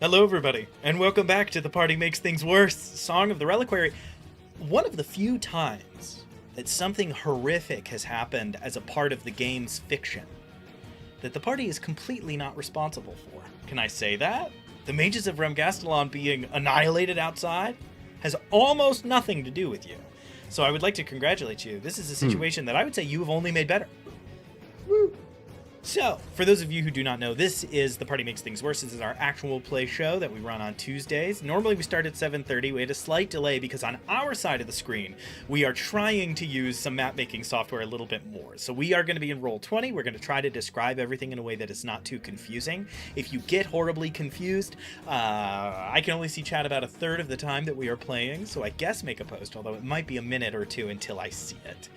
Hello, everybody, and welcome back to The Party Makes Things Worse, Song of the Reliquary. One of the few times that something horrific has happened as a part of the game's fiction that the party is completely not responsible for. Can I say that? The mages of Remgastelon being annihilated outside has almost nothing to do with you. So I would like to congratulate you. This is a situation that I would say you have only made better. Woo! So, for those of you who do not know, this is The Party Makes Things Worse. This is our actual play show that we run on Tuesdays. Normally we start at 7:30. We had a slight delay because on our side of the screen, we are trying to use some map-making software a little bit more. So we are going to be in Roll20. We're going to try to describe everything in a way that is not too confusing. If you get horribly confused, I can only see chat about a third of the time that we are playing, so I guess make a post, although it might be a minute or two until I see it.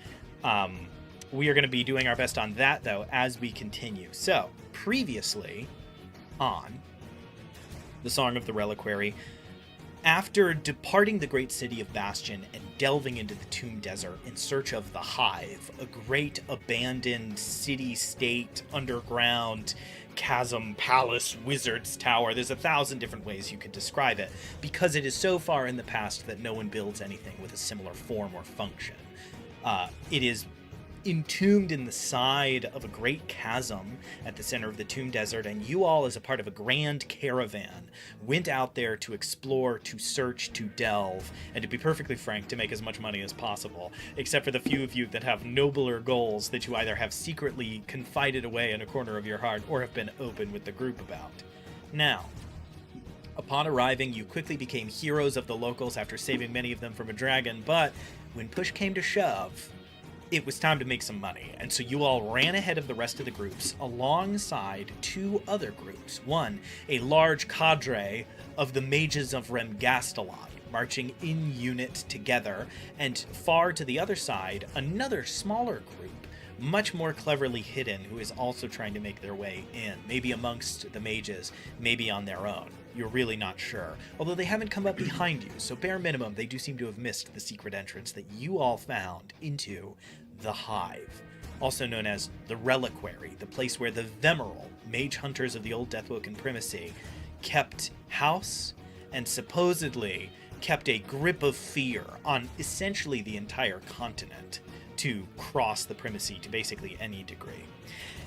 We are going to be doing our best on that, though, as we continue. So, previously on the Song of the Reliquary, after departing the great city of Bastion and delving into the Tomb Desert in search of the Hive, a great abandoned city-state, underground, chasm, palace, wizard's tower, there's 1,000 different ways you could describe it, because it is so far in the past that no one builds anything with a similar form or function. It is entombed in the side of a great chasm at the center of the Tomb Desert, and you all, as a part of a grand caravan, went out there to explore, to search, to delve, and to be perfectly frank, to make as much money as possible, except for the few of you that have nobler goals that you either have secretly confided away in a corner of your heart or have been open with the group about. Now, upon arriving, you quickly became heroes of the locals after saving many of them from a dragon, but when push came to shove, it was time to make some money, and so you all ran ahead of the rest of the groups alongside two other groups. One, a large cadre of the mages of Remgastelon, marching in unit together, and far to the other side, another smaller group, much more cleverly hidden, who is also trying to make their way in, maybe amongst the mages, maybe on their own. You're really not sure, although they haven't come up behind you, so bare minimum, they do seem to have missed the secret entrance that you all found into the Hive, also known as the Reliquary, the place where the Vemoral, mage hunters of the old Deathwoken Primacy, kept house and supposedly kept a grip of fear on essentially the entire continent to cross the Primacy to basically any degree.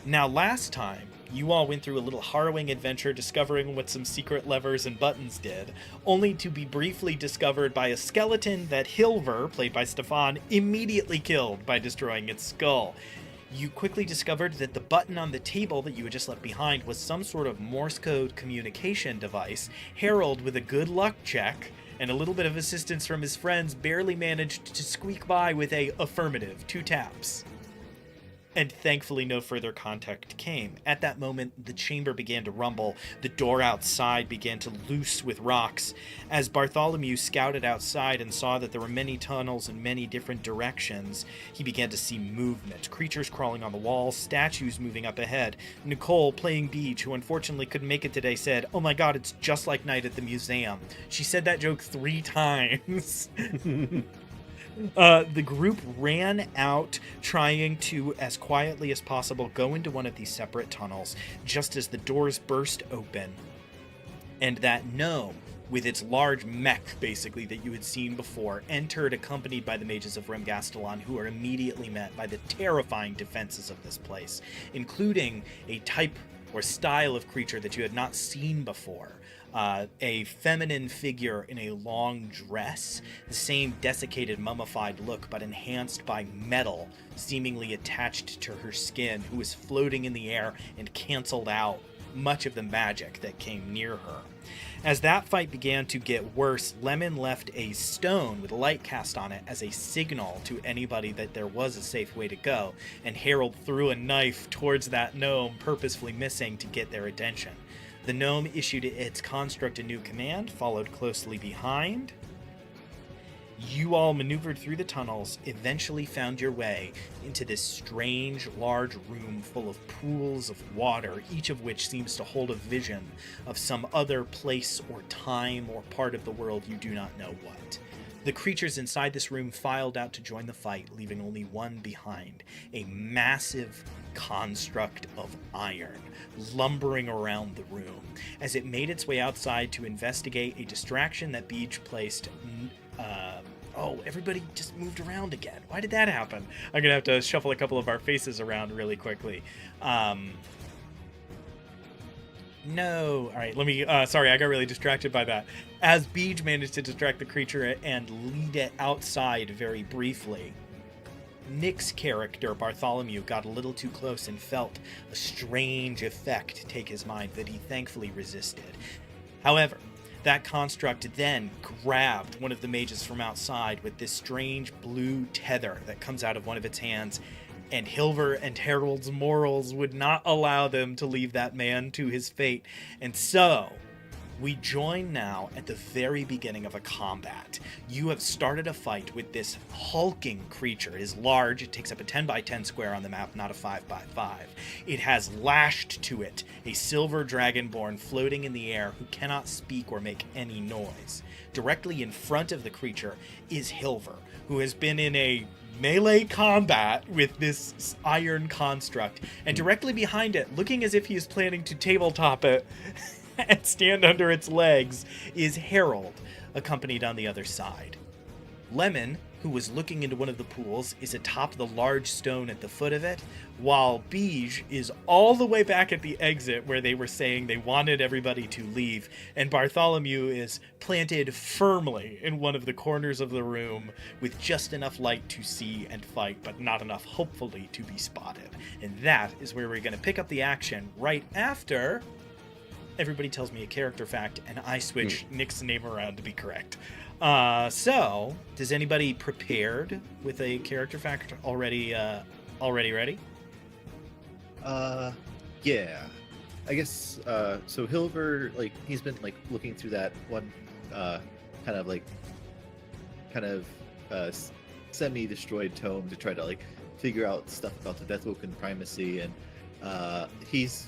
Now, last time, you all went through a little harrowing adventure discovering what some secret levers and buttons did, only to be briefly discovered by a skeleton that Hilver, played by Stefan, immediately killed by destroying its skull. You quickly discovered that the button on the table that you had just left behind was some sort of Morse code communication device. Harold, with a good luck check and a little bit of assistance from his friends, barely managed to squeak by with a affirmative, 2 taps. And thankfully no further contact came. At that moment, the chamber began to rumble. The door outside began to loose with rocks. As Bartholomew scouted outside and saw that there were many tunnels in many different directions, he began to see movement. Creatures crawling on the walls, statues moving up ahead. Nicole, playing Beach, who unfortunately couldn't make it today, said, "Oh my god, it's just like night at the museum." She said that joke 3 times. The group ran out, trying to, as quietly as possible, go into one of these separate tunnels, just as the doors burst open. And that gnome, with its large mech, basically, that you had seen before, entered, accompanied by the mages of Remgastelon, who are immediately met by the terrifying defenses of this place, including a type or style of creature that you had not seen before. A feminine figure in a long dress, the same desiccated, mummified look, but enhanced by metal seemingly attached to her skin, who was floating in the air and canceled out much of the magic that came near her. As that fight began to get worse, Lemon left a stone with a light cast on it as a signal to anybody that there was a safe way to go, and Harold threw a knife towards that gnome, purposefully missing to get their attention. The gnome issued its construct a new command, followed closely behind. You all maneuvered through the tunnels, eventually found your way into this strange, large room full of pools of water, each of which seems to hold a vision of some other place or time or part of the world you do not know what. The creatures inside this room filed out to join the fight, leaving only one behind, a massive construct of iron lumbering around the room. As it made its way outside to investigate a distraction that Beej placed... oh, everybody just moved around again. Why did that happen? I'm going to have to shuffle a couple of our faces around really quickly. No. All right, let me... sorry, I got really distracted by that. As Beej managed to distract the creature and lead it outside very briefly, Nick's character, Bartholomew, got a little too close and felt a strange effect take his mind that he thankfully resisted. However, that construct then grabbed one of the mages from outside with this strange blue tether that comes out of one of its hands, and Hilver and Harold's morals would not allow them to leave that man to his fate. And so, we join now at the very beginning of a combat. You have started a fight with this hulking creature. It is large. It takes up a 10 by 10 square on the map, not a 5 by 5. It has lashed to it a silver dragonborn floating in the air who cannot speak or make any noise. Directly in front of the creature is Hilver, who has been in a melee combat with this iron construct. And directly behind it, looking as if he is planning to tabletop it and stand under its legs, is Harold, accompanied on the other side. Lemon, who was looking into one of the pools, is atop the large stone at the foot of it, while Beej is all the way back at the exit where they were saying they wanted everybody to leave, and Bartholomew is planted firmly in one of the corners of the room with just enough light to see and fight, but not enough, hopefully, to be spotted. And that is where we're going to pick up the action right after... everybody tells me a character fact, and I switch Nick's name around to be correct. So, does anybody prepared with a character fact already ready? Yeah. I guess, so Hilver, like, he's been, like, looking through that one, semi-destroyed tome to try to, like, figure out stuff about the Deathwoken primacy, and, he's...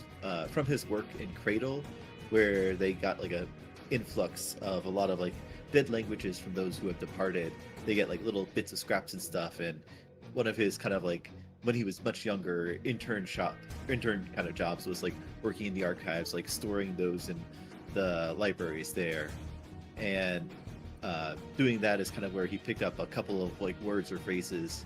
from his work in Cradle, where they got like a influx of a lot of like dead languages from those who have departed. They get like little bits of scraps and stuff, and one of his kind of like when he was much younger intern kind of jobs was like working in the archives, like storing those in the libraries there, and doing that is kind of where he picked up a couple of like words or phrases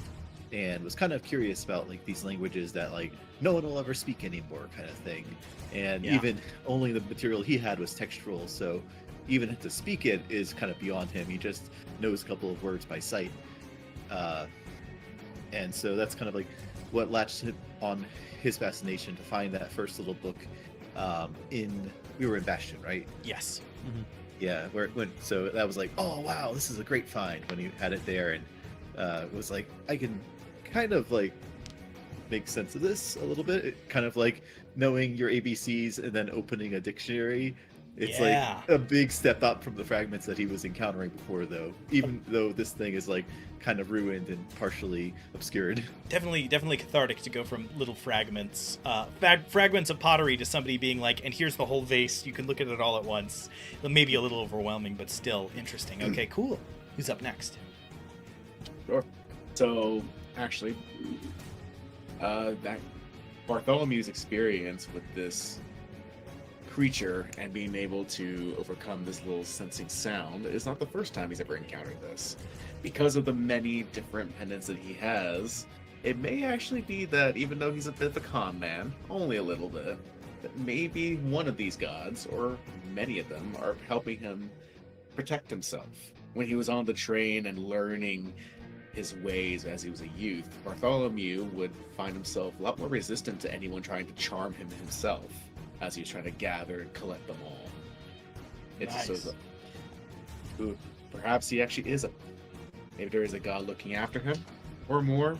and was kind of curious about like these languages that like no one will ever speak anymore kind of thing. And even only the material he had was textual, so even to speak it is kind of beyond him. He just knows a couple of words by sight. And so that's kind of like what latched on his fascination to find that first little book we were in Bastion, right? Yes. Mm-hmm. Yeah, so that was like, oh wow, this is a great find when he had it there, and it was like, I can kind of like make sense of this a little bit. It kind of like knowing your ABCs and then opening a dictionary. It's like a big step up from the fragments that he was encountering before, though, even though this thing is like kind of ruined and partially obscured. Definitely cathartic to go from little fragments of pottery to somebody being like, and here's the whole vase, you can look at it all at once. Maybe a little overwhelming, but still interesting. Okay, cool. Who's up next? Sure. So, actually, that Bartholomew's experience with this creature and being able to overcome this little sensing sound is not the first time he's ever encountered this. Because of the many different pendants that he has, it may actually be that even though he's a bit of a con man, only a little bit, that maybe one of these gods, or many of them, are helping him protect himself. When he was on the train and learning his ways as he was a youth, Bartholomew would find himself a lot more resistant to anyone trying to charm him himself, as he was trying to gather and collect them all. It's nice. just so perhaps he actually is maybe there is a god looking after him, or more.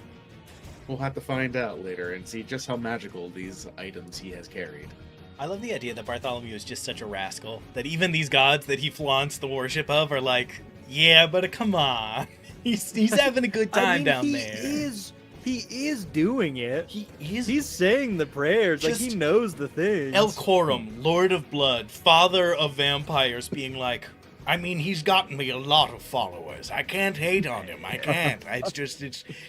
We'll have to find out later and see just how magical these items he has carried. I love the idea that Bartholomew is just such a rascal that even these gods that he flaunts the worship of are like, yeah, but come on. He's having a good time down there. He is doing it. He's saying the prayers. Like, he knows the things. El Corum, Lord of Blood, Father of Vampires, being like, I mean, he's gotten me a lot of followers. I can't hate on him. I can't.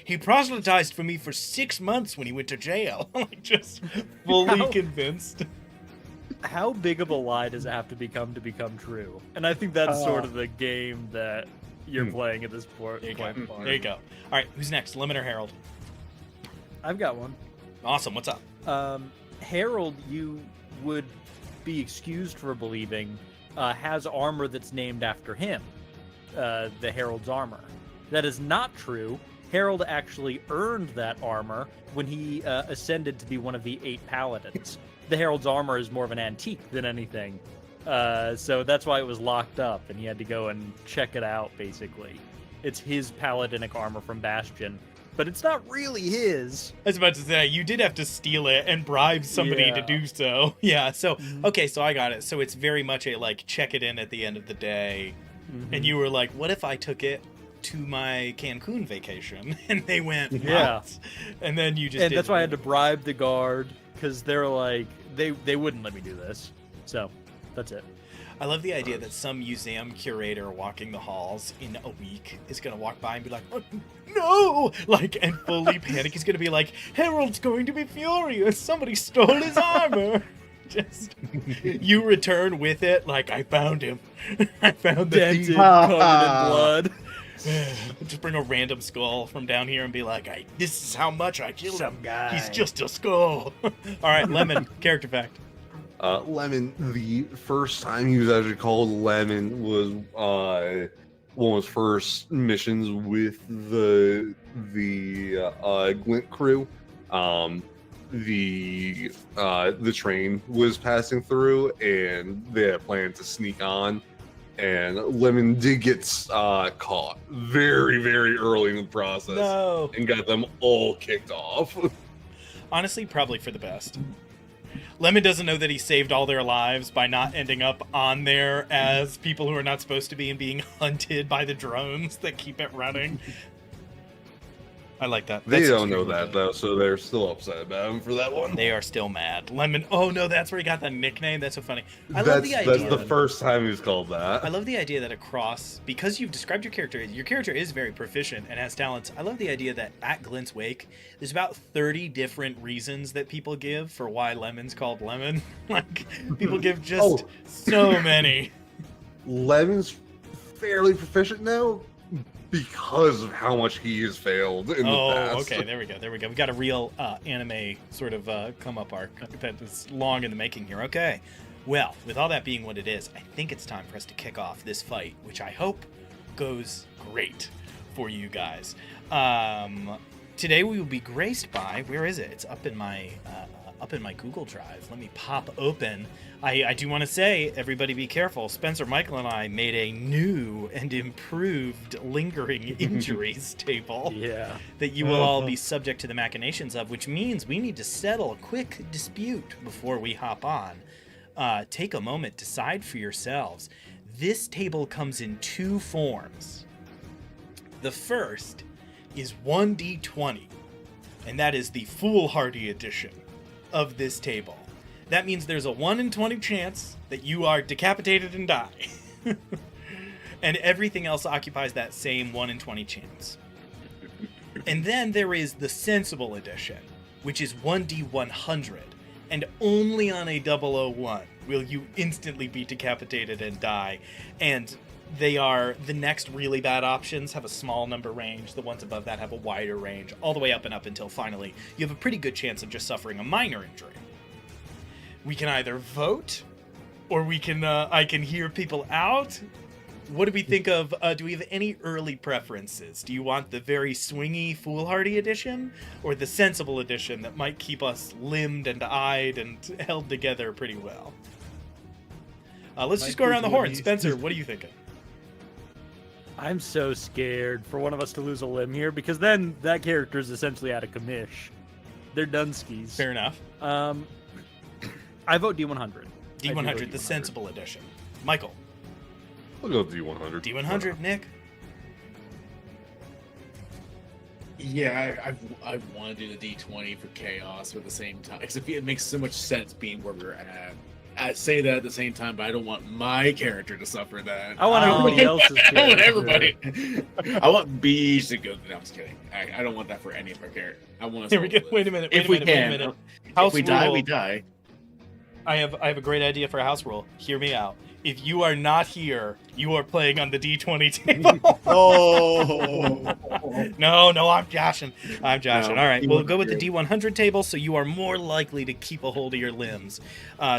He proselytized for me for 6 months when he went to jail. Like, just fully convinced. How big of a lie does it have to become true? And I think that's sort of the game that you're playing at this point. There you go. All right, who's next? Lemon or Harold? I've got one. Awesome. What's up? Harold, you would be excused for believing, has armor that's named after him, the Herald's armor. That is not true. Harold actually earned that armor when he ascended to be one of the 8 paladins. The Herald's armor is more of an antique than anything, so that's why it was locked up, and he had to go and check it out, basically. It's his paladinic armor from Bastion, but it's not really his. I was about to say, you did have to steal it and bribe somebody to do so. Yeah, so, okay, so I got it. So it's very much a, like, check it in at the end of the day. And you were like, what if I took it to my Cancun vacation? And they went, what? And then you just And that's why I had to bribe the guard, because they're like, they wouldn't let me do this. So, that's it. I love the idea that some museum curator walking the halls in a week is going to walk by and be like, oh, no! Like, and fully panic. He's going to be like, Harold's going to be furious. Somebody stole his armor. Just, you return with it like, I found him. I found the Dented, thief. covered in blood. Just bring a random skull from down here and be like, this is how much I killed him. guy. He's just a skull. All right, Lemon, character fact. Lemon, the first time he was actually called Lemon was one of his first missions with the Glint crew. The train was passing through, and they had planned to sneak on. And Lemon did get caught very, very early in the process. No. And got them all kicked off. Honestly, probably for the best. Lemon doesn't know that he saved all their lives by not ending up on there as people who are not supposed to be and being hunted by the drones that keep it running. I like that. They That's don't know extremely that, though, so they're still upset about him for that one. They are still mad. Lemon, oh no, that's where he got the nickname. That's so funny. I love the idea. That's the first time he was called that. I love the idea that across, because you've described your character is very proficient and has talents. I love the idea that at Glint's Wake, there's about 30 different reasons that people give for why Lemon's called Lemon. Like, people give just so many. Lemon's fairly proficient now because of how much he has failed in the past. Okay, there we go. We got a real anime sort of come up arc that is long in the making here. Okay, well, with all that being what it is, I think it's time for us to kick off this fight, which I hope goes great for you guys. Today we will be graced by, where is it? It's up in my Google Drive. Let me pop open. I do want to say, everybody be careful. Spencer, Michael, and I made a new and improved lingering injuries table that you will all be subject to the machinations of, which means we need to settle a quick dispute before we hop on. Take a moment, decide for yourselves. This table comes in 2 forms. The first is 1d20, and that is the foolhardy edition of this table. That means there's a 1 in 20 chance that you are decapitated and die. And everything else occupies that same 1 in 20 chance. And then there is the sensible edition, which is 1d100, and only on a 001 will you instantly be decapitated and die. And they are, the next really bad options have a small number range, the ones above that have a wider range, all the way up and up until finally you have a pretty good chance of just suffering a minor injury. We can either vote, or we can I can hear people out. What do we think of, do we have any early preferences? Do you want the very swingy, foolhardy edition, or the sensible edition that might keep us limbed and eyed and held together pretty well? Let's just go around the horn. Spencer, what are you thinking? I'm so scared for one of us to lose a limb here, because then that character is essentially out of commish. They're Dunskies. Fair enough. I vote D100. D100, the sensible edition. Michael. I'll go D100. D100, Nick. Yeah, I want to do the D20 for chaos, but at the same time, because it makes so much sense being where we're at. I say that at the same time, but I don't want my character to suffer that. I want everybody else's I want character. everybody. I want Beige to go. No, I'm just kidding. I don't want that for any of our characters. I want us Here all we to go. live. Wait a minute. If we can. Wait a minute. If we die, rule. we die. I have a great idea for a house rule. Hear me out. If you are not here, you are playing on the D20 table. Oh, No, I'm joshing. No, All right, we'll go with the D100. D100 table, so you are more likely to keep a hold of your limbs.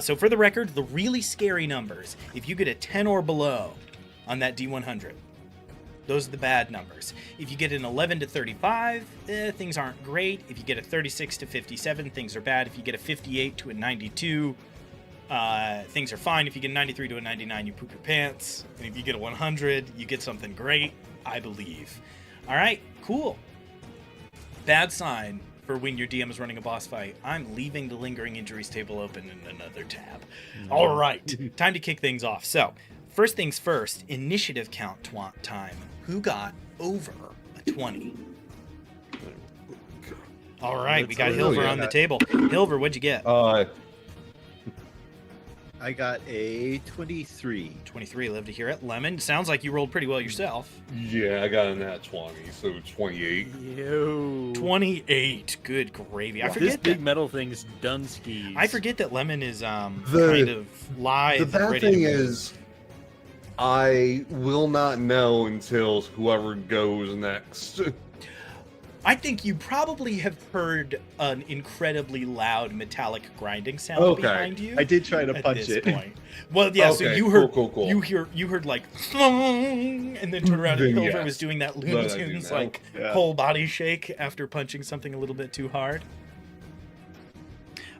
So for the record, the really scary numbers, if you get a 10 or below on that D100, those are the bad numbers. If you get an 11 to 35, things aren't great. If you get a 36 to 57, things are bad. If you get a 58 to a 92, things are fine. If you get a 93 to a 99, you poop your pants. And if you get a 100, you get something great, I believe. All right, cool. Bad sign for when your DM is running a boss fight. I'm leaving the lingering injuries table open in another tab. All right, time to kick things off. So, first things first, initiative count time. Who got over a 20? All right, we got That's Hilver really on the good. table. Hilver, what'd you get? I got a 23. 23, love to hear it. Lemon, sounds like you rolled pretty well yourself. Yeah, I got a nat 20, so 28. Yo. 28, good gravy. I This forget big that. metal thing's done skis. I forget that Lemon is kind The- of live. The and bad ready to thing move. is, I will not know until whoever goes next. I think you probably have heard an incredibly loud metallic grinding sound Okay. behind you. I did try to at punch this it. point. Well, yeah. So Okay, you heard, cool. you heard like, and then turn around and Then Hilver yes. was doing that Then Looney I do Tunes now. like Yeah. whole body shake after punching something a little bit too hard.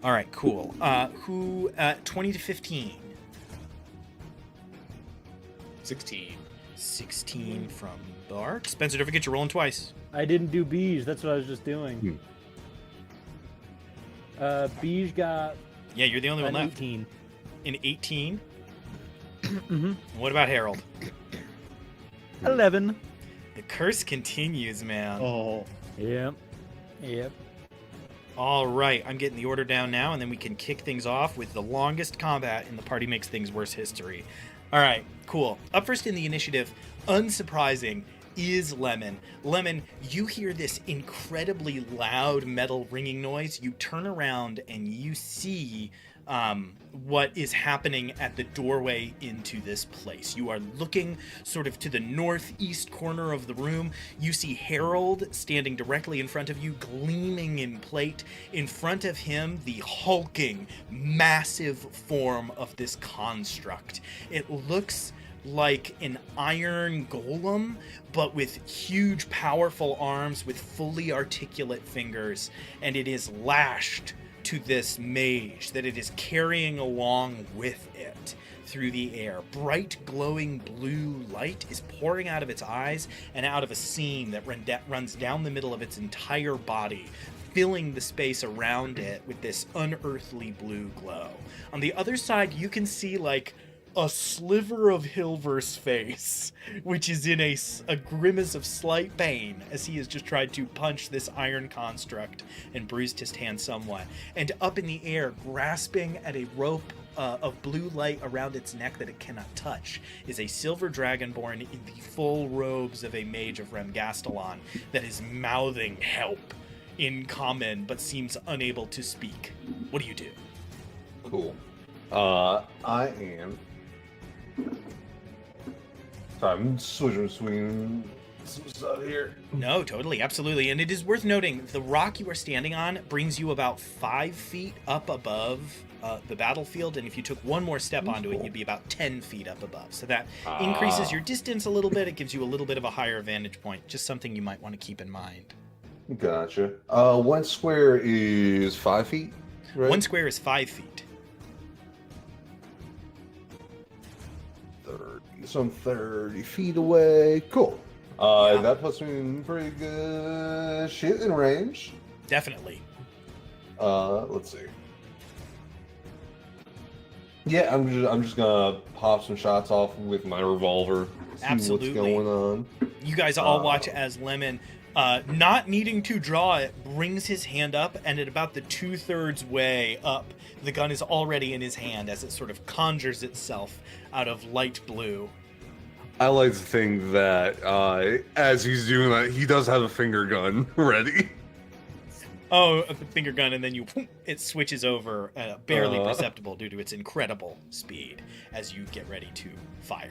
All right, cool. Who 20 to 15? 16. 16 from Bark. Spencer, don't forget you're rolling twice. I didn't do beige. That's what I was just doing. Beige got Yeah, you're the only one an left. 18. In 18. Mm-hmm. What about Harold? 11. The curse continues, man. Oh, Yep. All right, I'm getting the order down now, and then we can kick things off with the longest combat in the Party Makes Things Worse history. All right, cool. Up first in the initiative, unsurprising, is Lemon. Lemon, you hear this incredibly loud metal ringing noise. You turn around and you see what is happening at the doorway into this place. You are looking sort of to the northeast corner of the room. You see Harold standing directly in front of you, gleaming in plate. In front of him, the hulking, massive form of this construct. It looks like an iron golem, but with huge, powerful arms with fully articulate fingers, and it is lashed to this mage that it is carrying along with it through the air. Bright, glowing blue light is pouring out of its eyes and out of a seam that runs down the middle of its entire body, filling the space around it with this unearthly blue glow. On the other side, you can see like a sliver of Hilver's face, which is in a grimace of slight pain as he has just tried to punch this iron construct and bruised his hand somewhat. And up in the air, grasping at a rope of blue light around its neck that it cannot touch, is a silver dragonborn in the full robes of a mage of Remgastelon that is mouthing help in common but seems unable to speak. What do you do? Cool. I am. So I'm switching between some stuff here. No, totally, absolutely. And it is worth noting, the rock you are standing on brings you about 5 feet up above the battlefield, and if you took one more step onto it, cool. you'd be about 10 feet up above. So that increases your distance a little bit. It gives you a little bit of a higher vantage point. Just something you might want to keep in mind. Gotcha. 1 square is 5 feet, right? 1 square is 5 feet. 30, so I'm 30 feet away. Cool. Yeah. That puts me in pretty good shit in range. Definitely. Let's see. Yeah, I'm just gonna pop some shots off with my revolver. See Absolutely. what's going on. You guys all watch as Lemon Not needing to draw it, brings his hand up, and at about the 2/3 way up, the gun is already in his hand as it sort of conjures itself out of light blue. I like to think that as he's doing that, he does have a finger gun ready. Oh, a finger gun, and then it switches over, barely perceptible due to its incredible speed as you get ready to fire.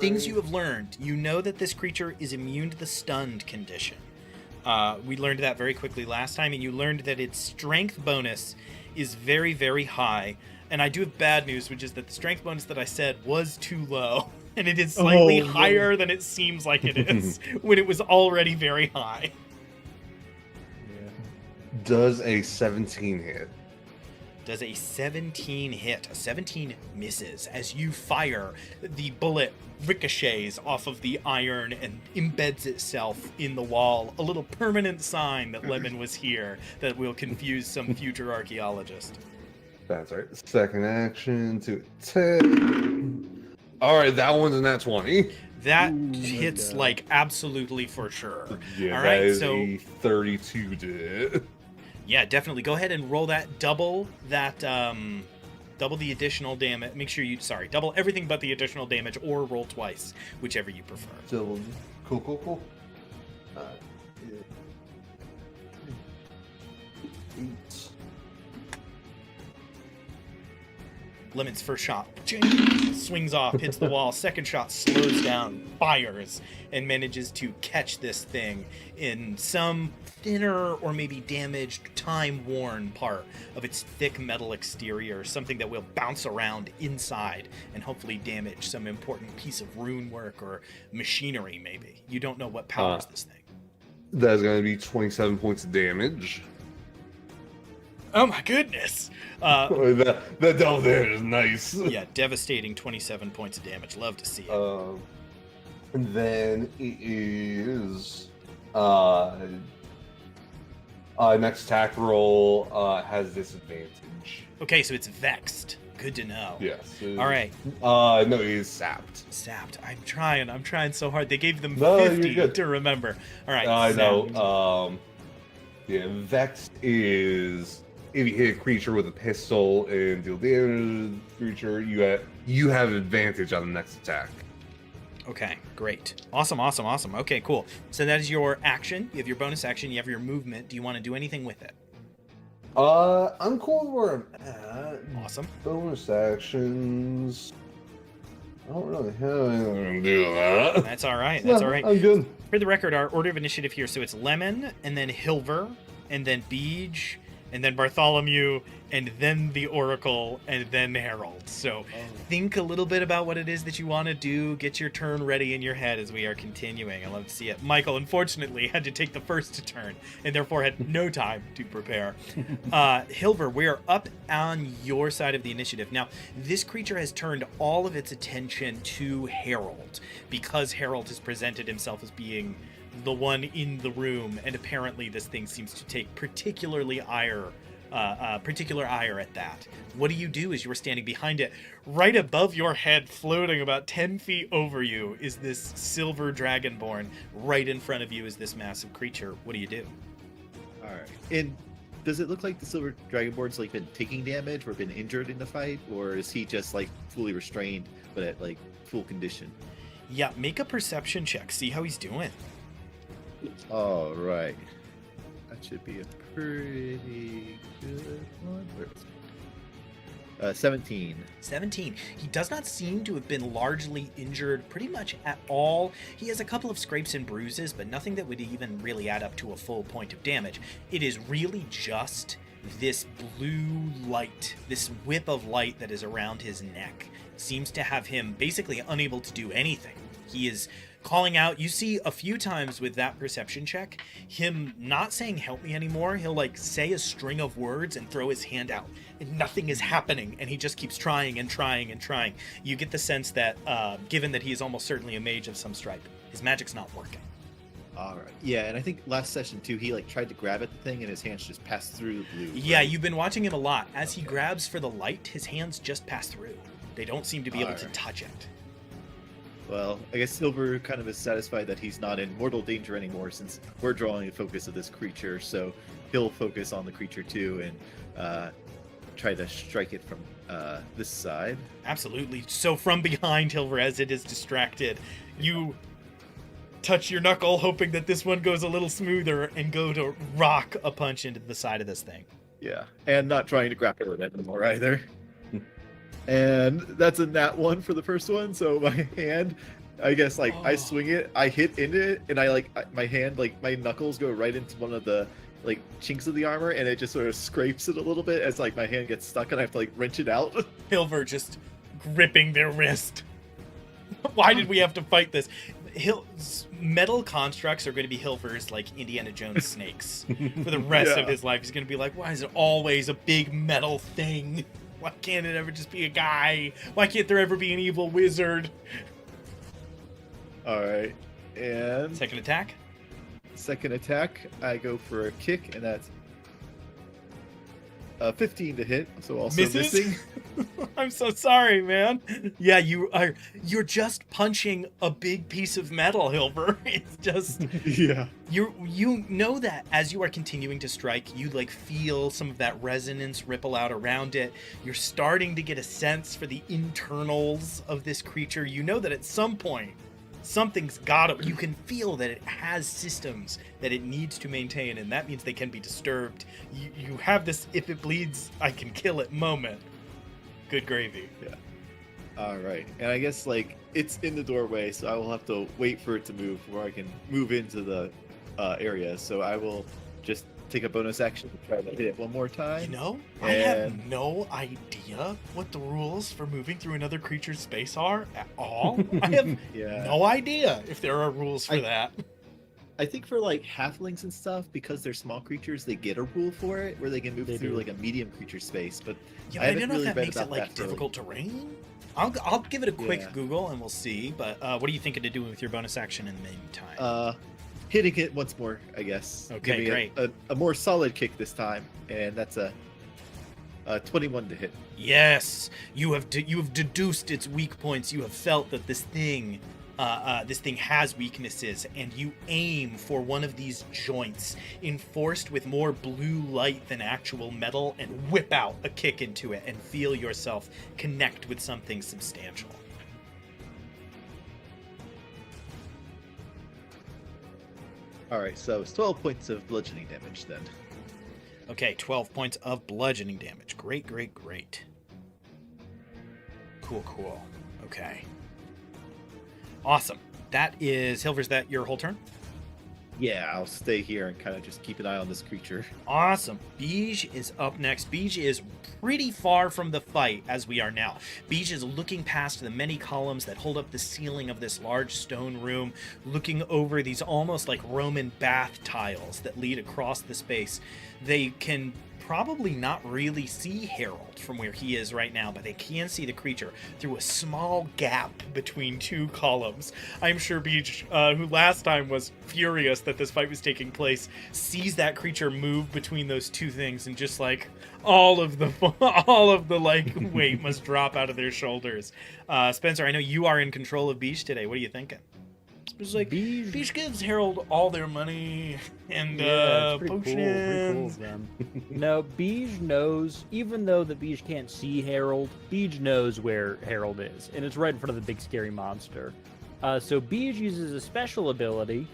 Things you have learned. You know that this creature is immune to the stunned condition. We learned that very quickly last time, and you learned that its strength bonus is very, very high. And I do have bad news, which is that the strength bonus that I said was too low, and it is slightly higher than it seems like it is when it was already very high. Does a 17 hit? Does a 17 hit? A 17 misses. As you fire, the bullet ricochets off of the iron and embeds itself in the wall. A little permanent sign that Lemon was here that will confuse some future archaeologist. That's right. Second action to 10. All right, that one's a nat 20. That hits like absolutely for sure. Yeah, all that right, is so a 32 to hit. Yeah, definitely. Go ahead and roll that. Double the additional damage. Make sure double everything but the additional damage, or roll twice, whichever you prefer. Double. Cool. 8. Lemon's first shot swings off, hits the wall. Second shot slows down, fires, and manages to catch this thing in some thinner or maybe damaged, time-worn part of its thick metal exterior, something that will bounce around inside and hopefully damage some important piece of rune work or machinery, maybe. You don't know what powers this thing. That's going to be 27 points of damage. Oh my goodness! That double damage is nice. Yeah, devastating 27 points of damage. Love to see it. And then it is next attack roll has disadvantage. Okay, so it's vexed. Good to know. Yes. All right. No, he is sapped. Sapped. I'm trying so hard. They gave them No, 50 you're good. to remember. All right. I sapped. know. Yeah, vexed is if you hit a creature with a pistol and deal damage to the creature, you have advantage on the next attack. Okay, great. Awesome. Okay, cool. So that is your action. You have your bonus action. You have your movement. Do you want to do anything with it? I'm cool where I'm at. Awesome. Bonus actions. I don't really have anything to do with that. That's all right. I'm good. For the record, our order of initiative here, so it's Lemon, and then Hilver, and then Beej, and then Bartholomew, and then the Oracle, and then Harold. So think a little bit about what it is that you want to do. Get your turn ready in your head as we are continuing. I love to see it. Michael, unfortunately, had to take the first turn, and therefore had no time to prepare. Hilver, we're up on your side of the initiative. Now, this creature has turned all of its attention to Harold, because Harold has presented himself as being the one in the room, and apparently this thing seems to take particular ire at that. What do you do as you're standing behind it? Right above your head, floating about 10 feet over you, is this silver dragonborn. Right in front of you is this massive creature. What do you do? All right. And does it look like the silver dragonborn's like been taking damage or been injured in the fight, or is he just like fully restrained but at like full condition? Yeah, make a perception check. See how he's doing. All right. That should be a pretty good one. 17. 17. He does not seem to have been largely injured pretty much at all. He has a couple of scrapes and bruises, but nothing that would even really add up to a full point of damage. It is really just this blue light, this whip of light that is around his neck. Seems to have him basically unable to do anything. He is calling out. You see a few times with that perception check, him not saying help me anymore. He'll like say a string of words and throw his hand out, and nothing is happening, and he just keeps trying and trying and trying. You get the sense that given that he is almost certainly a mage of some stripe, his magic's not working. All right. Yeah, and I think last session too, he like tried to grab at the thing and his hands just passed through the blue. Yeah, you've been watching him a lot. As he grabs for the light, his hands just pass through. They don't seem to be able to touch it. Well, I guess Silver kind of is satisfied that he's not in mortal danger anymore since we're drawing the focus of this creature. So he'll focus on the creature too and try to strike it from this side. Absolutely. So from behind Hilver, as it is distracted, you touch your knuckle, hoping that this one goes a little smoother, and go to rock a punch into the side of this thing. Yeah, and not trying to grapple it anymore either. And that's a nat 1 for the first one. So my hand, I guess, like I swing it, I hit into it, and my hand, like my knuckles go right into one of the like chinks of the armor, and it just sort of scrapes it a little bit as like my hand gets stuck, and I have to like wrench it out. Hilver just gripping their wrist. Why did we have to fight this? Metal constructs are going to be Hilver's like Indiana Jones snakes for the rest of his life. He's going to be like, why is it always a big metal thing? Why can't it ever just be a guy? Why can't there ever be an evil wizard? All right, and Second attack. Second attack, I go for a kick, and that's 15 to hit, so also Misses? missing. I'm so sorry, man. Yeah, you're just punching a big piece of metal, Hilver. It's just Yeah. you know that as you are continuing to strike, you like feel some of that resonance ripple out around it. You're starting to get a sense for the internals of this creature. You know that at some point something's got it. You can feel that it has systems that it needs to maintain, and that means they can be disturbed. You have this if it bleeds, I can kill it moment. Good gravy. Yeah. All right, and I guess like it's in the doorway, so I will have to wait for it to move where I can move into the area. So I will just take a bonus action to try to hit it one more time. You know, I have no idea what the rules for moving through another creature's space are at all. I have no idea if there are rules for that. I think for like halflings and stuff, because they're small creatures, they get a rule for it where they can move through like a medium creature space. But yeah, I don't know if that makes it like difficult terrain. I'll give it a quick Google and we'll see. But what are you thinking to do with your bonus action in the meantime? Hitting it once more, I guess. Okay, great. A more solid kick this time, and that's a 21 to hit. Yes, you have deduced its weak points. You have felt that this thing has weaknesses, and you aim for one of these joints, enforced with more blue light than actual metal, and whip out a kick into it, and feel yourself connect with something substantial. All right, so it's 12 points of bludgeoning damage then. Okay, 12 points of bludgeoning damage. Great. Cool. Okay. Awesome. That is, Hilver, is that your whole turn? Yeah, I'll stay here and kind of just keep an eye on this creature. Awesome. Beej is up next. Beej is pretty far from the fight as we are now. Beej is looking past the many columns that hold up the ceiling of this large stone room, looking over these almost like Roman bath tiles that lead across the space. They can probably not really see Harold from where he is right now, but they can see the creature through a small gap between two columns. I'm sure Beej, who last time was furious that this fight was taking place, sees that creature move between those two things, and just like all of the like weight must drop out of their shoulders. Spencer, I know you are in control of Beej today. What are you thinking? It's like Beej gives Harold all their money and potions. No, Beej knows, even though the Beej can't see Harold, Beej knows where Harold is, and it's right in front of the big scary monster. So Beej uses a special ability,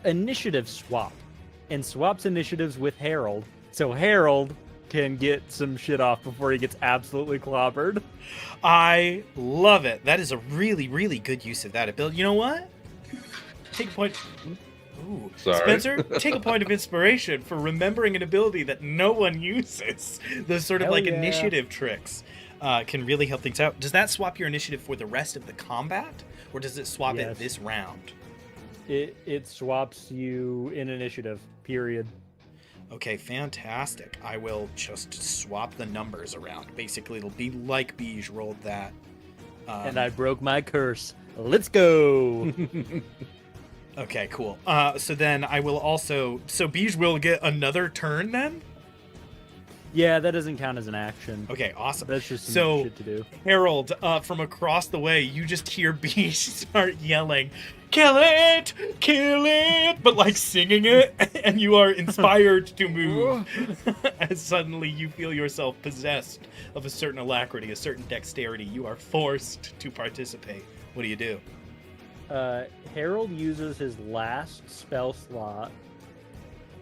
initiative swap, and swaps initiatives with Harold, so Harold can get some shit off before he gets absolutely clobbered. I love it. That is a really, really good use of that ability. You know what? Take a point. Ooh, Sorry. Spencer, take a point of inspiration for remembering an ability that no one uses. Those sort of initiative tricks can really help things out. Does that swap your initiative for the rest of the combat, or does it swap it this round? It swaps you in initiative, period. Okay, fantastic. I will just swap the numbers around. Basically, it'll be like Beej rolled that. And I broke my curse. Let's go! Okay, cool. So then I will also... So Beej will get another turn then? Yeah, that doesn't count as an action. Okay, awesome. That's just some So- shit to do. Harold, from across the way, you just hear Beach start yelling, "Kill it! Kill it!" But like singing it, and you are inspired to move. As suddenly you feel yourself possessed of a certain alacrity, a certain dexterity. You are forced to participate. What do you do? Harold uses his last spell slot,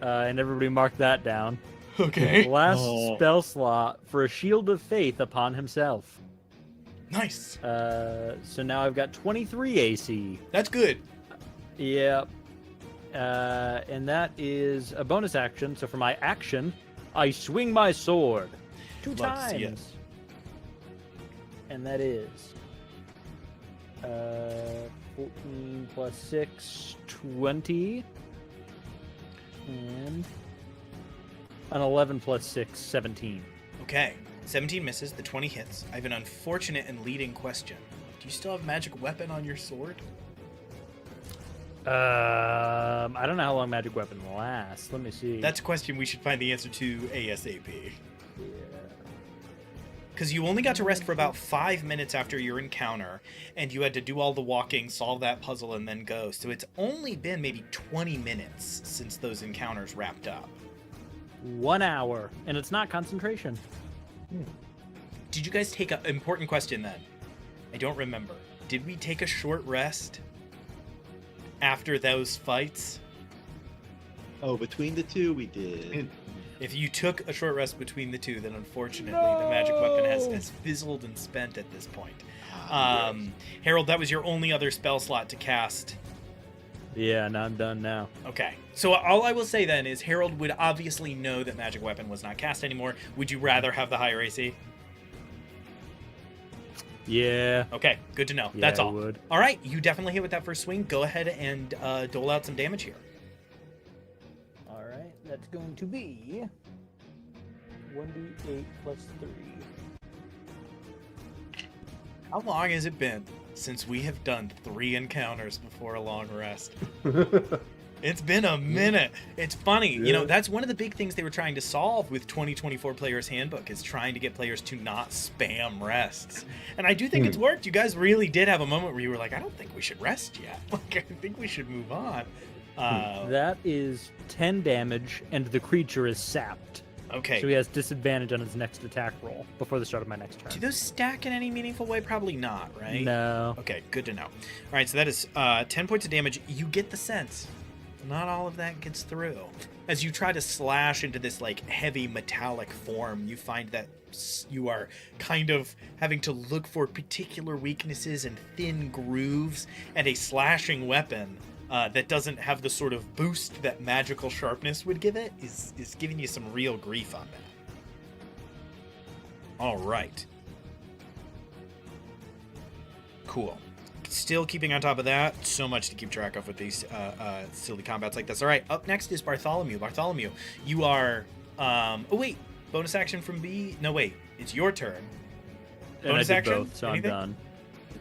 and everybody mark that down. Okay. Last Oh. spell slot for a shield of faith upon himself. Nice. So now I've got 23 AC. That's good. Yep. And that is a bonus action. So for my action, I swing my sword 2 Love to see it. times. And that is 14 plus 6, 20. And an 11 plus 6, 17. Okay. 17 misses, the 20 hits. I have an unfortunate and leading question. Do you still have magic weapon on your sword? I don't know how long magic weapon lasts. Let me see. That's a question we should find the answer to ASAP. Yeah. Because you only got to rest for about 5 minutes after your encounter, and you had to do all the walking, solve that puzzle, and then go. So it's only been maybe 20 minutes since those encounters wrapped up. 1 hour, and it's not concentration. Did you guys take an important question then? I don't remember. Did we take a short rest after those fights? Oh, between the two, we did. If you took a short rest between the two, then unfortunately the magic weapon has fizzled and spent at this point. Harold, that was your only other spell slot to cast. Yeah, and I'm done now. Okay. So all I will say then is Harold would obviously know that magic weapon was not cast anymore. Would you rather have the higher AC? Yeah. Okay, good to know. Yeah, That's I all. would. All right, you definitely hit with that first swing. Go ahead and dole out some damage here. All right, that's going to be 1d8 plus 3. How long has it been since we have done 3 encounters before a long rest? It's been a minute. It's funny. You know, Yeah. that's one of the big things they were trying to solve with 2024 Player's Handbook is trying to get players to not spam rests. And I do think it's worked. You guys really did have a moment where you were like, I don't think we should rest yet. Like, I think we should move on. That is 10 damage, and the creature is sapped. Okay. So he has disadvantage on his next attack roll before the start of my next Do turn. those stack in any meaningful way? Probably not, right? No. Okay, good to know. All right, so that is 10 points of damage. You get the sense not all of that gets through. As you try to slash into this like heavy metallic form, you find that you are kind of having to look for particular weaknesses and thin grooves, and a slashing weapon that doesn't have the sort of boost that magical sharpness would give it is giving you some real grief on that. All right. Cool. Still keeping on top of that. So much to keep track of with these silly combats like this. All right, up next is Bartholomew. Bartholomew, you are... oh, wait. Bonus action from B? No, wait. It's your turn. And I Bonus did action? both, so Anything? I'm done.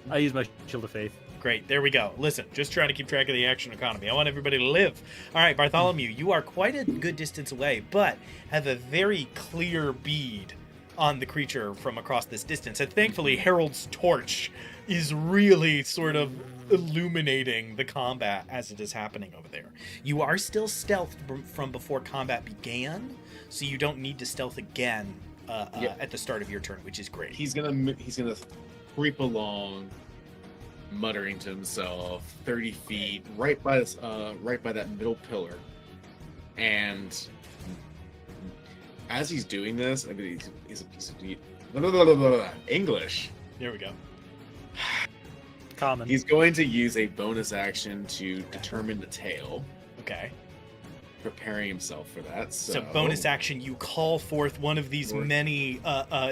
I use my Shield of Faith. Great. There we go. Listen, just trying to keep track of the action economy. I want everybody to live. All right, Bartholomew, you are quite a good distance away, but have a very clear bead on the creature from across this distance. And thankfully, Harold's torch is really sort of illuminating the combat as it is happening over there. You are still stealthed from before combat began, so you don't need to stealth again at the start of your turn, which is great. He's gonna creep along, muttering to himself, 30 feet, right by that middle pillar. And as he's doing this, I mean, he's a piece of meat. English. There we go. Common. He's going to use a bonus action to determine the tail, Okay. preparing himself for that. So bonus action, you call forth one of these many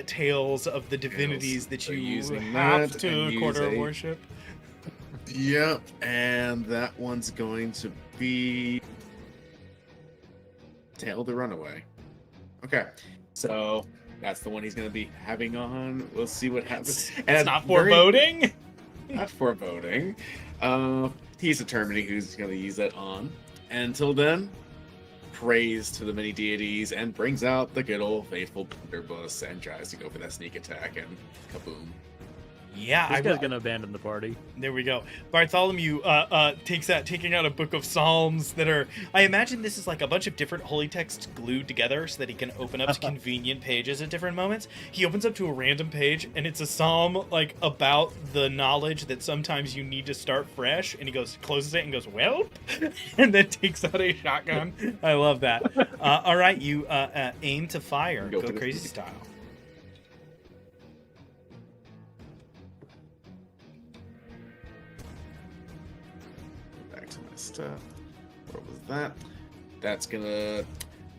tales of the divinities that So you using have that to and quarter use a- worship. Yep, and that one's going to be Tail the Runaway. Okay, so that's the one he's going to be having on. We'll see what happens. It's not foreboding. Not foreboding. He's determining who's going to use that on. And until then, praise to the many deities and brings out the good old faithful blunderbuss and tries to go for that sneak attack and kaboom. Yeah, This guy's gonna abandon the party. There we go. Bartholomew taking out a book of psalms that are. I imagine this is like a bunch of different holy texts glued together so that he can open up to convenient pages at different moments. He opens up to a random page and it's a psalm like about the knowledge that sometimes you need to start fresh. And he closes it and goes, "Well," and then takes out a shotgun. I love that. All right, you aim to fire. Go crazy style. What was that? That's gonna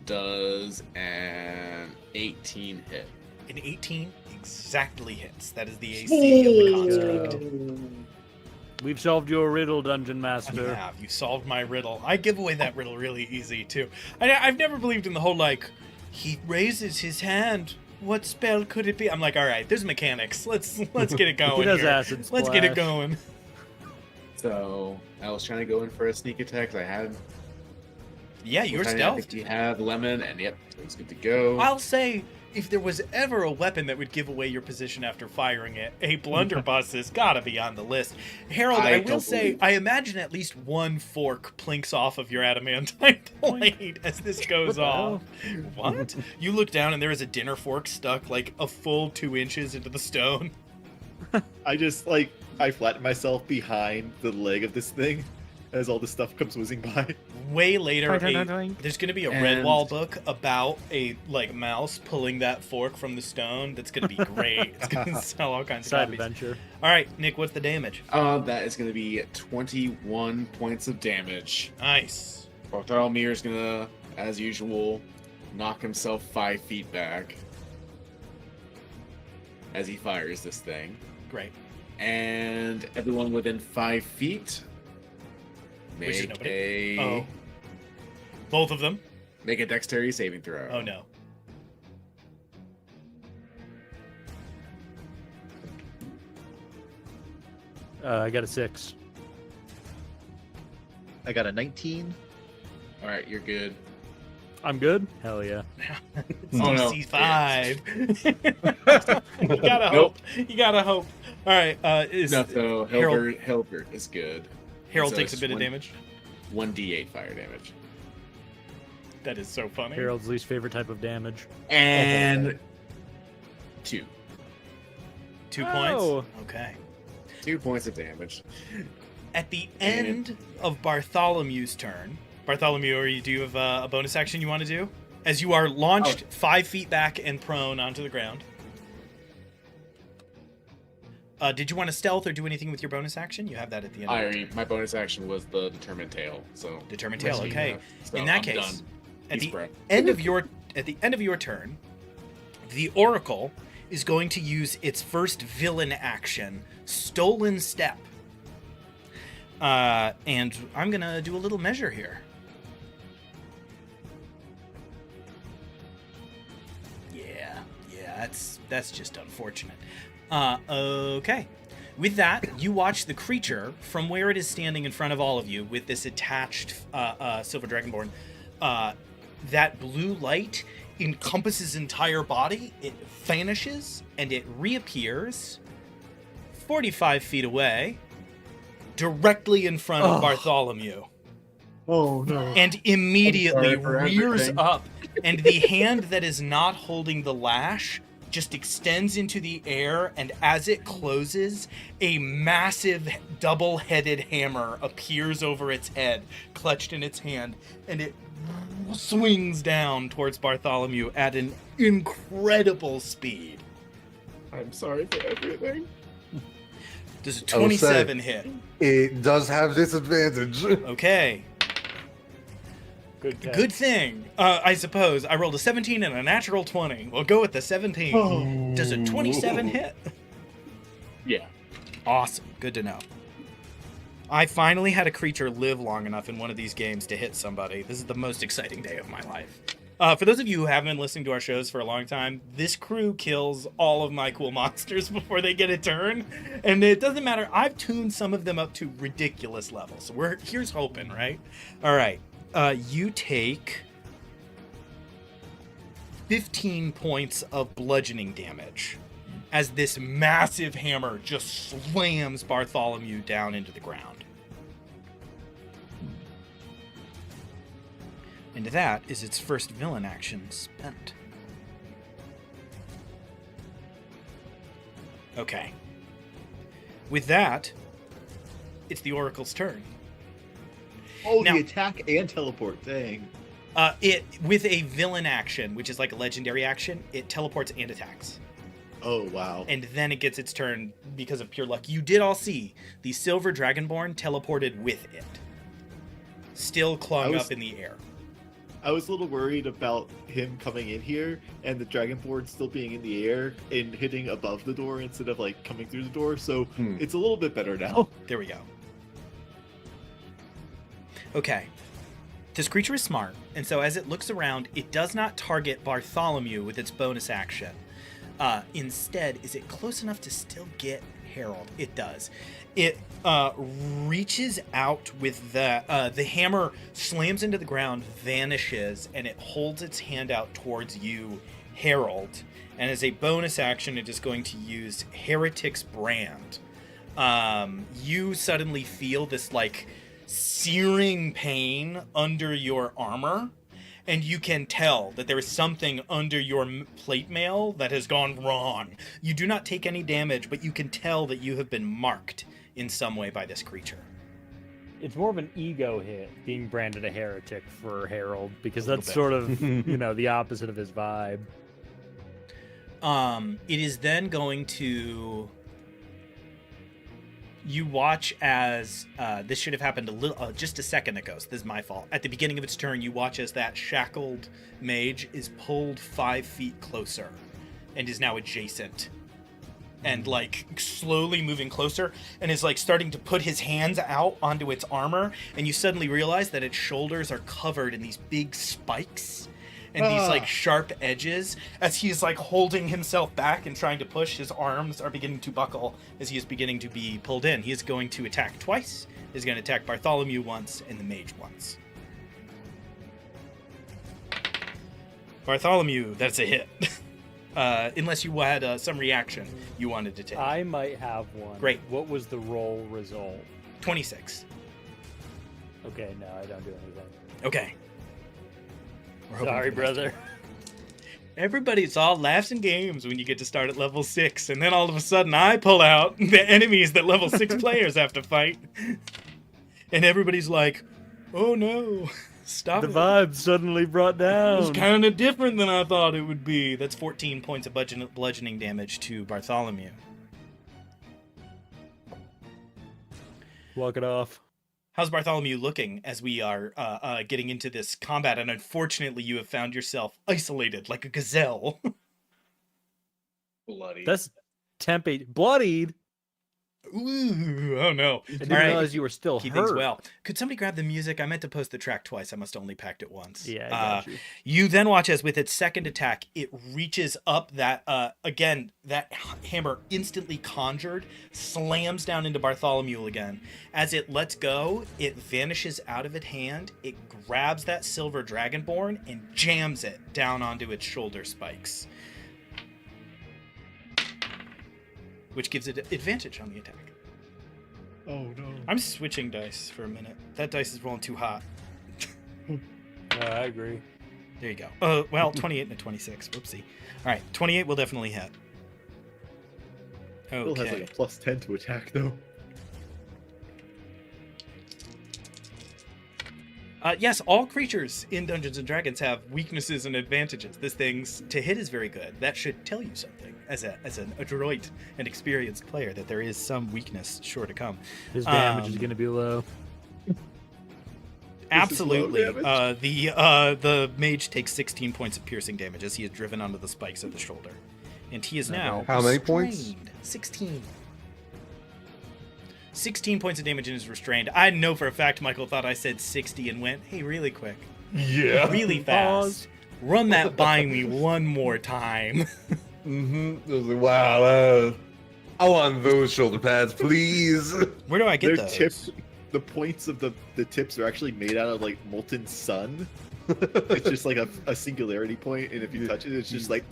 does an 18 hit. An 18 exactly hits. That is the AC of the construct. We've solved your riddle, Dungeon You Master. have. You solved my riddle. I give away that riddle really easy too. I've never believed in the whole like he raises his hand. What spell could it be? I'm like, all right, there's mechanics. Let's get it going. He does here. acid Let's get it splash. going. So I was trying to go in for a sneak attack. 'Cause I had. Yeah, you're I stealth. think you have lemon, and yep, it's good to go. I'll say, if there was ever a weapon that would give away your position after firing it, a blunderbuss has got to be on the list. Harold, I will don't say, believe- I imagine at least one fork plinks off of your adamantine blade as this goes the off. What? You look down and there is a dinner fork stuck like a full 2 inches into the stone. I just I flatten myself behind the leg of this thing as all this stuff comes whizzing by. Way later, Twing. there's going to be a And- Redwall book about a like mouse pulling that fork from the stone. That's going to be great. It's going to sell all kinds of Side copies. adventure. All right, Nick, what's the damage? That is going to be 21 points of damage. Nice. Bartholomew is gonna, as usual, knock himself 5 feet back as he fires this thing. Great. And everyone within 5 feet Which is make nobody. a Oh. Both of them? make a dexterity saving throw. Oh no. I got a 6. I got a 19. All right, you're good. I'm good. Hell yeah. It's Oh, no. DC 5. You gotta hope. You gotta hope. All right. Is No, so Harold- Hilbert is good. Harold so takes a it's bit of one- damage? 1d8 fire damage. That is so funny. Harold's least favorite type of damage. And 2. 2 Oh. points? Okay. 2 points of damage. At the end of Bartholomew's turn, Bartholomew, do you have a bonus action you want to do? As you are launched 5 feet back and prone onto the ground. Did you want to stealth or do anything with your bonus action? You have that at the end. of your turn. My bonus action was the determined tail. So Determined tail. Okay. So In that I'm case, done. at Peace, the bro. end of your turn, the Oracle is going to use its first villain action, Stolen Step. And I'm gonna do a little measure here. Yeah, that's just unfortunate. Okay. With that, you watch the creature from where it is standing in front of all of you with this attached Silver Dragonborn. That blue light encompasses his entire body. It vanishes and it reappears 45 feet away, directly in front of Bartholomew. Oh no. And immediately I'm sorry for rears everything. up, and the hand that is not holding the lash just extends into the air, and as it closes, a massive double-headed hammer appears over its head, clutched in its hand, and it swings down towards Bartholomew at an incredible speed. I'm sorry for everything. Does a I will 27 say- hit? It does have disadvantage. Okay. Good catch. Good thing, I suppose. I rolled a 17 and a natural 20. We'll go with the 17. Does a 27 hit? Yeah. Awesome. Good to know. I finally had a creature live long enough in one of these games to hit somebody. This is the most exciting day of my life. For those of you who haven't been listening to our shows for a long time, this crew kills all of my cool monsters before they get a turn. And it doesn't matter. I've tuned some of them up to ridiculous levels. So here's hoping, right? All right. You take 15 points of bludgeoning damage as this massive hammer just slams Bartholomew down into the ground. And that is its first villain action spent. Okay. With that, it's the Oracle's turn. Oh, Now- the attack and teleport. Dang. It with a villain action, which is like a legendary action, it teleports and attacks. Oh, wow. And then it gets its turn because of pure luck. You did all see the silver dragonborn teleported with it. Still clung up in the air. I was a little worried about him coming in here and the dragonborn still being in the air and hitting above the door instead of like coming through the door. So it's a little bit better now. There we go. Okay. This creature is smart, and so as it looks around, it does not target Bartholomew with its bonus action. Instead, is it close enough to still get Harold? It does. It reaches out with the hammer, slams into the ground, vanishes, and it holds its hand out towards you, Harold. And as a bonus action, it is going to use Heretic's Brand. You suddenly feel this like searing pain under your armor, and you can tell that there is something under your plate mail that has gone wrong. You do not take any damage, but you can tell that you have been marked in some way by this creature. It's more of an ego hit being branded a heretic for Harold, because A little that's bit. sort of, the opposite of his vibe. It is then going to... You watch as this should have happened just a second ago. So this is my fault. At the beginning of its turn, you watch as that shackled mage is pulled 5 feet closer and is now adjacent and like slowly moving closer and is like starting to put his hands out onto its armor. And you suddenly realize that its shoulders are covered in these big spikes and these like sharp edges. As he's like holding himself back and trying to push, his arms are beginning to buckle as he is beginning to be pulled in. He is going to attack twice. He's going to attack Bartholomew once and the mage once. Bartholomew, that's a hit. Unless you had some reaction you wanted to take. I might have one. Great. What was the roll result? 26. Okay, no, I don't do anything. Okay. We're hoping Sorry, for the best. brother. Everybody's all laughs and games when you get to start at level 6, and then all of a sudden I pull out the enemies that level 6 players have to fight. And everybody's like, oh no, stop The it. vibe suddenly brought It was down. kind of different than I thought it would be. That's 14 points of bludgeoning damage to Bartholomew. Walk it off. How's Bartholomew looking as we are getting into this combat? And unfortunately, you have found yourself isolated like a gazelle. Bloody. That's tempe bloodied. Ooh, oh no. I didn't All right. realize you were still Keep hurt. things well. Could somebody grab the music? I meant to post the track twice. I must have only packed it once. Yeah, I got you. You then watch as with its second attack, it reaches up that, again, that hammer instantly conjured, slams down into Bartholomew again. As it lets go, it vanishes out of its hand. It grabs that silver dragonborn and jams it down onto its shoulder spikes, which gives it advantage on the attack. Oh, no. I'm switching dice for a minute. That dice is rolling too hot. I agree. There you go. Well, 28 and a 26. Whoopsie. All right, 28 will definitely hit. Still has Okay. like a +10 to attack, though. Yes, all creatures in Dungeons and Dragons have weaknesses and advantages. This thing's to hit is very good. That should tell you something as an adroit and experienced player that there is some weakness sure to come. His damage is going to be low. Absolutely. low The mage takes 16 points of piercing damage as he is driven onto the spikes of the shoulder, and he is now How many points? restrained. 16. 16 points of damage and is restrained. I know for a fact Michael thought I said 60 and went, hey, really quick, Yeah. really Pause. fast. Run that by me one more time. Mm-hmm. I was like, wow, I want those shoulder pads, please. Where do I get Their those? tips, the points of the tips are actually made out of like molten sun. It's just like a singularity point, and if you touch it, it's just like.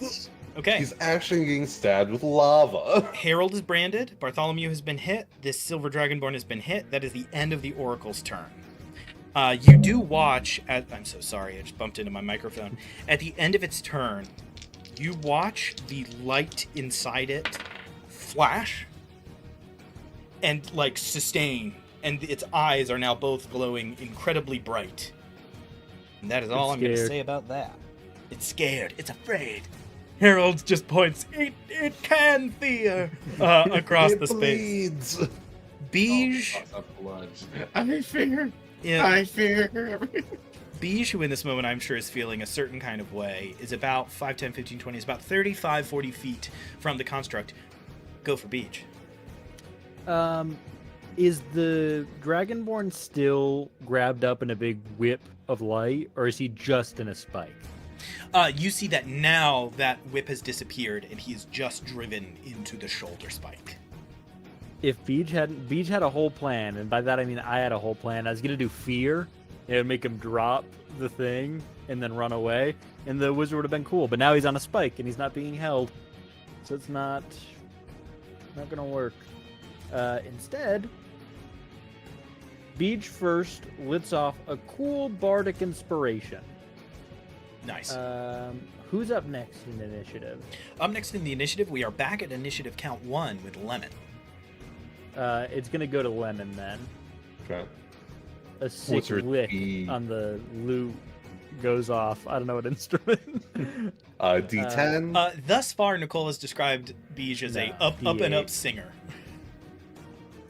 Okay. He's actually getting stabbed with lava. Harold is branded. Bartholomew has been hit. This Silver Dragonborn has been hit. That is the end of the Oracle's turn. You do watch I'm so sorry, I just bumped into my microphone. At the end of its turn, you watch the light inside it flash and like sustain, and its eyes are now both glowing incredibly bright. And that is all I'm going to say about that. It's scared. It's afraid. Harold just points. It can fear across the space. Bleeds. Beige. I fear. Yeah. I fear everything. Beige, who in this moment I'm sure is feeling a certain kind of way, is about 5, 10, 15, 20, is about 35, 40 feet from the construct. Go for Beige. Is the Dragonborn still grabbed up in a big whip of light, or is he just in a spike? You see that now that whip has disappeared and he is just driven into the shoulder spike. If Beej had a whole plan, and by that I mean I had a whole plan, I was gonna do fear, and make him drop the thing and then run away, and the wizard would have been cool. But now he's on a spike and he's not being held, so it's not gonna work. Instead, Beej first lets off a cool bardic inspiration. Nice. Who's up next in the initiative? Up next in the initiative, we are back at initiative count 1 with Lemon. It's gonna go to Lemon then. Okay. A sick What's her lick speed? on the lute goes off. I don't know what instrument. D10. Thus far, Nicole has described Beige as a up and D8. up singer.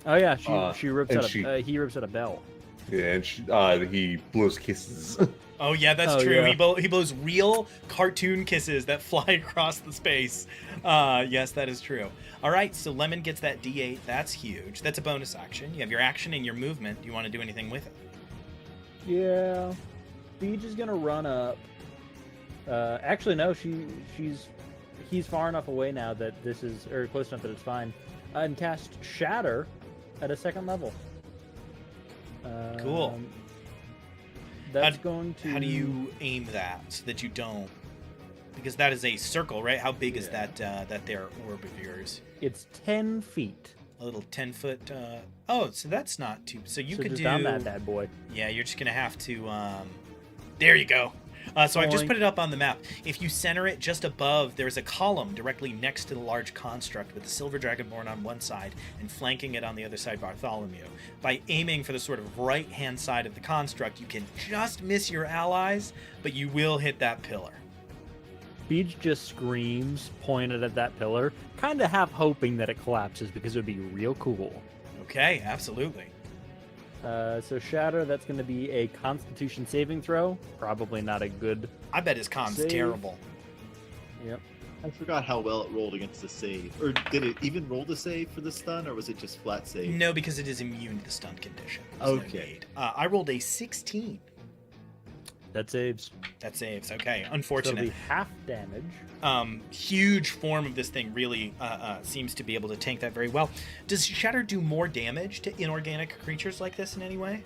Oh yeah, she rips and out he rips out a bell. Yeah, and he blows kisses. Oh yeah, that's Oh, true. yeah. He blows real cartoon kisses that fly across the space. Yes, that is true. All right, so Lemon gets that D8. That's huge. That's a bonus action. You have your action and your movement. Do you want to do anything with it? Yeah, Beej is gonna run up. Actually, no, he's far enough away now that this is, or close enough that it's fine. And cast Shatter at a 2nd level. Cool. That's going to. How do you aim that so that you don't? Because that is a circle, right? How big is that there orb of yours? It's 10 feet. A little 10-foot. Oh, so that's not too. So you could just do. on that bad boy. Yeah, you're just gonna have to. There you go. So I just Boing. put it up on the map. If you center it just above, there's a column directly next to the large construct with the Silver Dragonborn on one side and flanking it on the other side Bartholomew. By aiming for the sort of right-hand side of the construct, you can just miss your allies, but you will hit that pillar. Beej just screams, pointed at that pillar, kind of half hoping that it collapses because it would be real cool. Okay, absolutely. So Shatter, that's going to be a Constitution saving throw. Probably not a good. I bet his con's Save. terrible. Yep. I forgot how well it rolled against the save. Or did it even roll the save for the stun, or was it just flat save? No, because it is immune to the stun condition. There's no Okay. need. I rolled a 16. That saves. That saves. Okay, So it'll unfortunate. be half damage. Huge form of this thing really seems to be able to tank that very well. Does Shatter do more damage to inorganic creatures like this in any way?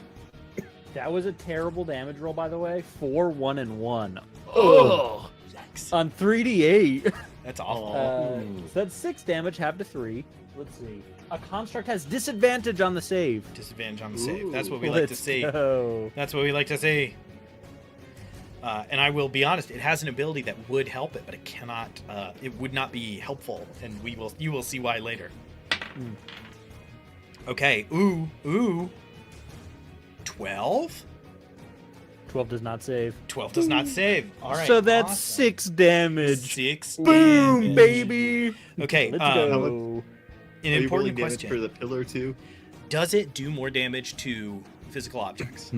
That was a terrible damage roll, by the way. 4, 1, and 1. Oh, yikes. On 3d8. That's awful. So that's 6 damage, half to 3. Let's see. A construct has disadvantage on the save. Disadvantage on the save. That's what we like to Let's see. go. That's what we like to see. And I will be honest, it has an ability that would help it, but it cannot. It would not be helpful, and you will see why later. Mm. Okay. Ooh. 12? 12 does not save. 12 does not save. All right. So that's awesome. 6 damage. 6 Boom, damage. baby. Okay. Let's How go. An Are you important rolling damage question. for the pillar too? Does it do more damage to physical objects?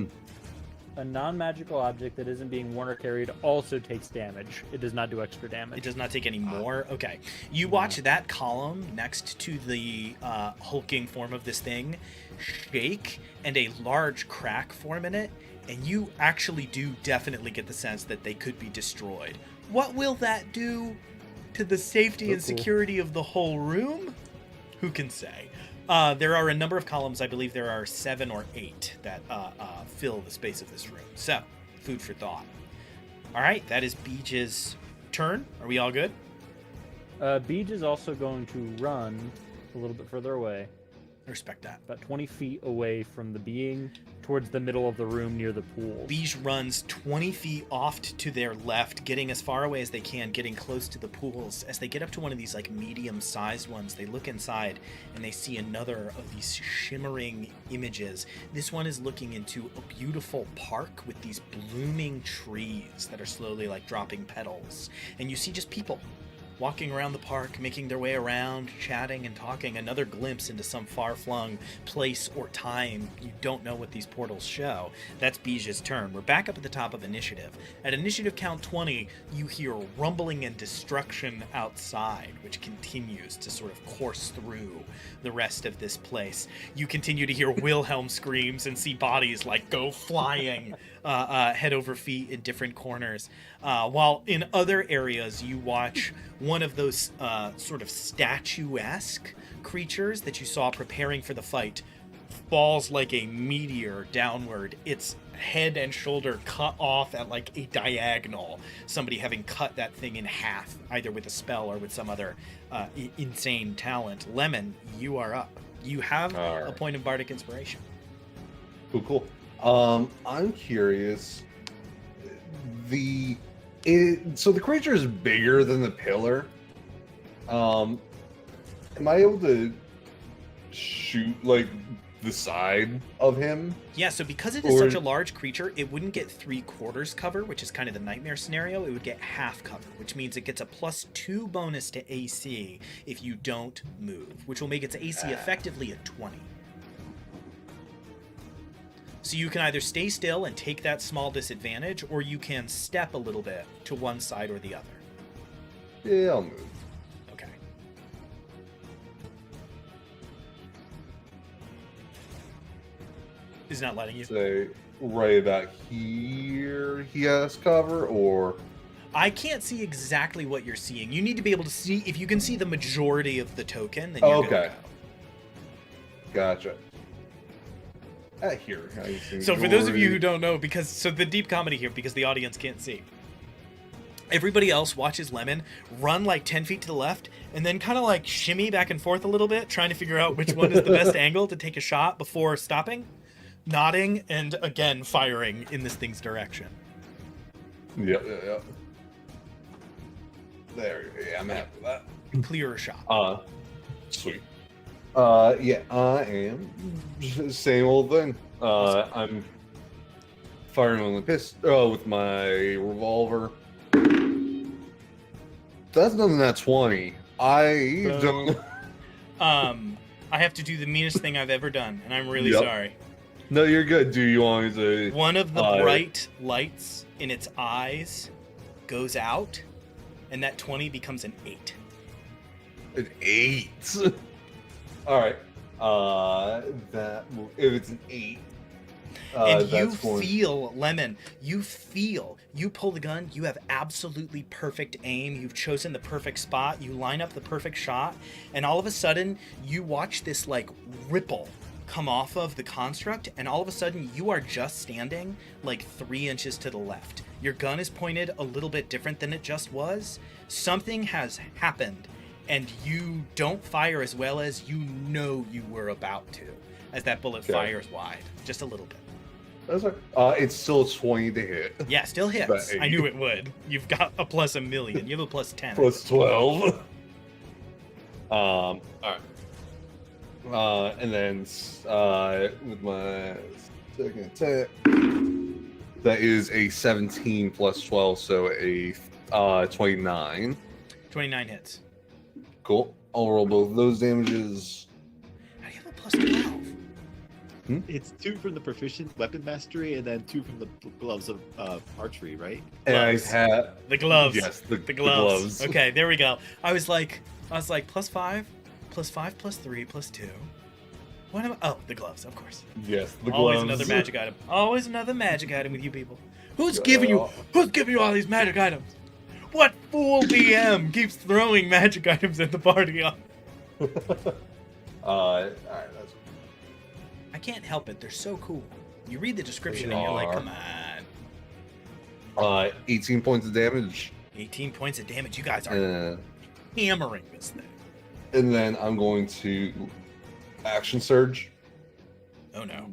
A non-magical object that isn't being worn or carried also takes damage. It does not do extra damage. It does not take any more? Okay. You watch that column next to the hulking form of this thing shake, and a large crack form in it, and you actually do definitely get the sense that they could be destroyed. What will that do to the safety and Cool. security of the whole room? Who can say? There are a number of columns. I believe there are 7 or 8 that fill the space of this room. So, food for thought. All right, that is Beej's turn. Are we all good? Beej is also going to run a little bit further away, I respect that. about 20 feet away from the being, towards the middle of the room near the pool. Beej runs 20 feet off to their left, getting as far away as they can, getting close to the pools. As they get up to one of these like medium-sized ones, they look inside and they see another of these shimmering images. This one is looking into a beautiful park with these blooming trees that are slowly like dropping petals. And you see just people walking around the park, making their way around, chatting and talking. Another glimpse into some far-flung place or time. You don't know what these portals show. That's Beej's turn. We're back up at the top of initiative. At initiative count 20, you hear rumbling and destruction outside, which continues to sort of course through the rest of this place. You continue to hear Wilhelm screams and see bodies like go flying head over feet in different corners. While in other areas, you watch one of those sort of statuesque creatures that you saw preparing for the fight falls like a meteor downward, its head and shoulder cut off at like a diagonal, somebody having cut that thing in half, either with a spell or with some other insane talent. Lemon, you are up. You have a point of bardic inspiration. Cool. I'm curious. So the creature is bigger than the pillar. Am I able to shoot like the side of him? Yeah, so because it is such a large creature, it wouldn't get 3/4 cover, which is kind of the nightmare scenario. It would get half cover, which means it gets a +2 bonus to AC if you don't move, which will make its AC effectively a 20. So you can either stay still and take that small disadvantage, or you can step a little bit to one side or the other. Yeah, I'll move. Okay. Is not letting you. Say right about here he has cover, or I can't see exactly what you're seeing. You need to be able to see. If you can see the majority of the token, then you're okay. Go. Gotcha. Here. So for those of you who don't know, the deep comedy here, because the audience can't see. Everybody else watches Lemon run like 10 feet to the left and then kind of like shimmy back and forth a little bit, trying to figure out which one is the best angle to take a shot before stopping, nodding, and again firing in this thing's direction. Yeah. There, yeah, I'm happy with that. Clearer shot. Sweet. Yeah, I am. Same old thing. I'm firing on the pistol with my revolver. That's nothing. That's 20. I don't. I have to do the meanest thing I've ever done, and I'm really sorry. No, you're good. Do you want me to? One of the bright lights in its eyes goes out, and that 20 becomes an 8. An 8. All right. If it's an 8. And you feel, Lemon, you pull the gun, you have absolutely perfect aim, you've chosen the perfect spot, you line up the perfect shot, and all of a sudden, you watch this, like, ripple come off of the construct, and all of a sudden, you are just standing, like, 3 inches to the left. Your gun is pointed a little bit different than it just was. Something has happened, and you don't fire as well as you know you were about to, as that bullet fires wide, just a little bit. That's right. It's still 20 to hit. Yeah, still hits. I knew it would. You've got a +1,000,000. You have a +10. +12. All right. And then with my second attack, that is a 17 plus 12, so a 29. 29 hits. Cool. I'll roll both of those damages. How do you have a +12? It's 2 from the proficient weapon mastery, and then 2 from the gloves of archery, right? And I Gloves. have The gloves. yes, the gloves. Okay, there we go. I was like +5, +5, +3, +2. What am I? Oh, the gloves, of course. Yes, the Always gloves. another magic item. Always another magic item with you people. Who's giving you all these magic items? What fool DM keeps throwing magic items at the party? All right, that's I can't help it. They're so cool. You read the description and you're like, come on. 18 points of damage. 18 points of damage. You guys are Uh, hammering this thing. and then I'm going to action surge. Oh no.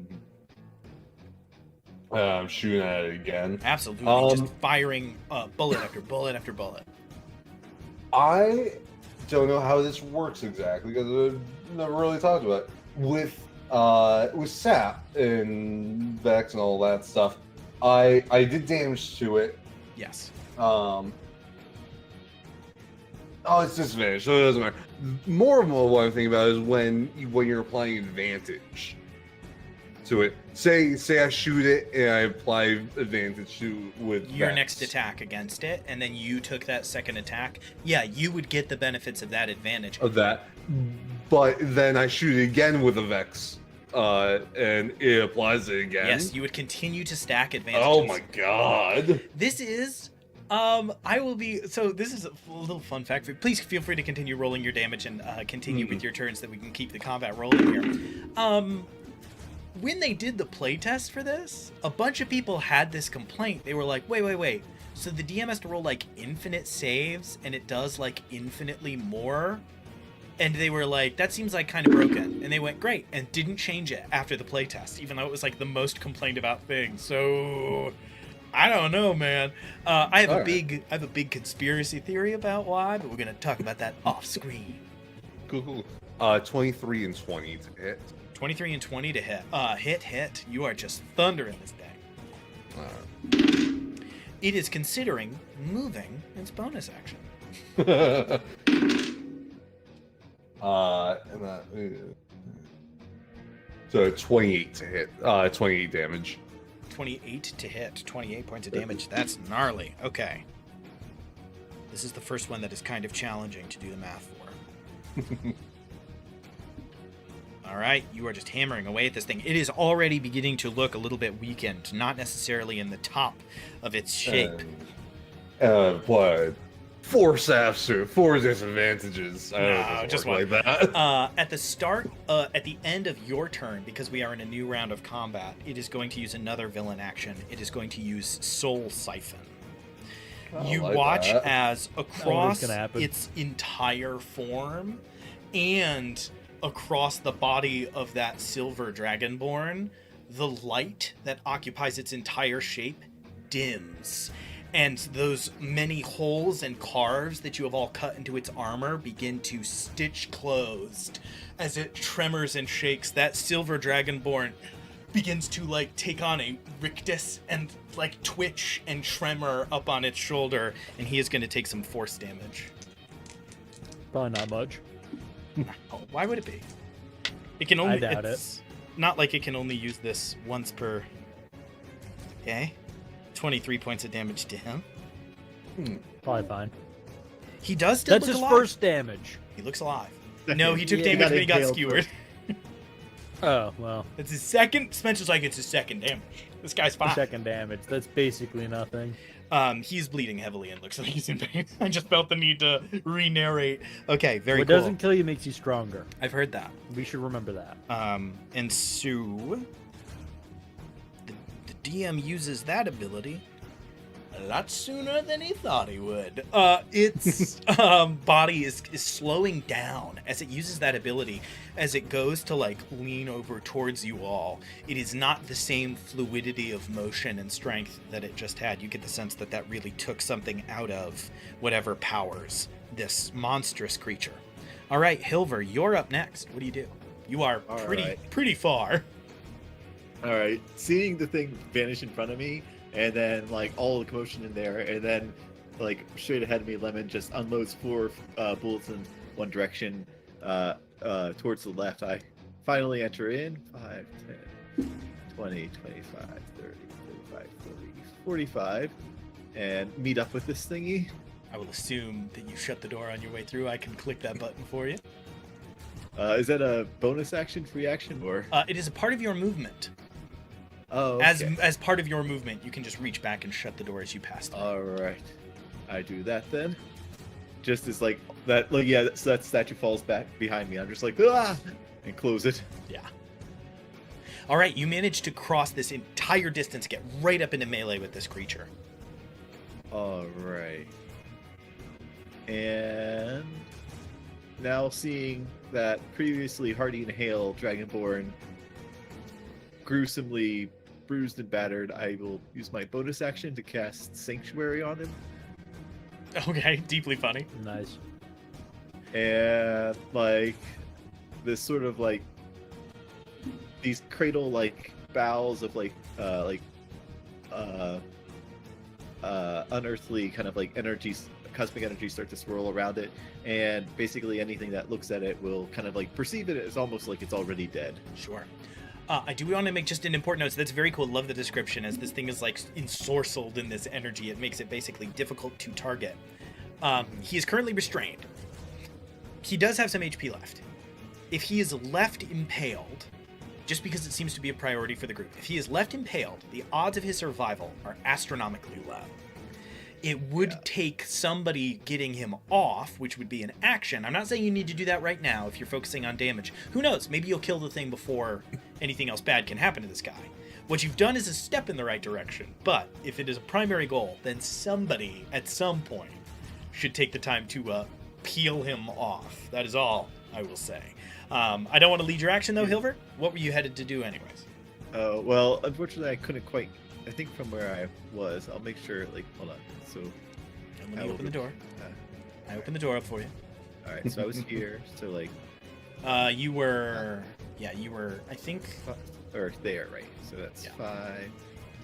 I'm shooting at it again. Absolutely. Um, Just firing bullet after bullet after bullet. I don't know how this works exactly because I've never really talked about it. With sap and vex and all that stuff. I did damage to it. Yes. Oh, it's disadvantage, so it doesn't matter. More of what I'm thinking about is when you're applying advantage to it. Say I shoot it and I apply advantage to with Your vex. next attack against it, and then you took that second attack. Yeah, you would get the benefits of that advantage. Of that, but then I shoot it again with a vex, and it applies it again. Yes, you would continue to stack advantages. Oh my god! This is this is a little fun fact for you. Please feel free to continue rolling your damage and continue with your turns so that we can keep the combat rolling here. When they did the playtest for this, a bunch of people had this complaint. They were like, wait. So the DM has to roll like infinite saves and it does like infinitely more? And they were like, that seems like kind of broken. And they went, great, and didn't change it after the playtest, even though it was like the most complained about thing. So I don't know, man. I have a big conspiracy theory about why, but we're gonna talk about that off screen. Cool. 23 and 20 to hit. 23 and 20 to hit. Hit. You are just thundering this thing. It is considering moving its bonus action. So 28 to hit. 28 damage. 28 to hit. 28 points of damage. That's gnarly. Okay. This is the first one that is kind of challenging to do the math for. All right, you are just hammering away at this thing. It is already beginning to look a little bit weakened, not necessarily in the top of its shape. But 4 saps or 4 disadvantages. I don't know if it just works like that. At the start, at the end of your turn, because we are in a new round of combat, it is going to use another villain action. It is going to use Soul Siphon. You like watch that. as across gonna happen. its entire form and across the body of that silver dragonborn, the light that occupies its entire shape dims, and those many holes and carves that you have all cut into its armor begin to stitch closed as it tremors and shakes. That silver dragonborn begins to like take on a rictus and like twitch and tremor up on its shoulder, and he is going to take some force damage. Probably not much. Oh, why would it be? It can only. I doubt it's not like it can only use this once per. Okay, 23 points of damage to him. Probably fine. He does still That's look his alive. first damage. He looks alive. No, he took Yeah, damage got when he got impaled skewered. Oh, well. It's his second. Spencer's like, it's his second damage. This guy's fine. Second damage. That's basically nothing. He's bleeding heavily and looks like he's in pain. I just felt the need to re-narrate. Okay, very What cool. doesn't kill you makes you stronger. I've heard that. We should remember that. And so the DM uses that ability a lot sooner than he thought he would. Its body is slowing down as it uses that ability. As it goes to like lean over towards you all, it is not the same fluidity of motion and strength that it just had. You get the sense that that really took something out of whatever powers this monstrous creature. All right, Hilver, you're up next. What do you do? You are All pretty right. pretty far. All right, seeing the thing vanish in front of me, and then like all the commotion in there, and then like straight ahead of me, Lemon just unloads 4 bullets in one direction towards the left. I finally enter in 5, 10, 20, 25, 30, 35, 40, 45, and meet up with this thingy. I will assume that you shut the door on your way through. I can click that button for you. Is that a bonus action, free action, or? It is a part of your movement. Oh, okay. As part of your movement, you can just reach back and shut the door as you pass through. All right, I do that then. Just as like that, like yeah, so that statue falls back behind me. I'm just like and close it. Yeah. All right, you manage to cross this entire distance, get right up into melee with this creature. All right. And now seeing that previously Hardy and Hale Dragonborn gruesomely bruised and battered, I will use my bonus action to cast Sanctuary on him. Okay, deeply funny. Nice. And like this sort of like these cradle like bowels of unearthly kind of like energies, cosmic energy start to swirl around it, and basically anything that looks at it will kind of like perceive it as almost like it's already dead. Sure. I do want to make just an important note. So that's very cool. Love the description, as this thing is like ensorcelled in this energy. It makes it basically difficult to target. He is currently restrained. He does have some HP left. If he is left impaled, just because it seems to be a priority for the group, if he is left impaled, the odds of his survival are astronomically low. It would take somebody getting him off, which would be an action. I'm not saying you need to do that right now if you're focusing on damage. Who knows? Maybe you'll kill the thing before anything else bad can happen to this guy. What you've done is a step in the right direction, but if it is a primary goal, then somebody at some point should take the time to peel him off. That is all I will say. I don't want to lead your action though, Hilver. What were you headed to do anyways? Well, unfortunately I couldn't quite, I think from where I was, I'll make sure, like, hold on. So And let me open the door. I open the door up for you. all right, so I was here, so like You were, I think. or there, right? So that's Yeah. 5,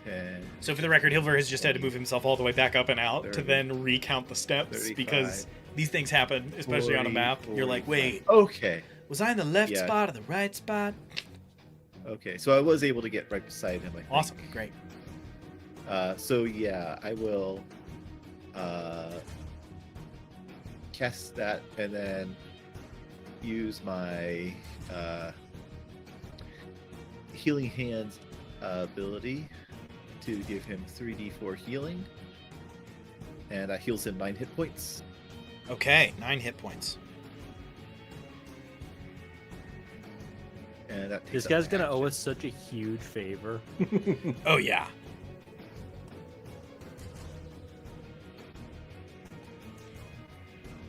10. So for the record, Hilver has just had to move himself all the way back up and out to 30, then recount the steps 35, because these things happen, especially on a 40, map. You're like, 45. wait, Okay. was I in the left Yeah. spot or the right spot? Okay, so I was able to get right beside him. I think. Awesome, great. So yeah, I will cast that and then use my healing hands ability to give him 3d4 healing, and that heals him 9 hit points. Okay, 9 hit points. And that takes This up guy's my gonna action. owe us such a huge favor. Oh yeah.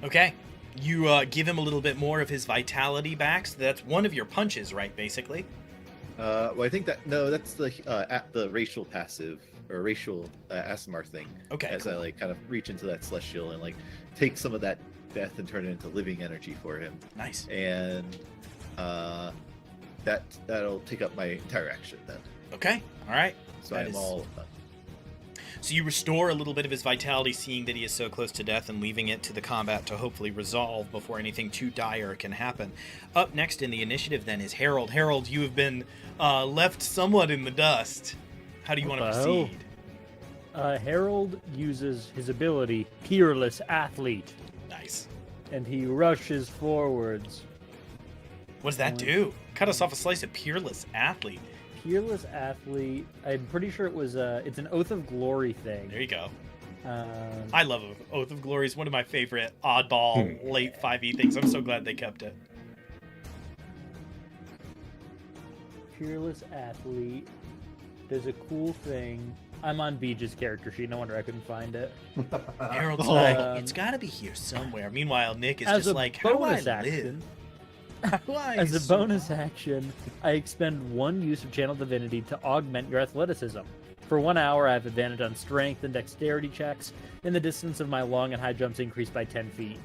Okay, you give him a little bit more of his vitality back. So that's one of your punches, right? Basically. Well, I think that's the racial passive or racial ASMR thing. Okay. As Cool. I like kind of reach into that celestial and like take some of that death and turn it into living energy for him, Nice. and that'll take up my entire action then. Okay. All right. So That I'm is- all So you restore a little bit of his vitality, seeing that he is so close to death, and leaving it to the combat to hopefully resolve before anything too dire can happen. Up next in the initiative then is Harold. Harold, you have been left somewhat in the dust. How do you want to Well. proceed? Harold uses his ability, Peerless Athlete, Nice. and he rushes forwards. What does that do? Cut us off a slice of Peerless Athlete. Peerless Athlete, I'm pretty sure it's an Oath of Glory thing. There you go. Um, I love Oath of Glory. It's one of my favorite oddball late 5e things. I'm so glad they kept it. Peerless Athlete. There's a cool thing. I'm on Beej's character sheet. No wonder I couldn't find it. Harold's Um, like, it's got to be here somewhere. Meanwhile, Nick is As just a like, how do I bonus live? action, How do I as a survive? bonus action, I expend 1 use of Channel Divinity to augment your athleticism. For 1 hour, I have advantage on strength and dexterity checks, and the distance of my long and high jumps increased by 10 feet.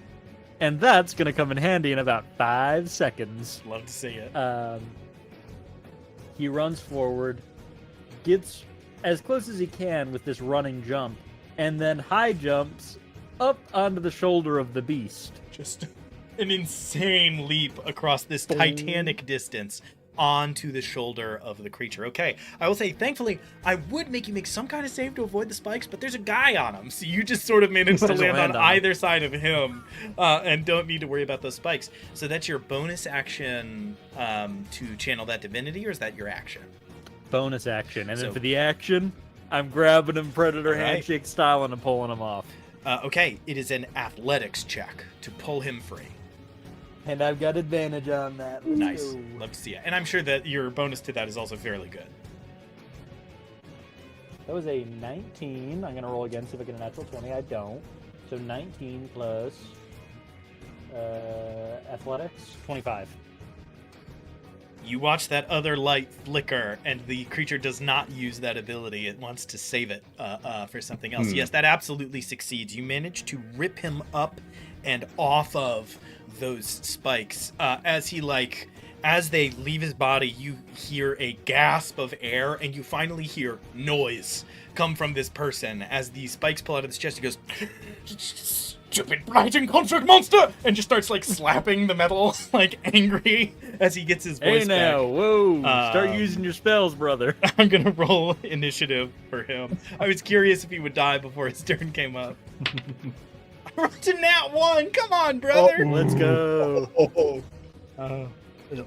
And that's going to come in handy in about 5 seconds. Love to see it. He runs forward, gets as close as he can with this running jump, and then high jumps up onto the shoulder of the beast. Just an insane leap across this titanic distance onto the shoulder of the creature. Okay, I will say, thankfully, I would make you make some kind of save to avoid the spikes, but there's a guy on him, so you just sort of managed to Just land on land on him. either side of him and don't need to worry about those spikes. So that's your bonus action to channel that divinity, or is that your action? Bonus action. And So- then for the action, I'm grabbing him Predator All right. handshake style and I'm pulling him off. Okay, it is an athletics check to pull him free. And I've got advantage on that. Let's Nice. go. Love to see it. And I'm sure that your bonus to that is also fairly good. That was a 19. I'm going to roll again, see if I get a natural 20. I don't. So 19 plus athletics, 25. You watch that other light flicker, and the creature does not use that ability. It wants to save it for something else. Yes, that absolutely succeeds. You manage to rip him up and off of those spikes. As they leave his body, you hear a gasp of air, and you finally hear noise come from this person. As the spikes pull out of his chest, he goes, "Stupid blighting construct monster!" and just starts like slapping the metal, like angry as he gets his voice now, back. whoa! Start using your spells, brother. I'm gonna roll initiative for him. I was curious if he would die before his turn came up. I rolled a nat 1. Come on, brother. Let's go.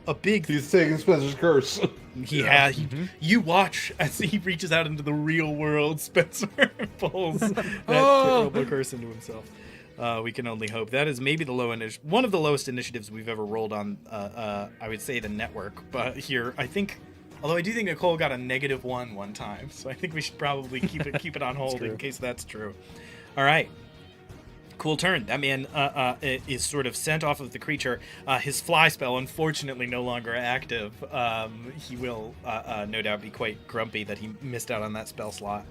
A big. He's taking Spencer's curse. You watch as he reaches out into the real world. Spencer pulls that terrible curse into himself. We can only hope. That is maybe one of the lowest initiatives we've ever rolled on. I would say the network, but here I think. Although I do think Nicole got a -1 one time, so I think we should probably keep it on hold in case that's true. All right. Cool turn. That man is sort of sent off of the creature. His fly spell, unfortunately, no longer active. He will no doubt be quite grumpy that he missed out on that spell slot.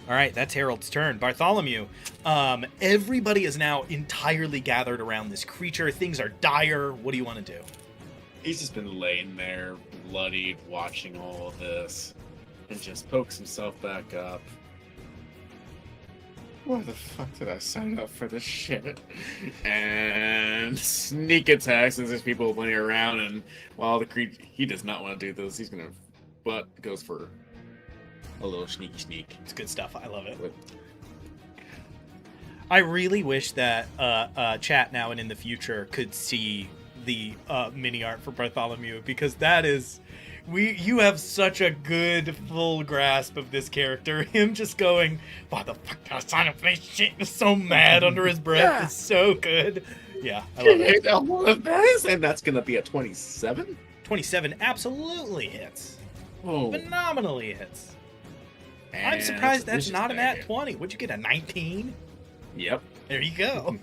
All right, that's Harold's turn. Bartholomew, everybody is now entirely gathered around this creature. Things are dire. What do you want to do? He's just been laying there, bloodied, watching all of this, and just pokes himself back up. Why the fuck did I sign up for this shit? And sneak attacks as there's people plenty around, and while the creature, he does not want to do this, goes for a little sneaky sneak. It's good stuff. I love it. I really wish that chat now and in the future could see the mini art for Bartholomew, because that is... You have such a good full grasp of this character. Him just going, "Why the fuck did I sign up for this shit?" Is so mad under his breath. Is so good. Yeah, I love it. All of this, and that's gonna be a 27. 27 absolutely hits. Oh, Phenomenally hits. I'm and surprised that's vicious not an dagger. at 20. Would you get a 19? Yep. There you go.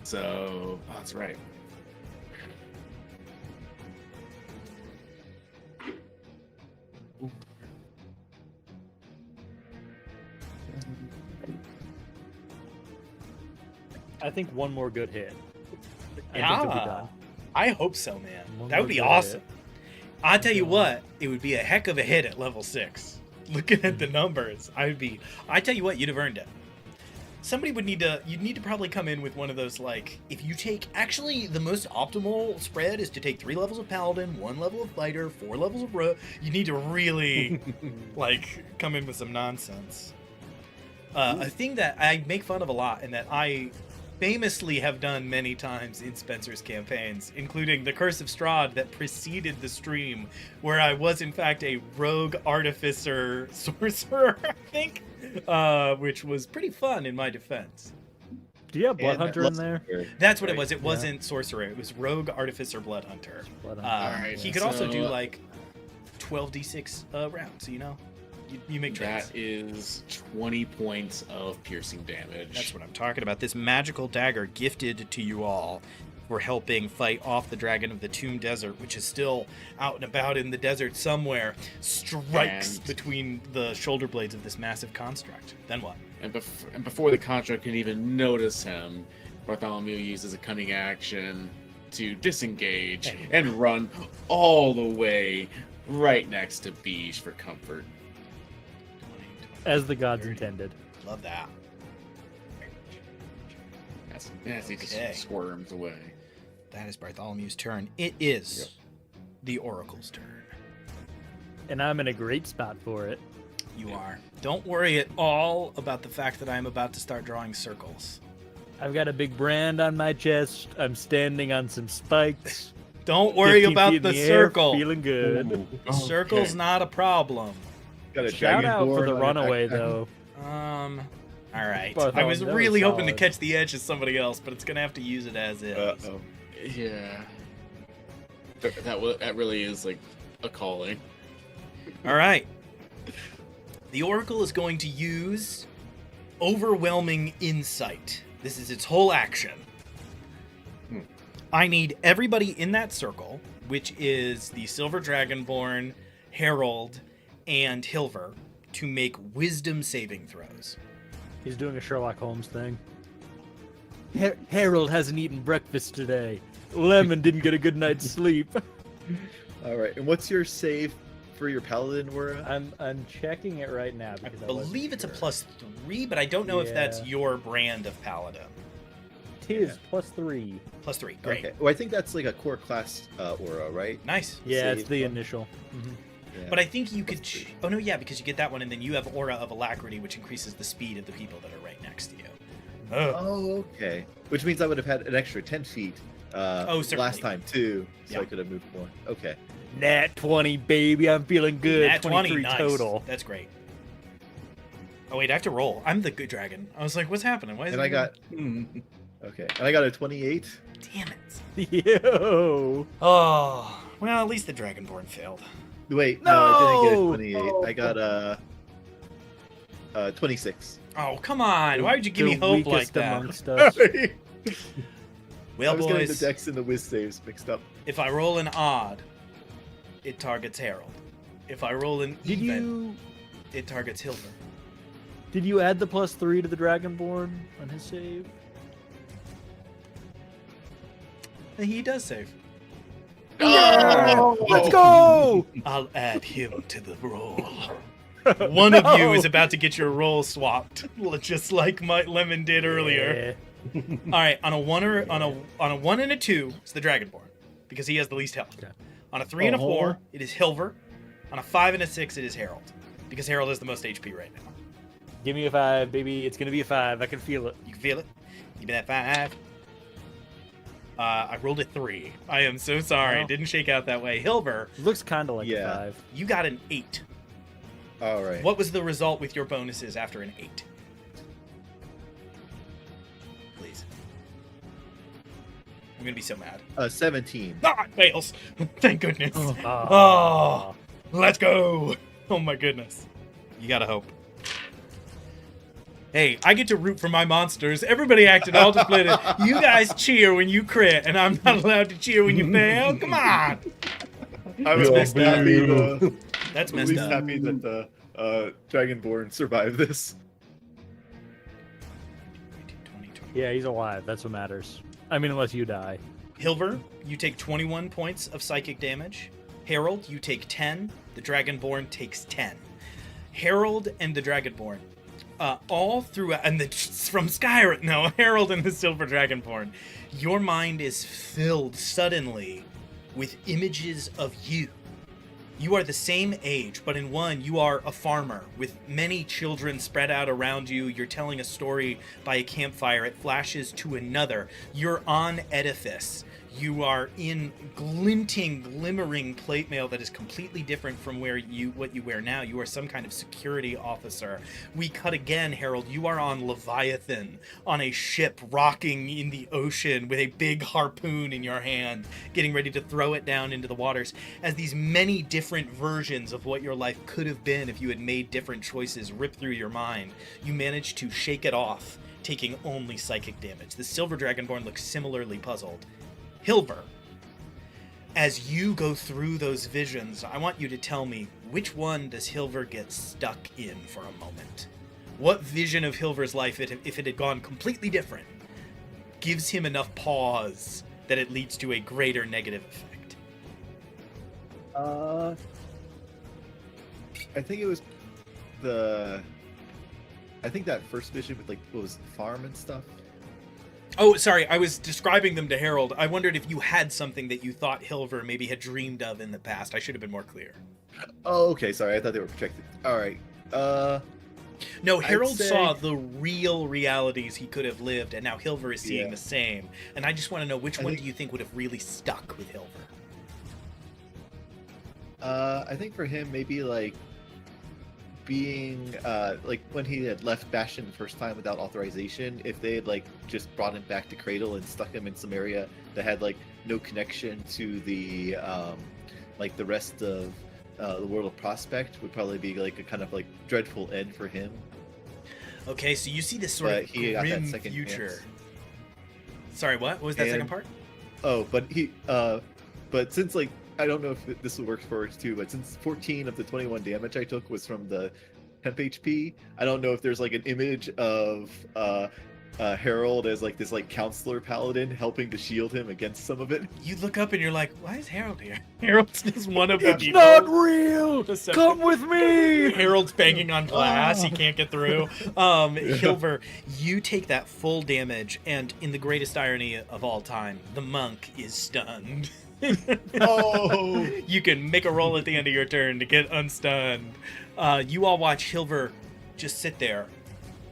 So that's right. I think one more good hit. I Yeah. think we'll be done. I hope so, man. One That would more be good awesome. hit. I tell you what, it would be a heck of a hit at level 6. Looking at the numbers, I tell you what, you'd have earned it. Somebody you'd need to probably come in with one of those, like, if you take, actually, the most optimal spread is to take 3 levels of Paladin, 1 level of Fighter, 4 levels of you need to really, like, come in with some nonsense. A thing that I make fun of a lot, and that I famously have done many times in Spencer's campaigns, including the Curse of Strahd that preceded the stream, where I was in fact a rogue artificer sorcerer, I think, which was pretty fun in my defense. Do you have Blood Hunter in there? That's what it was. It wasn't sorcerer. It was rogue artificer blood hunter. Blood Hunter. Alright, He could also do so- like 12d6 rounds, you know? You make trades. That is 20 points of piercing damage. That's what I'm talking about. This magical dagger gifted to you all for helping fight off the dragon of the Tomb Desert, which is still out and about in the desert somewhere, strikes And- between the shoulder blades of this massive construct. Then what? And before the construct can even notice him, Bartholomew uses a cunning action to disengage and run all the way right next to Beige for comfort. As the gods intended. Love that. As he just Okay. squirms away. That is Bartholomew's turn. It is the Oracle's turn. And I'm in a great spot for it. You are. Don't worry at all about the fact that I'm about to start drawing circles. I've got a big brand on my chest. I'm standing on some spikes. Don't worry 15 about feet in the air, circle. Feeling good. The circle's not a problem. Got a Shout out for dragonborn the on runaway, backpack. though. All right. Bartholomew, I was that was really hoping to solid. catch the edge as somebody else, but it's gonna have to use it as is. Uh-oh. Yeah. That really is like a calling. All right. The Oracle is going to use Overwhelming Insight. This is its whole action. I need everybody in that circle, which is the Silver Dragonborn, Herald, and Hilver, to make wisdom saving throws. He's doing a Sherlock Holmes thing. Harold hasn't eaten breakfast today. Lemon didn't get a good night's sleep. All right. And what's your save for your paladin, Wara? I'm checking it right now I because believe it's a +3, but I don't know if that's your brand of paladin. Tis +3. +3, great. Okay. Well, I think that's like a core class aura, right? Nice. Yeah, it's Save the one. initial. Yeah. But I think you could... Oh, no, yeah, because you get that one, and then you have Aura of Alacrity, which increases the speed of the people that are right next to you. Oh, okay. Which means I would have had an extra 10 feet certainly. last time, too. So Yeah. I could have moved more. Okay. Nat 20, baby. I'm feeling good. Nat 20, 23 nice. total. That's great. Oh, wait, I have to roll. I'm the good dragon. I was like, what's happening? Why is And it I got... Okay. And I got a 28. Damn it. Yo. Oh, well, at least the Dragonborn failed. Wait, no, I didn't No! get a 28. I got a 26. Oh, come on. Why would you give me The hope like weakest that? amongst us. I Well, was getting the boys, dex and the whiz saves mixed up. if I roll an odd, it targets Harold. If I roll an even, it targets Hilver. Did you add the +3 to the Dragonborn on his save? He does save. Let's go! I'll add him to the roll. One of you is about to get your roll swapped, just like my Lemon did earlier. Yeah. All right, on a 1 or on a 1 and a 2, it's the Dragonborn because he has the least health. Okay. On a 3 and a 4, Uh-huh. it is Hilver. On a 5 and a 6, it is Harold because Harold has the most HP right now. Give me a 5, baby. It's gonna be a 5. I can feel it. You can feel it. Give me that 5. I rolled a 3. I am so sorry. Oh. It didn't shake out that way. Hilver, Looks kind of like Yeah. a 5. you got an 8. All right. What was the result with your bonuses after an 8? Please. I'm gonna be so mad. 17. Ah, it fails. Thank goodness. Oh. Let's go. Oh my goodness. You gotta hope. Hey, I get to root for my monsters. Everybody acted all deflated. You guys cheer when you crit, and I'm not allowed to cheer when you fail? Come on. I was messed messed up. happy. That's At messed least up. happy that the Dragonborn survived this. 20, 20. Yeah, he's alive. That's what matters. I mean, unless you die. Hilver, you take 21 points of psychic damage. Harold, you take 10. The Dragonborn takes 10. Harold and the Dragonborn, all throughout, and from Skyrim, no, Harold and the Silver Dragonborn, your mind is filled suddenly with images of you. You are the same age, but in one, you are a farmer with many children spread out around you. You're telling a story by a campfire. It flashes to another. You're on edifice. You are in glinting, glimmering plate mail that is completely different from what you wear now. You are some kind of security officer. We cut again, Harold. You are on Leviathan, on a ship rocking in the ocean with a big harpoon in your hand, getting ready to throw it down into the waters. As these many different versions of what your life could have been if you had made different choices rip through your mind, you manage to shake it off, taking only psychic damage. The Silver Dragonborn looks similarly puzzled. Hilver, as you go through those visions, I want you to tell me, which one does Hilver get stuck in for a moment? What vision of Hilver's life, if it had gone completely different, gives him enough pause that it leads to a greater negative effect? I think it was I think that first vision with, like, what was it, farm and stuff? Oh, sorry, I was describing them to Harold. I wondered if you had something that you thought Hilver maybe had dreamed of in the past. I should have been more clear. Oh, okay, sorry, I thought they were projected. All right. No, I'd Harold say- saw the real realities he could have lived, and now Hilver is seeing Yeah. the same. And I just want to know, which I one think- do you think would have really stuck with Hilver? I think for him, maybe, like, being, like, when he had left Bastion the first time without authorization, if they had, like, just brought him back to Cradle and stuck him in some area that had, like, no connection to the like the rest of the world of Prospect would probably be like a kind of like dreadful end for him. Okay, so you see this sort But of he got that grim second future. chance. Sorry, what was that second And- part? Oh, but since like I don't know if this will work for us too, but since 14 of the 21 damage I took was from the temp HP, I don't know if there's like an image of Harold as like this like counselor paladin helping to shield him against some of it. You look up and you're like, why is Harold here? Harold's just one of the It's people. not real. Deception. Come with me. Harold's banging on glass. He Ah. can't get through. Hilver, you take that full damage, and in the greatest irony of all time, the monk is stunned. Oh! You can make a roll at the end of your turn to get unstunned. You all watch Hilver just sit there,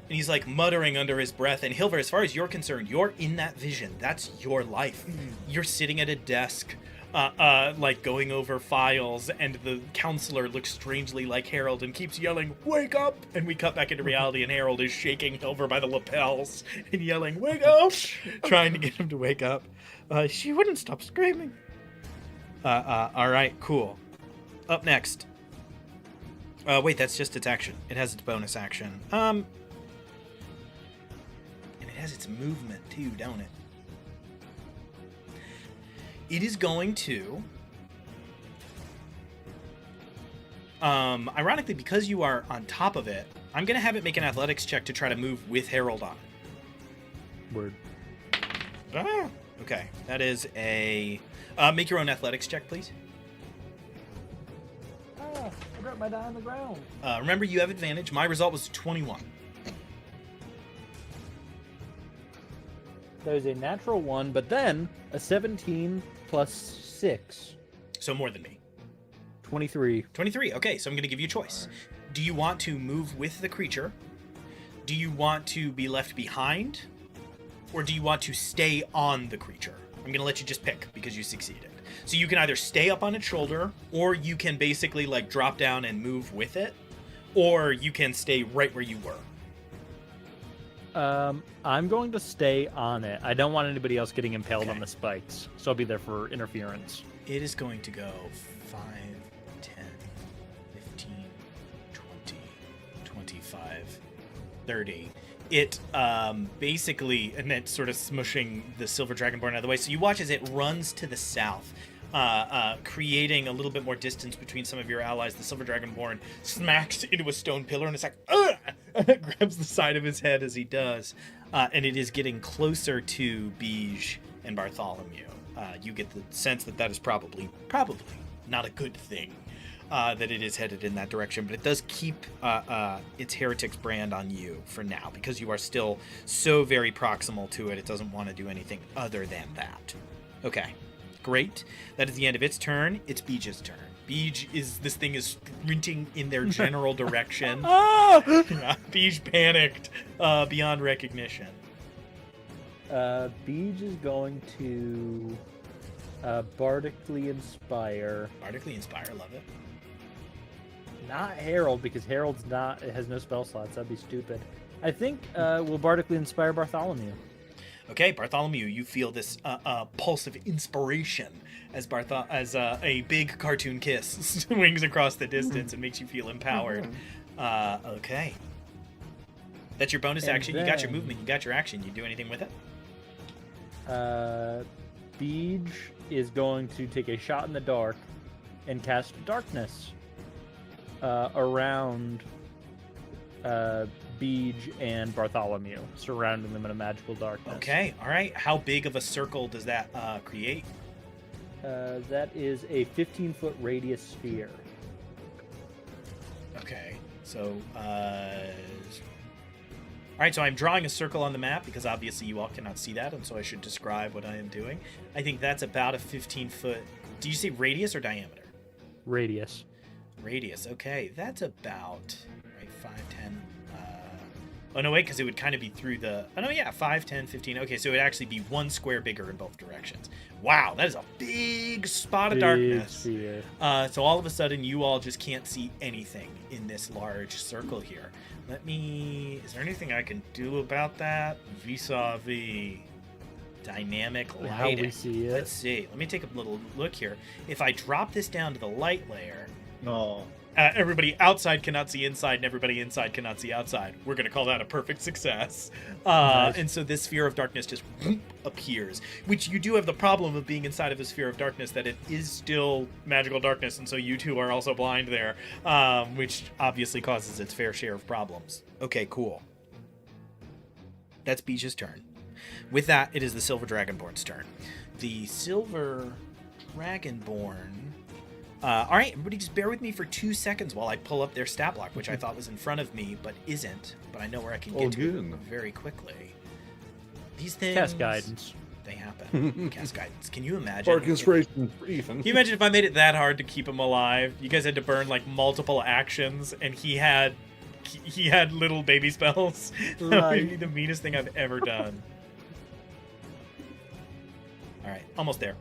and he's like muttering under his breath. And Hilver, as far as you're concerned, you're in that vision. That's your life. You're sitting at a desk, like going over files, and the counselor looks strangely like Harold and keeps yelling, "Wake up!" And we cut back into reality, and Harold is shaking Hilver by the lapels and yelling, "Wake up!" trying to get him to wake up. She wouldn't stop screaming. All right, cool. Up next. Wait, that's just its action. It has its bonus action. And it has its movement too, don't it? It is going to... ironically, because you are on top of it, I'm going to have it make an athletics check to try to move with Harold on. Word. Ah, okay, that is a... make your own athletics check, please. Ah, I dropped my die on the ground. Remember, you have advantage. My result was 21. There's a natural 1, but then a 17 plus 6. So more than me. 23. 23. Okay, so I'm going to give you a choice. Do you want to move with the creature? Do you want to be left behind? Or do you want to stay on the creature? I'm going to let you just pick because you succeeded. So you can either stay up on its shoulder, or you can basically like drop down and move with it, or you can stay right where you were. I'm going to stay on it. I don't want anybody else getting impaled Okay. on the spikes, so I'll be there for interference. It is going to go 5, 10, 15, 20, 25, 30. It basically, and then sort of smushing the Silver Dragonborn out of the way. So you watch as it runs to the south, creating a little bit more distance between some of your allies. The Silver Dragonborn smacks into a stone pillar, and it's like, ugh! And it grabs the side of his head as he does. And it is getting closer to Bij and Bartholomew. You get the sense that that is probably not a good thing. That it is headed in that direction, but it does keep its Heretics brand on you for now because you are still so very proximal to it. It doesn't want to do anything other than that. Okay, great. That is the end of its turn. It's Bij's turn. This thing is sprinting in their general direction. Bij panicked beyond recognition. Bij is going to Bardically Inspire. Bardically Inspire, love it. Not Harold, because Harold's not. It has no spell slots. That'd be stupid. I think we'll Bardically Inspire Bartholomew. Okay, Bartholomew, you feel this pulse of inspiration as a big cartoon kiss swings across the distance and makes you feel empowered. Okay. That's your bonus And action. You got your then- movement. You got your action. You do anything with it? Bij is going to take a shot in the dark and cast darkness around Bij and Bartholomew, surrounding them in a magical darkness. Okay, all right. How big of a circle does that create? That is a 15-foot radius sphere. Okay, so all right, so I'm drawing a circle on the map because obviously you all cannot see that, and so I should describe what I am doing. I think that's about a 15-foot... Do you say radius or diameter? Radius. Radius, okay. That's about, right, 5, 10... Oh, no, wait, because it would kind of be through the... Oh, no, yeah, 5, 10, 15. Okay, so it would actually be 1 square bigger in both directions. Wow, that is a big spot of darkness. Sphere. So all of a sudden, you all just can't see anything in this large circle here. Let me... Is there anything I can do about that? Vis-a-vis... Dynamic And how we lighting. see Let's it. see. Let me take a little look here. If I drop this down to the light layer, Oh, everybody outside cannot see inside, and everybody inside cannot see outside. We're going to call that a perfect success. Nice. And so this sphere of darkness just appears, which you do have the problem of being inside of a sphere of darkness, that it is still magical darkness, and so you two are also blind there, which obviously causes its fair share of problems. Okay, cool. That's Beach's turn. With that, it is the Silver Dragonborn's turn. The Silver Dragonborn... all right, everybody just bear with me for 2 seconds while I pull up their stat block, which I thought was in front of me, but isn't. But I know where I can get to good. very quickly. These things... Cast guidance. They happen. Cast guidance. Can you imagine? Dark inspiration for Ethan. Can you imagine if I made it that hard to keep him alive? You guys had to burn like multiple actions, and he had little baby spells. That would be the meanest thing I've ever done. All right, almost there.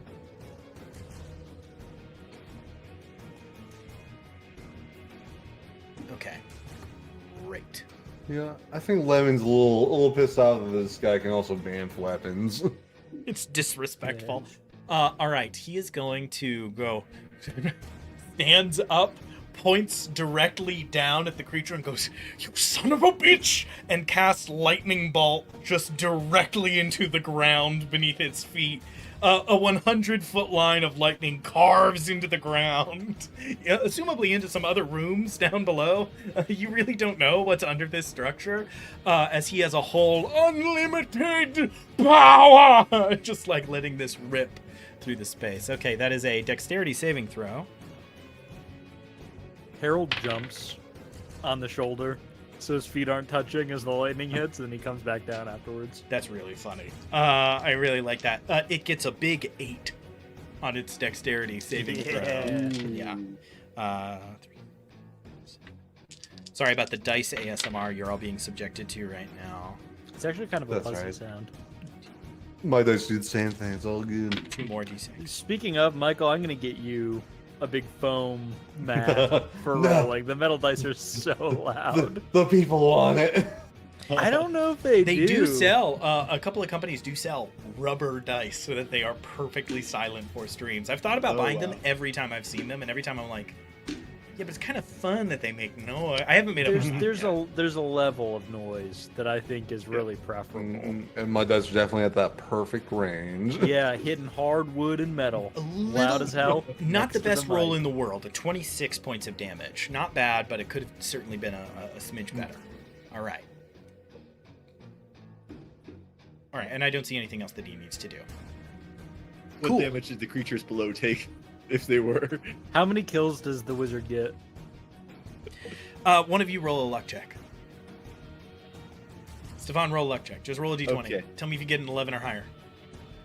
Okay, great. Yeah, I think Lemon's a little pissed off that this guy can also ban weapons. It's disrespectful. All right, he is going to go, stands up, points directly down at the creature and goes, "You son of a bitch!" and casts lightning bolt just directly into the ground beneath its feet. A 100-foot line of lightning carves into the ground, assumably into some other rooms down below. You really don't know what's under this structure, as he has a whole unlimited power, just like letting this rip through the space. Okay, that is a dexterity saving throw. Harold jumps on the shoulder so his feet aren't touching as the lightning hits, and then he comes back down afterwards. That's really funny. I really like that. It gets a big 8 on its dexterity saving throw. Yeah. Sorry about the dice ASMR you're all being subjected to right now. It's actually kind of a That's pleasant right. sound. My dice do the same thing. It's all good. 2 more d6. Speaking of, Michael, I'm going to get you a big foam mat for No. rolling. The metal dice are so loud. The people want it. I don't know if they do sell, a couple of companies do sell rubber dice so that they are perfectly silent for streams. I've thought about buying them every time I've seen them, and every time I'm like, yeah, but it's kind of fun that they make noise. I haven't made up my mind yet. There's a level of noise that I think is really preferable. And my dice are definitely at that perfect range. Yeah, hitting hardwood and metal. Loud as hell. Not next the to best roll mic. in the world. 26 points of damage. Not bad, but it could have certainly been a smidge better. All right. All right, and I don't see anything else that he needs to do. what Cool. damage did the creatures below take, if they were? How many kills does the wizard get? One of you roll a luck check. Stefan, roll a luck check. Just roll a d20. Okay. Tell me if you get an 11 or higher.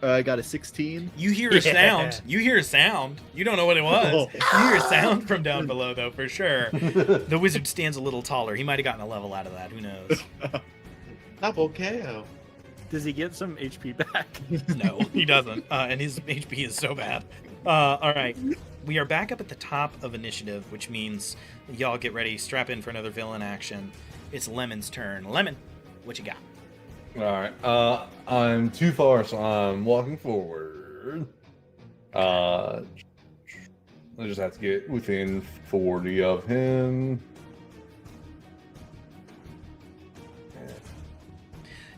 I got a 16. You hear a sound. You hear a sound. You don't know what it was. You hear a sound from down below, though, for sure. The wizard stands a little taller. He might have gotten a level out of that. Who knows? Napokeo. Does he get some HP back? No, he doesn't. And his HP is so bad. All right. We are back up at the top of initiative, which means y'all get ready. Strap in for another villain action. It's Lemon's turn. Lemon, what you got? Alright, I'm too far, so I'm walking forward. I just have to get within 40 of him.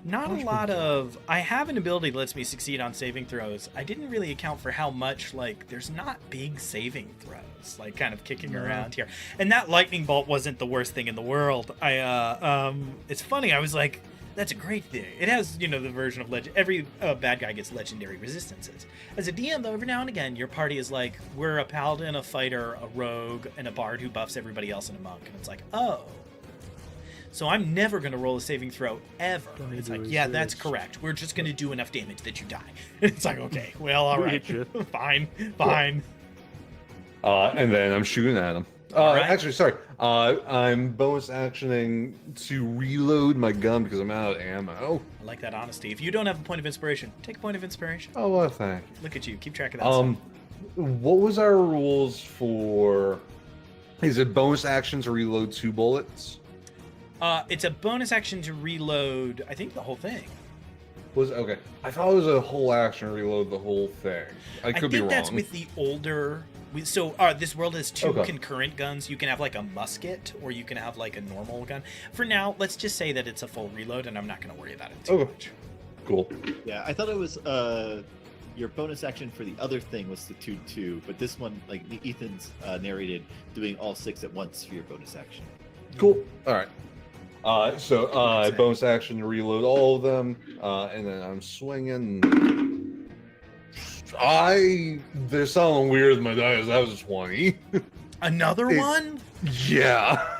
Not a lot of... I have an ability that lets me succeed on saving throws. I didn't really account for how much, like, there's not big saving throws, like, kind of kicking around here. And that lightning bolt wasn't the worst thing in the world. It's funny, I was like, that's a great thing. It has, the version of legend. Every bad guy gets legendary resistances. As a DM, though, every now and again, your party is like, we're a paladin, a fighter, a rogue, and a bard who buffs everybody else, and a monk. And it's like, oh... So I'm never going to roll a saving throw ever. Don't It's do like, it, yeah, sis. that's correct. We're just going to do enough damage that you die. It's like, okay, well, all right. Fine. And then I'm shooting at him. Alright. Actually, sorry. I'm bonus actioning to reload my gun because I'm out of ammo. I like that honesty. If you don't have a point of inspiration, take a point of inspiration. Oh, well, thank you. Look at you. Keep track of that stuff. What was our rules for... Is it bonus action to reload 2 bullets? It's a bonus action to reload, I think, the whole thing. Was okay. I thought it was a whole action reload the whole thing. I could be think wrong. that's with the older. So this world has two Okay. concurrent guns. You can have like a musket, or you can have like a normal gun. For now, let's just say that it's a full reload, and I'm not going to worry about it too Okay. much. Cool. Yeah, I thought it was your bonus action for the other thing was the 2-2, but this one, like Ethan's narrated, doing all 6 at once for your bonus action. Cool. All right. So bonus action to reload all of them, and then I'm swinging. There's something weird with my dice. That was a 20. Another It- one, Yeah.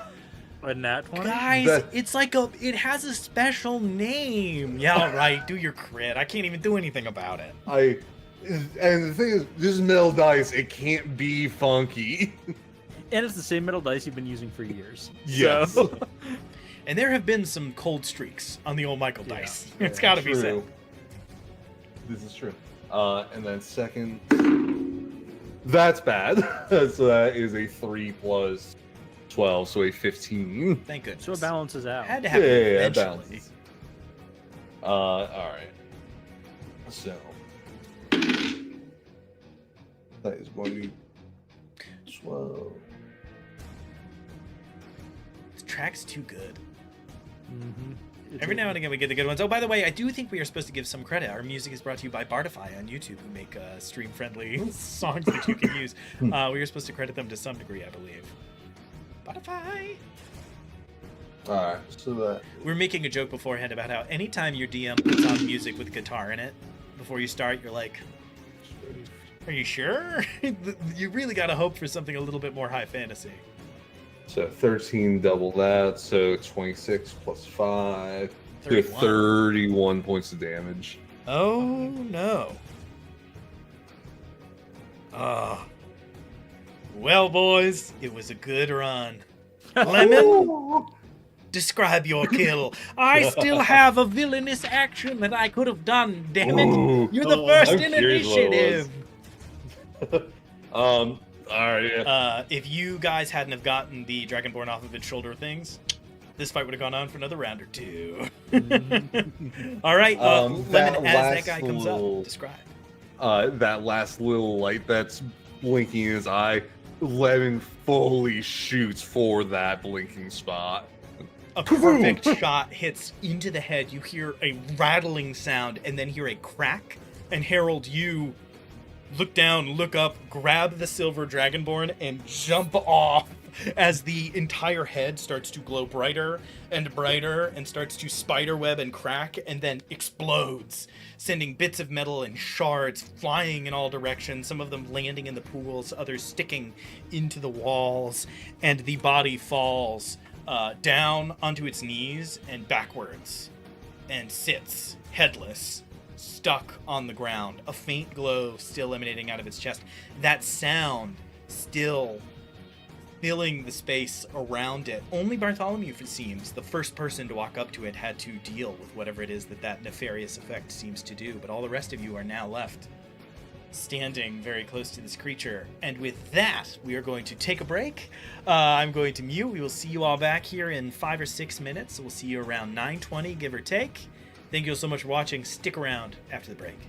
A nat 20? guys. That- It's like it has a special name. Yeah, right. Do your crit. I can't even do anything about it. And the thing is, this is metal dice. It can't be funky. And it's the same metal dice you've been using for years. Yes. So, And there have been some cold streaks on the old Michael Yeah, dice. yeah, It's got to be said. True. This is true. And then second, that's bad. So that is a 3 plus 12, so a 15. Thank goodness. so it balances out. Had to happen Yeah, eventually. balances. All right. So that is going to be 12. This track's too good. Mhm. It's Every a- now and again we get the good ones. Oh, by the way, I do think we are supposed to give some credit. Our music is brought to you by Bardify on YouTube, who make stream-friendly songs that you can use. We are supposed to credit them to some degree, I believe. Bardify! All right. So that We were making a joke beforehand about how anytime your DM puts on music with guitar in it, before you start, you're like, are you sure? You really gotta hope for something a little bit more high fantasy. So 13, double that. So 26 plus 5. So 31. 31 points of damage. Oh no. Ah. Well, boys, it was a good run. Lemon, describe your kill. I still have a villainous action that I could have done, damn it. Ooh. You're the first I'm in curious what it initiative. All right. Yeah. If you guys hadn't have gotten the Dragonborn off of its shoulder things, this fight would have gone on for another round or two. All right, Lemon, that as that last guy comes little- up, describe. That last little light that's blinking in his eye, Lemon fully shoots for that blinking spot. A perfect shot hits into the head. You hear a rattling sound and then hear a crack. And Harold, you look down, look up, grab the silver dragonborn, and jump off as the entire head starts to glow brighter and starts to spiderweb and crack and then explodes, sending bits of metal and shards flying in all directions, some of them landing in the pools, others sticking into the walls, and the body falls down onto its knees and backwards and sits headless, stuck on the ground, a faint glow still emanating out of its chest. That sound still filling the space around it. Only Bartholomew, it seems, the first person to walk up to it, had to deal with whatever it is that nefarious effect seems to do, but all the rest of you are now left standing very close to this creature. And with that, we are going to take a break. I'm going to mute. We will see you all back here in 5 or 6 minutes. We'll see you around 9:20, give or take. Thank you all so much for watching. Stick around after the break.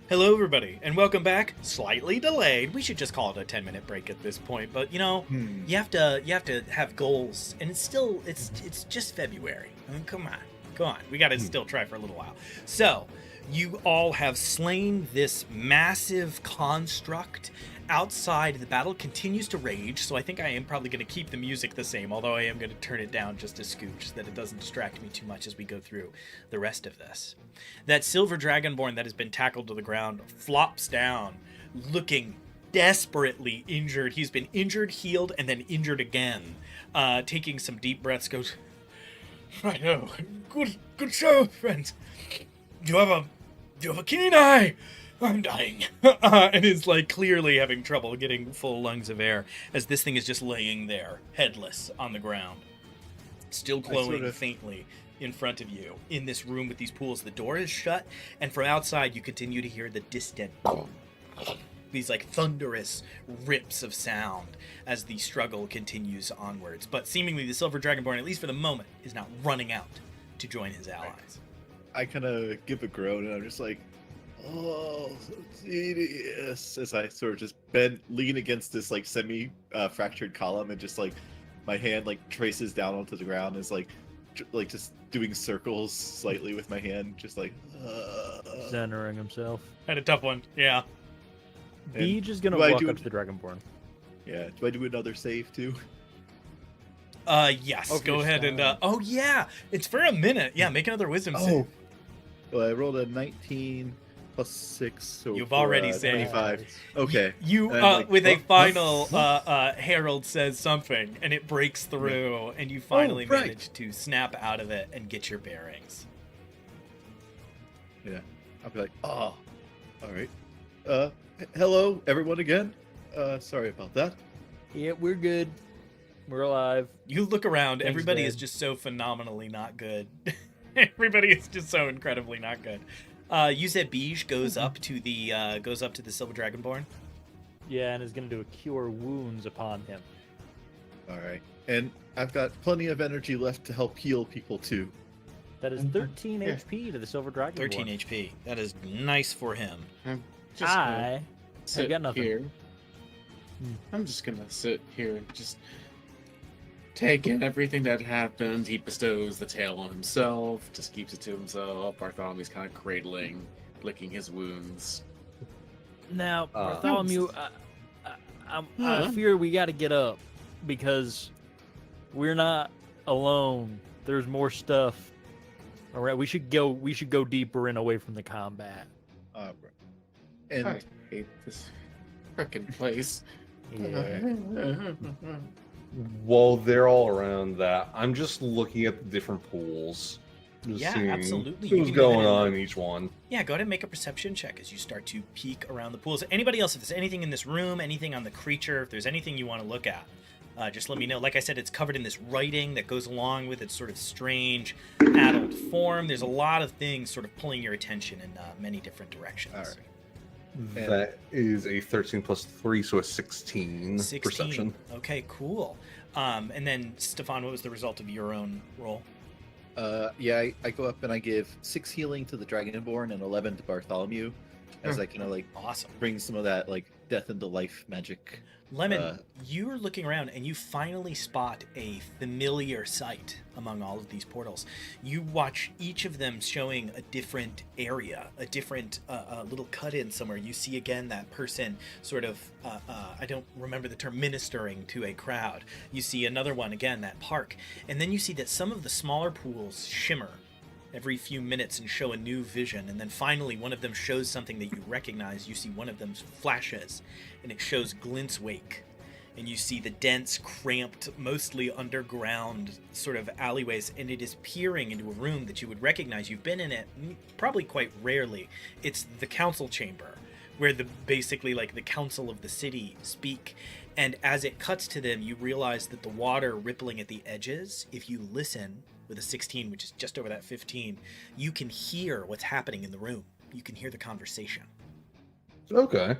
Hello, everybody, and welcome back. Slightly delayed. We should just call it a 10-minute break at this point. But you know, you have to have goals, and it's just February. I mean, come on. We got to still try for a little while. So, you all have slain this massive construct. Outside, the battle continues to rage, so I think I am probably going to keep the music the same, although I am going to turn it down just a scooch so that it doesn't distract me too much as we go through the rest of this. That silver dragonborn that has been tackled to the ground flops down, looking desperately injured. He's been injured, healed, and then injured again. Taking some deep breaths, goes, "I know. Good show, friends. You have a keen eye. I'm dying." And is like clearly having trouble getting full lungs of air as this thing is just laying there, headless on the ground, still glowing faintly in front of you in this room with these pools. The door is shut, and from outside you continue to hear the distant these like thunderous rips of sound as the struggle continues onwards. But seemingly the silver dragonborn, at least for the moment, is not running out to join his allies. I kind of give a groan, and I'm just like, "Oh, so tedious," as I sort of just lean against this like fractured column, and just like my hand like traces down onto the ground, is like just doing circles slightly with my hand, just like Centering himself. Had a tough one, yeah. Beej is gonna walk up to the dragonborn. Yeah, do I do another save too? Yes. Go ahead and oh yeah, it's for a minute. Yeah, make another wisdom save. Well, I rolled a 19 plus 6, so You've already saved. 25. Okay. You with a final Harold says something, and it breaks through, and you finally manage to snap out of it and get your bearings. Yeah. I'll be like, "Oh, all right. Hello, everyone again. Sorry about that." Yeah, we're good. We're alive. You look around, Things everybody dead. is just so phenomenally not good. Everybody is just so incredibly not good. You said Beej goes up to the silver dragonborn. Yeah, and is gonna do a cure wounds upon him. All right. And I've got plenty of energy left to help heal people too. That is 13 HP to the silver dragonborn. 13 HP. That is nice for him. Just I sit got nothing. here. I'm just gonna sit here and just take in everything that happened. He bestows the tale on himself, just keeps it to himself. Bartholomew's kind of cradling, licking his wounds. Now, Bartholomew, I fear we got to get up because we're not alone. There's more stuff. All right, we should go deeper in away from the combat. Bro. And I hate this frickin' place. While they're all around that, I'm just looking at the different pools. Just Yeah, seeing absolutely. You what's can go going ahead and on in each one. Yeah, go ahead and make a perception check as you start to peek around the pools. Anybody else, if there's anything in this room, anything on the creature, if there's anything you want to look at, just let me know. Like I said, it's covered in this writing that goes along with its sort of strange adult form. There's a lot of things sort of pulling your attention in many different directions. all right. That is a 13 plus 3, so a 16, 16. perception. Okay, cool. And then, Stefan, what was the result of your own roll? Yeah, I go up and I give 6 healing to the Dragonborn and 11 to Bartholomew, as I kind of like Awesome. bring some of that like death into life magic. Lemon, you're looking around and you finally spot a familiar sight among all of these portals. You watch each of them showing a different area, a different little cut-in somewhere. You see again that person sort of, I don't remember the term, ministering to a crowd. You see another one, again, that park. And then you see that some of the smaller pools shimmer every few minutes and show a new vision. And then finally, one of them shows something that you recognize. You see one of them flashes, and it shows Glint's Wake. And you see the dense, cramped, mostly underground sort of alleyways, and it is peering into a room that you would recognize. You've been in it probably quite rarely. It's the council chamber, where basically like the council of the city speak. And as it cuts to them, you realize that the water rippling at the edges, if you listen with a 16, which is just over that 15, you can hear what's happening in the room. You can hear the conversation. Okay.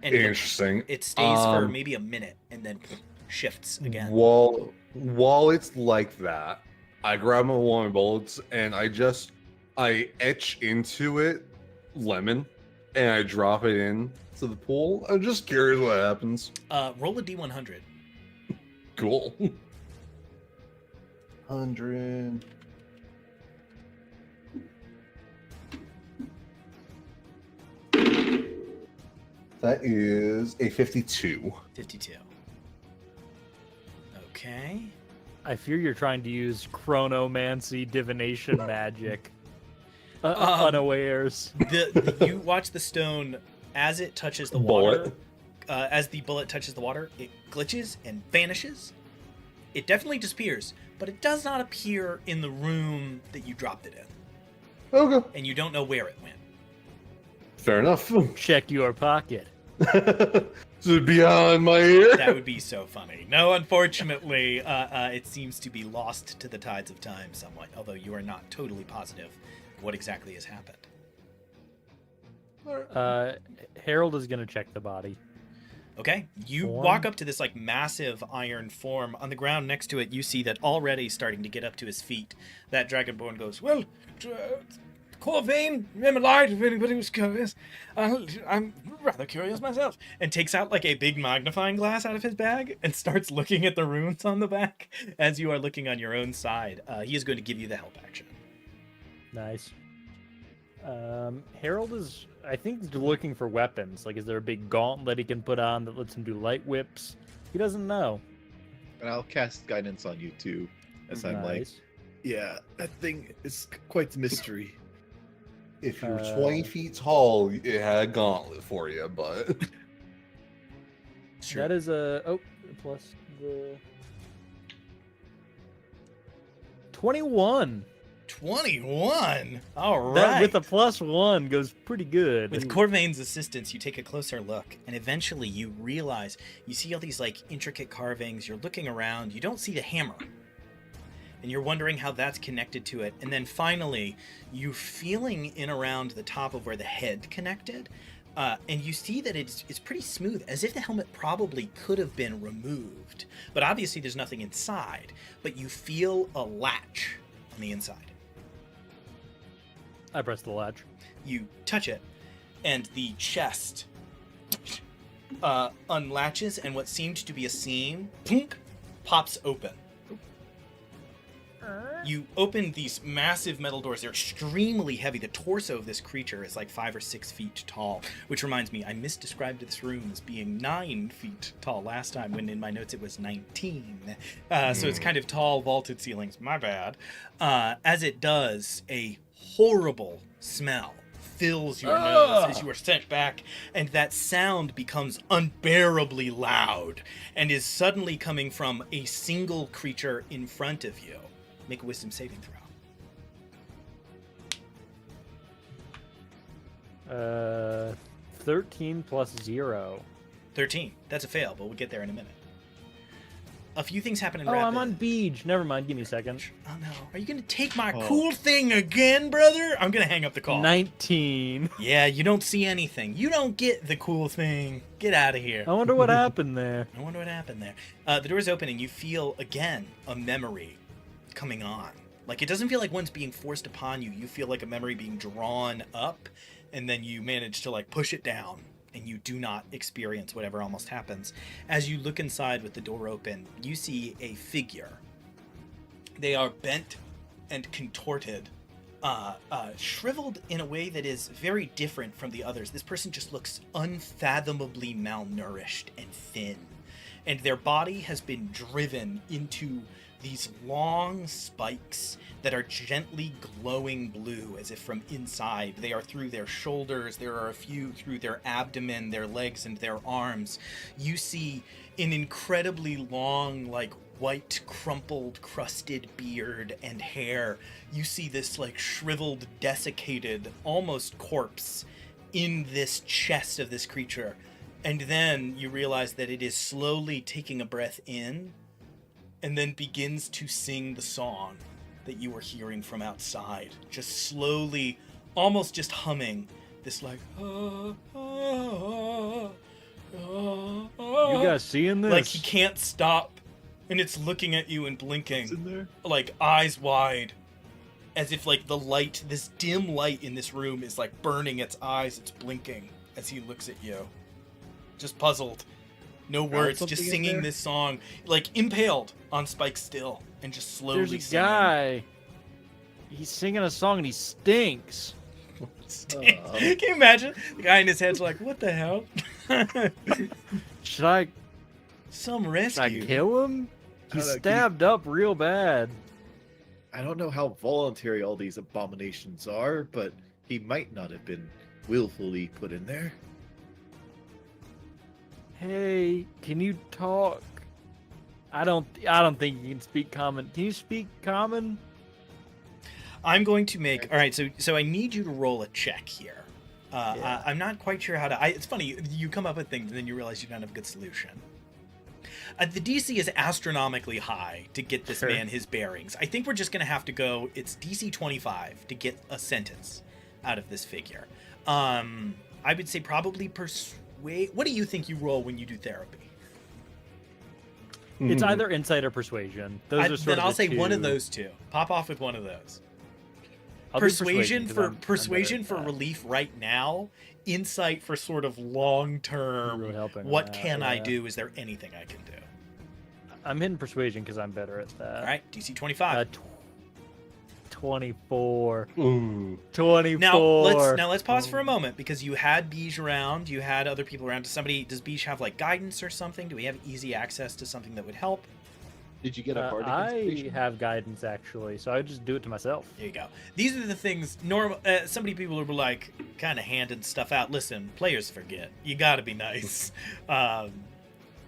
And Interesting. it stays for maybe a minute and then shifts again. While it's like that, I grab one of my bullets and I etch into it lemon and I drop it in to the pool. I'm just curious what happens. Roll a d100. Cool. 100. That is a 52. 52. Okay. I fear you're trying to use chronomancy divination magic. Unawares. You watch the stone as it touches the water. As the bullet touches the water, it glitches and vanishes. It definitely disappears, but it does not appear in the room that you dropped it in. Okay. And you don't know where it went. Fair enough. Check your pocket. Is it beyond my ear? That would be so funny. No, unfortunately, it seems to be lost to the tides of time somewhat, although you are not totally positive what exactly has happened. Harold is going to check the body. Okay, you Form? walk up to this like massive iron form. On the ground next to it, you see that already starting to get up to his feet. That Dragonborn goes, "Well, Corvain, am alive if anybody was curious. I'm rather curious myself." And takes out like a big magnifying glass out of his bag and starts looking at the runes on the back as you are looking on your own side. He is going to give you the help action. Nice. Harold is, I think, looking for weapons. Like, is there a big gauntlet he can put on that lets him do light whips? He doesn't know. And I'll cast guidance on you too, as I'm like, Nice. yeah, that thing is quite the mystery. If you're 20 feet tall, it had a gauntlet for you, but That is a plus the 21. 21. All right. That with a +1 goes pretty good. With Corvain's assistance, you take a closer look, and eventually you realize you see all these like intricate carvings. You're looking around, you don't see the hammer, and you're wondering how that's connected to it. And then finally, you feeling in around the top of where the head connected, and you see that it's pretty smooth, as if the helmet probably could have been removed. But obviously, there's nothing inside. But you feel a latch on the inside. I press the latch. You touch it, and the chest unlatches, and what seemed to be a seam pops open. You open these massive metal doors. They're extremely heavy. The torso of this creature is like 5 or 6 feet tall, which reminds me, I misdescribed this room as being 9 feet tall last time, when in my notes it was 19. So it's kind of tall, vaulted ceilings. My bad. As it does, a horrible smell fills your nose as you are sent back, and that sound becomes unbearably loud and is suddenly coming from a single creature in front of you. Make a wisdom saving throw. 13 plus 0. 13. That's a fail, but we'll get there in a minute. A few things happen in Oh, rapid. I'm on Beej. Never mind. Give me a second. Oh no. Are you going to take my cool thing again, brother? I'm going to hang up the call. 19. Yeah, you don't see anything. You don't get the cool thing. Get out of here. I wonder what happened there. I wonder what happened there. The door is opening. You feel, again, a memory coming on. Like, it doesn't feel like one's being forced upon you. You feel like a memory being drawn up, and then you manage to, like, push it down, and you do not experience whatever almost happens. As you look inside with the door open, you see a figure. They are bent and contorted, shriveled in a way that is very different from the others. This person just looks unfathomably malnourished and thin, and their body has been driven into these long spikes that are gently glowing blue, as if from inside. They are through their shoulders. There are a few through their abdomen, their legs, and their arms. You see an incredibly long, like, white, crumpled, crusted beard and hair. You see this, like, shriveled, desiccated, almost corpse in this chest of this creature. And then you realize that it is slowly taking a breath in, and then begins to sing the song that you were hearing from outside. Just slowly, almost just humming this, like, You guys seeing this? like he can't stop, and it's looking at you and blinking, What's in there? like eyes wide. as if like the light, this dim light in this room is like burning its eyes. It's blinking as he looks at you, just puzzled. No words, just something in singing there? this song, like impaled on spikes still, and just slowly There's a singing. guy. He's singing a song and he stinks. Can you imagine? The guy in his head's like, what the hell? Should I Some Should I rescue. kill him? I He's don't know, stabbed up real bad. I don't know how voluntary all these abominations are, but he might not have been willfully put in there. Hey, can you talk? I don't think you can speak common. Can you speak common? I'm going to make. All right, so I need you to roll a check here. Yeah. I'm not quite sure how to. It's funny, you come up with things and then you realize you don't have a good solution. The DC is astronomically high to get this Sure. man his bearings. I think we're just going to have to go. It's DC 25 to get a sentence out of this figure. I would say probably persuade. What do you think you roll when you do therapy? It's either insight or persuasion. Those are sort Then of I'll the say one of two. those two. Pop off with one of those. I'll do Persuasion 'cause for I'm persuasion better for at that. relief right now. Insight for sort of long term. Really helping What that, can I yeah. do? Is there anything I can do? I'm hitting persuasion because I'm better at that. All right, DC 25. 24. Ooh. 24. Now let's pause for a moment because you had Beige around, you had other people around. Does Beige have like guidance or something? Do we have easy access to something that would help? Did you get a bardic I inspiration? have guidance actually, so I just do it to myself. There you go. These are the things normal. So many people are like kind of handing stuff out. Listen, players forget. You got to be nice.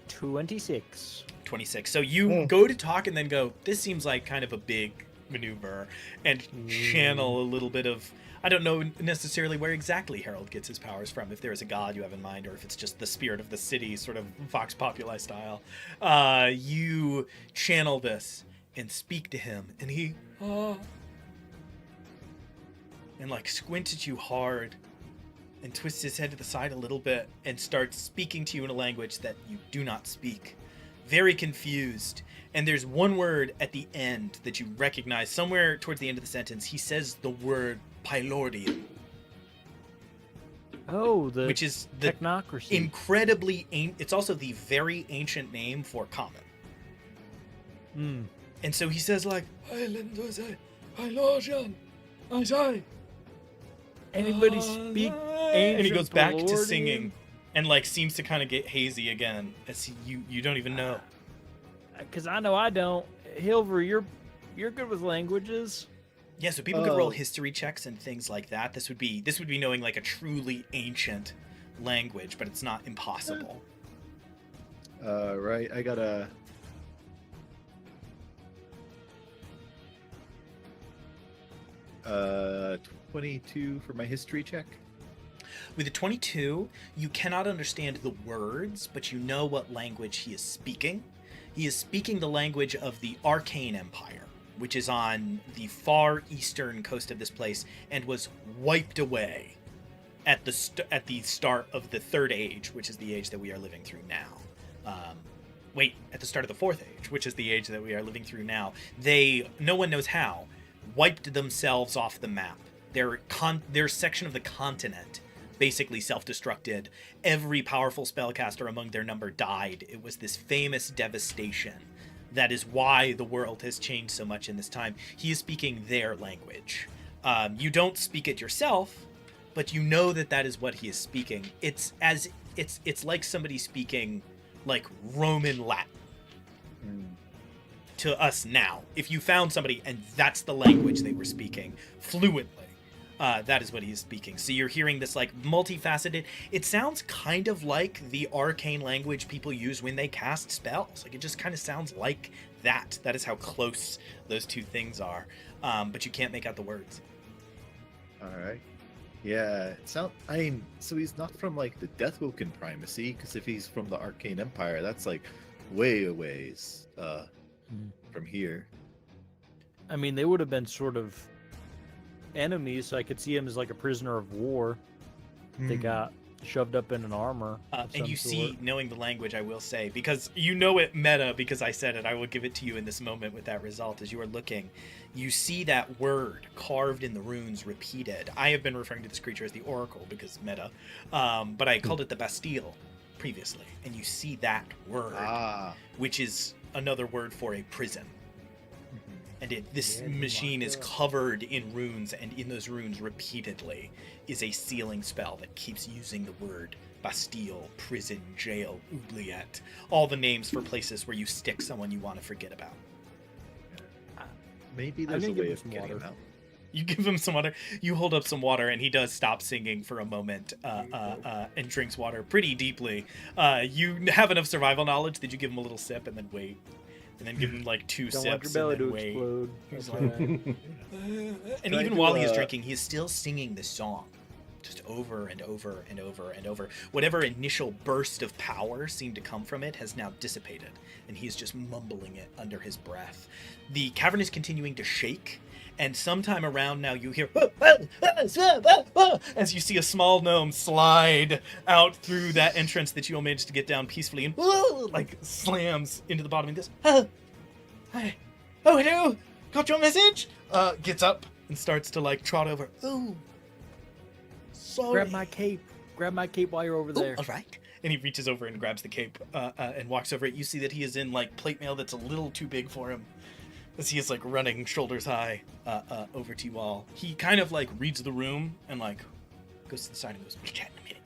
26. 26. So you go to talk and then go, this seems like kind of a big maneuver, and channel a little bit of, I don't know necessarily where exactly Harold gets his powers from, if there is a god you have in mind, or if it's just the spirit of the city, sort of Vox Populi style. You channel this and speak to him, and he, and like squints at you hard and twists his head to the side a little bit and starts speaking to you in a language that you do not speak. Very confused. And there's one word at the end that you recognize. Somewhere towards the end of the sentence, he says the word Pylordian, Oh, the which is the technocracy. incredibly... It's also the very ancient name for common. Mm. And so he says like, Pylordian, I say. Anybody speak ancient And he goes back to Pylordian? singing and like seems to kind of get hazy again as you don't even know. Because I know I don't. Hilver, you're good with languages. Yeah, so people could roll Oh. history checks and things like that. This would be knowing like a truly ancient language, but it's not impossible. Right, I got a... 22 for my history check. With a 22, you cannot understand the words, but you know what language he is speaking. He is speaking the language of the Arcane Empire, which is on the far eastern coast of this place and was wiped away at the start of the Third Age, which is the age that we are living through now. At the start of the Fourth Age, which is the age that we are living through now. They, no one knows how, wiped themselves off the map. Their section of the continent basically self-destructed. Every powerful spellcaster among their number died. It was this famous devastation. That is why the world has changed so much in this time. He is speaking their language. You don't speak it yourself, but you know that is what he is speaking. It's like somebody speaking like Roman Latin to us now. If you found somebody and that's the language they were speaking fluently, that is what he is speaking. So you're hearing this like multifaceted. It sounds kind of like the arcane language people use when they cast spells. Like it just kind of sounds like that. That is how close those two things are. But you can't make out the words. All right. Yeah, so he's not from like the Deathwoken primacy, because if he's from the Arcane Empire, that's like way a ways from here. I mean, they would have been sort of enemies, so I could see him as like a prisoner of war. They got shoved up in an armor. of And some you sort. see, knowing the language, I will say, because you know it meta because I said it, I will give it to you in this moment with that result. As you are looking, you see that word carved in the runes repeated. I have been referring to this creature as the Oracle because meta, but I called it the Bastille previously. And you see that word, which is another word for a prison. And this Yeah, machine my is God. covered in runes, and in those runes repeatedly is a sealing spell that keeps using the word Bastille, prison, jail, oubliette, all the names for places where you stick someone you want to forget about. Maybe I'm there's a gonna give way him of some getting him water. out. You give him some water, you hold up some water, and he does stop singing for a moment and drinks water pretty deeply. You have enough survival knowledge that you give him a little sip and then wait. And then give him like 2 Don't want your sips belly and then to wait. explode. He's That's like, right. and Can I even do while he is a- drinking, he is still singing this song, just over and over and over and over. Whatever initial burst of power seemed to come from it has now dissipated, and he is just mumbling it under his breath. The cavern is continuing to shake, and sometime around now you hear as you see a small gnome slide out through that entrance that you all managed to get down peacefully and like slams into the bottom of this. Hi. Oh, hello. Got your message? Gets up and starts to like trot over. Oh, sorry. Grab my cape. Grab my cape while you're over Oh, there. all right. And he reaches over and grabs the cape and walks over it. You see that he is in like plate mail that's a little too big for him, as he is like running shoulders high over to you all. He kind of like reads the room and like goes to the side and goes, "We'll chat in a minute,"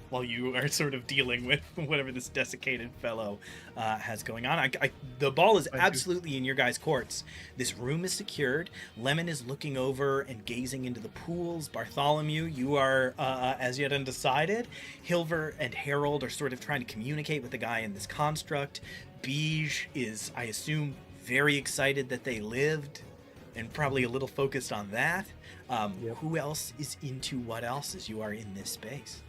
while you are sort of dealing with whatever this desiccated fellow has going on. The ball is absolutely in your guys' courts. This room is secured. Lemon is looking over and gazing into the pools. Bartholomew, you are as yet undecided. Hilver and Harold are sort of trying to communicate with the guy in this construct. Beige is, I assume, very excited that they lived and probably a little focused on that. Yep. Who else is into what else as you are in this space?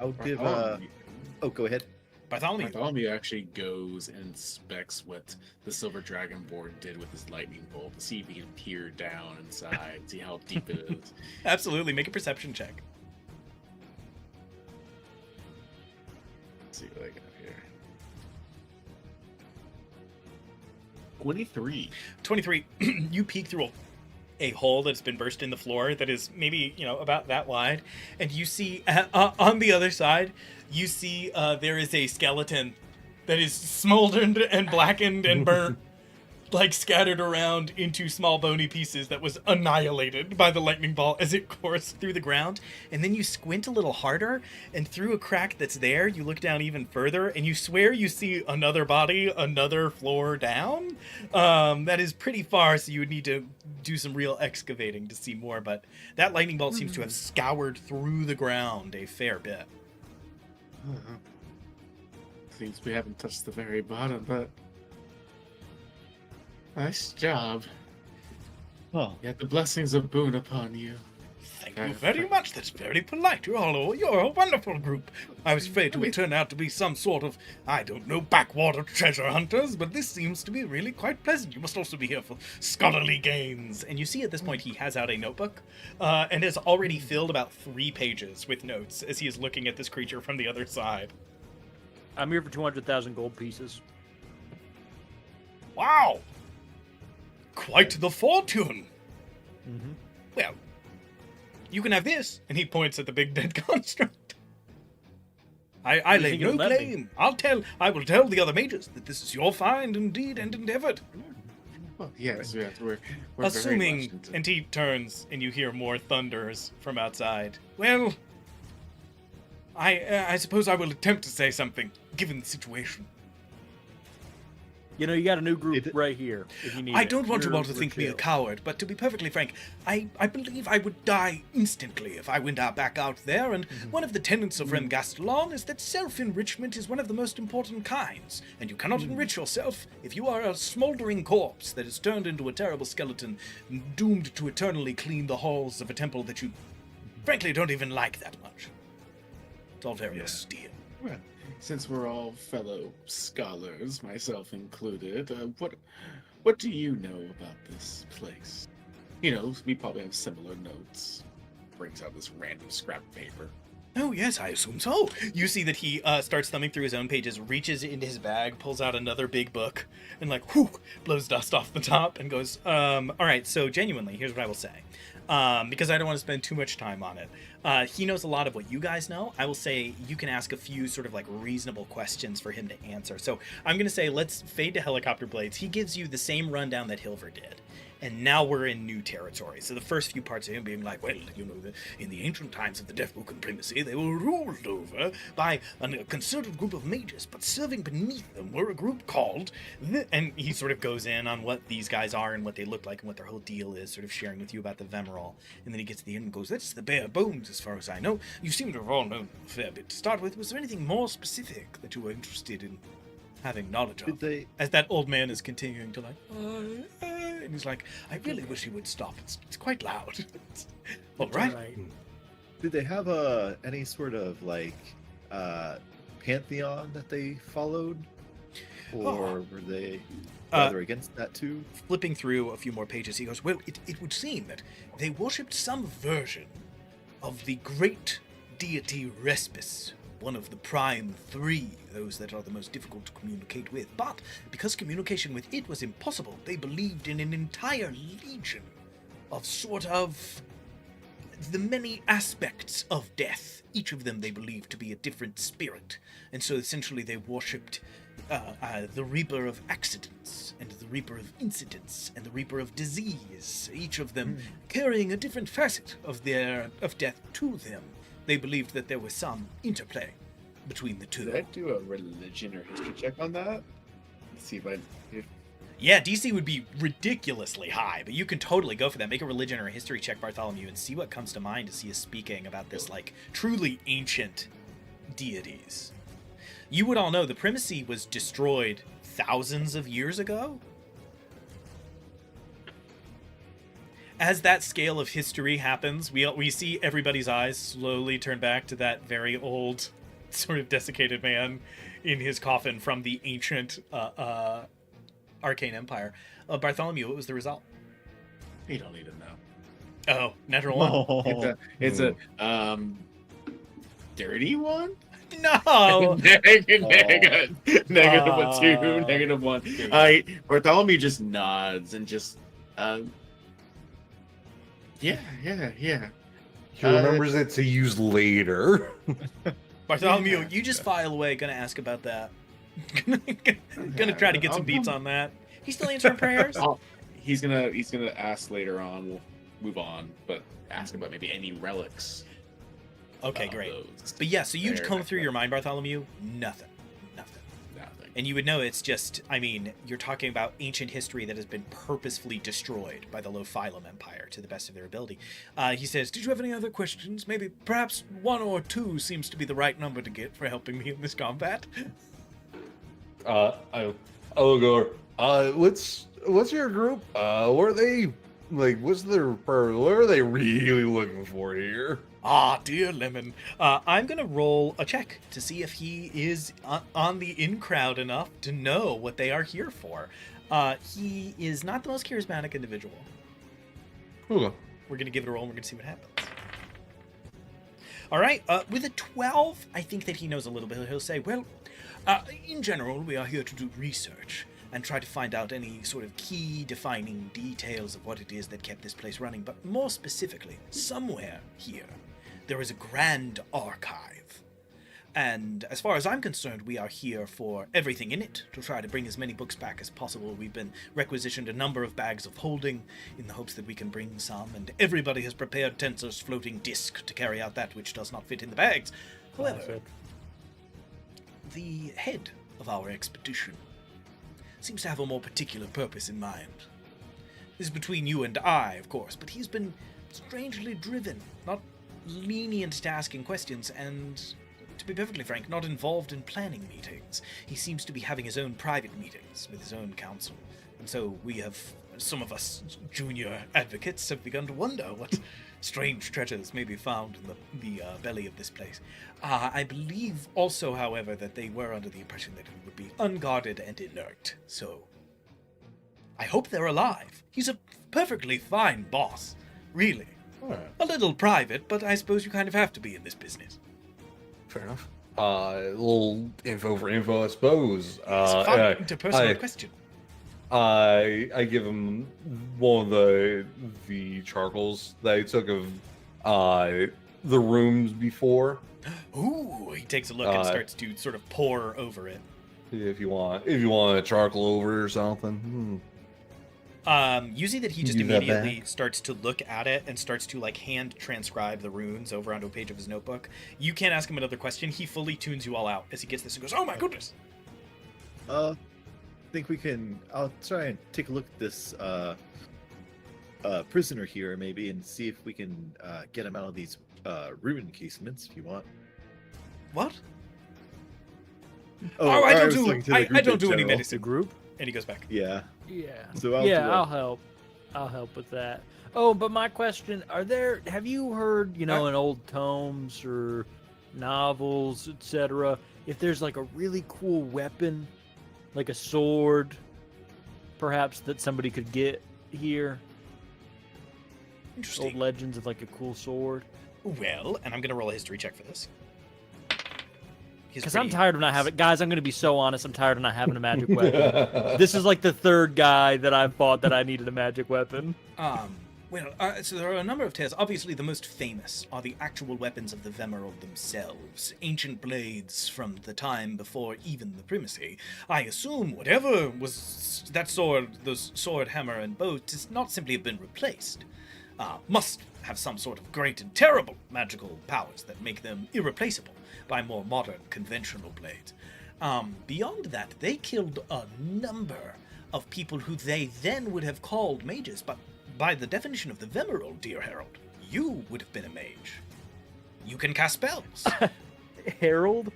I'll give. Bartholomew, Oh, go ahead. Bartholomew. Bartholomew actually goes and inspects what the Silver Dragonborn did with his lightning bolt to see if he can peer down inside, see how deep it is. Absolutely. Make a perception check. Let's see what I got here. 23. 23. You peek through a hole that's been burst in the floor that is maybe, about that wide. And you see on the other side, you see there is a skeleton that is smoldered and blackened and burnt, like scattered around into small bony pieces that was annihilated by the lightning bolt as it coursed through the ground. And then you squint a little harder, and through a crack that's there, you look down even further, and you swear you see another body, another floor down. That is pretty far, so you would need to do some real excavating to see more, but that lightning bolt seems to have scoured through the ground a fair bit. Seems we haven't touched the very bottom, but nice job. Oh, You had the blessings of Boone upon you. Thank you very much. That's very polite. You're a wonderful group. I was afraid it would turn out to be some sort of, I don't know, backwater treasure hunters, but this seems to be really quite pleasant. You must also be here for scholarly gains. And you see at this point he has out a notebook and has already filled about 3 pages with notes as he is looking at this creature from the other side. I'm here for 200,000 gold pieces. Wow! Quite the fortune. Mm-hmm. Well, you can have this. And he points at the big dead construct. I You lay think no you'll let me? claim. I will tell the other mages that this is your find indeed and endeavored. Well, yes, we're very Assuming, much into- and he turns and you hear more thunders from outside. Well, I suppose I will attempt to say something, given the situation. You got a new group It- right here. If you need I it. don't want you We're- all to we're think me a chill. coward, but to be perfectly frank, I believe I would die instantly if I went back out there, and one of the tenets of Remgastelon is that self-enrichment is one of the most important kinds, and you cannot enrich yourself if you are a smoldering corpse that is turned into a terrible skeleton, doomed to eternally clean the halls of a temple that you, frankly, don't even like that much. It's all very austere. Well, since we're all fellow scholars, myself included, what do you know about this place? we probably have similar notes. Brings out this random scrap of paper. Oh, yes, I assume so. You see that he starts thumbing through his own pages, reaches into his bag, pulls out another big book, and blows dust off the top and goes, all right, so genuinely, here's what I will say. Because I don't want to spend too much time on it. He knows a lot of what you guys know. I will say you can ask a few sort of like reasonable questions for him to answer. So I'm going to say let's fade to Helicopter Blades. He gives you the same rundown that Hilver did. And now we're in new territory. So the first few parts of him being like, well, in the ancient times of the Deathwoken Primacy, they were ruled over by a concerted group of mages, but serving beneath them were a group called... And he sort of goes in on what these guys are and what they look like and what their whole deal is, sort of sharing with you about the Vemerol. And then he gets to the end and goes, that's the bare bones as far as I know. You seem to have all known a fair bit to start with. Was there anything more specific that you were interested in having knowledge of? As that old man is continuing to and he's like, I really wish he would stop. It's quite loud. All right. Did they have any sort of pantheon that they followed, or were they rather against that too? Flipping through a few more pages, he goes, well, it would seem that they worshipped some version of the great deity Respis, one of the prime three, those that are the most difficult to communicate with. But because communication with it was impossible, they believed in an entire legion of sort of the many aspects of death. Each of them they believed to be a different spirit. And so essentially they worshipped the Reaper of Accidents, and the Reaper of Incidents, and the Reaper of Disease, each of them carrying a different facet of death to them. They believed that there was some interplay between the two. Did I do a religion or history check on that? Let's see if Yeah, DC would be ridiculously high, but you can totally go for that. Make a religion or a history check, Bartholomew, and see what comes to mind as he is speaking about this, truly ancient deities. You would all know the primacy was destroyed thousands of years ago. As that scale of history happens, we see everybody's eyes slowly turn back to that very old, sort of desiccated man in his coffin from the ancient Arcane Empire. Bartholomew, what was the result? you don't need to know. Oh, natural one. It's a dirty one. No. Negative a 2, negative 1. Bartholomew just nods and just yeah. He remembers it to use later. Bartholomew, you just file away. Gonna ask about that. Gonna try to get some beats on that. He's still answering prayers. He's gonna ask later on. We'll move on, but ask about maybe any relics. Okay, great. But yeah, so you comb through your mind, Bartholomew. Nothing. And you would know it's just, you're talking about ancient history that has been purposefully destroyed by the Lophilum Empire to the best of their ability. He says, did you have any other questions? Maybe, perhaps 1 or 2 seems to be the right number to get for helping me in this combat. I'll go, what's your group? What are they, what are they really looking for here? Ah, dear Lemon. I'm going to roll a check to see if he is on the in-crowd enough to know what they are here for. He is not the most charismatic individual. Okay. We're going to give it a roll and we're going to see what happens. All right. With a 12, I think that he knows a little bit. He'll say, well, in general, we are here to do research and try to find out any sort of key defining details of what it is that kept this place running. But more specifically, somewhere here, there is a grand archive. And as far as I'm concerned, we are here for everything in it, to try to bring as many books back as possible. We've been requisitioned a number of bags of holding in the hopes that we can bring some, and everybody has prepared Tensor's floating disc to carry out that which does not fit in the bags. However, the head of our expedition seems to have a more particular purpose in mind. This is between you and I, of course, but he's been strangely driven, not lenient to asking questions, and, to be perfectly frank, not involved in planning meetings. He seems to be having his own private meetings with his own council, and so we have, some of us junior advocates have begun to wonder what strange treasures may be found in the belly of this place. I believe also, however, that they were under the impression that it would be unguarded and inert, so I hope they're alive. He's a perfectly fine boss. Really. Alright, A little private, but I suppose you kind of have to be in this business. fair enough. A little info for info, I suppose. It's fun interpersonal question. I give him one of the charcoals that I took of the rooms before. Ooh, he takes a look and starts to sort of pour over it. If you want a charcoal over or something. You see that he just Do that immediately back. starts to look at it and starts to like hand transcribe the runes over onto a page of his notebook. You can't ask him another question. He fully tunes you all out as he gets this and goes, "Oh my goodness!" I think we can. I'll try and take a look at this prisoner here, maybe, and see if we can get him out of these rune encasements. If you want. What? Oh, I don't was do. talking to the I group don't in do any general. The medicine. group? And he goes back. Yeah. Yeah. So I'll yeah, do I'll it. help. I'll help with that. Oh, but my question, have you heard, in old tomes or novels, etc., if there's like a really cool weapon, like a sword, perhaps that somebody could get here? Old Interesting. legends of like a cool sword? Well, and I'm gonna roll a history check for this. Because I'm tired of not having... Guys, I'm going to be so honest. I'm tired of not having a magic weapon. This is like the third guy that I've fought that I needed a magic weapon. So there are a number of tales. Obviously, the most famous are the actual weapons of the Vemerald themselves. Ancient blades from the time before even the primacy. I assume whatever was that sword, those sword, hammer, and bow, does not simply have been replaced. Must have some sort of great and terrible magical powers that make them irreplaceable by more modern, conventional blades. Beyond that, they killed a number of people who they then would have called mages, but by the definition of the Vemerald, dear Herald, you would have been a mage. You can cast spells. Harold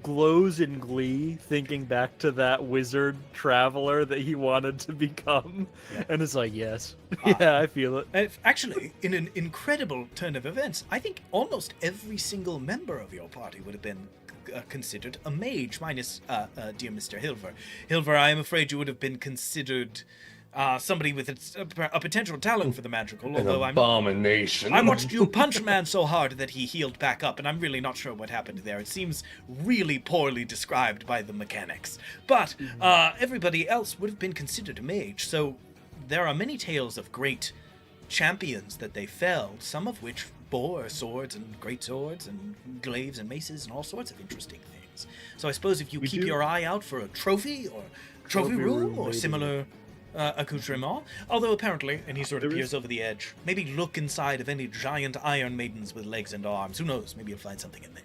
glows in glee, thinking back to that wizard traveler that he wanted to become, and it's like, yes, yeah, I feel it. Actually, in an incredible turn of events, I think almost every single member of your party would have been considered a mage, minus dear Mr. Hilver. Hilver, I am afraid you would have been considered somebody with a potential talent for the magical, although Abomination. I watched you punch a man so hard that he healed back up, and I'm really not sure what happened there. It seems really poorly described by the mechanics. But everybody else would have been considered a mage, so there are many tales of great champions that they felled, some of which bore swords and great swords and glaives and maces and all sorts of interesting things. So I suppose if you keep your eye out for a trophy or trophy room or maybe. similar accoutrement, although apparently, and he sort of peers over the edge, maybe look inside of any giant iron maidens with legs and arms. Who knows? Maybe you'll find something in there.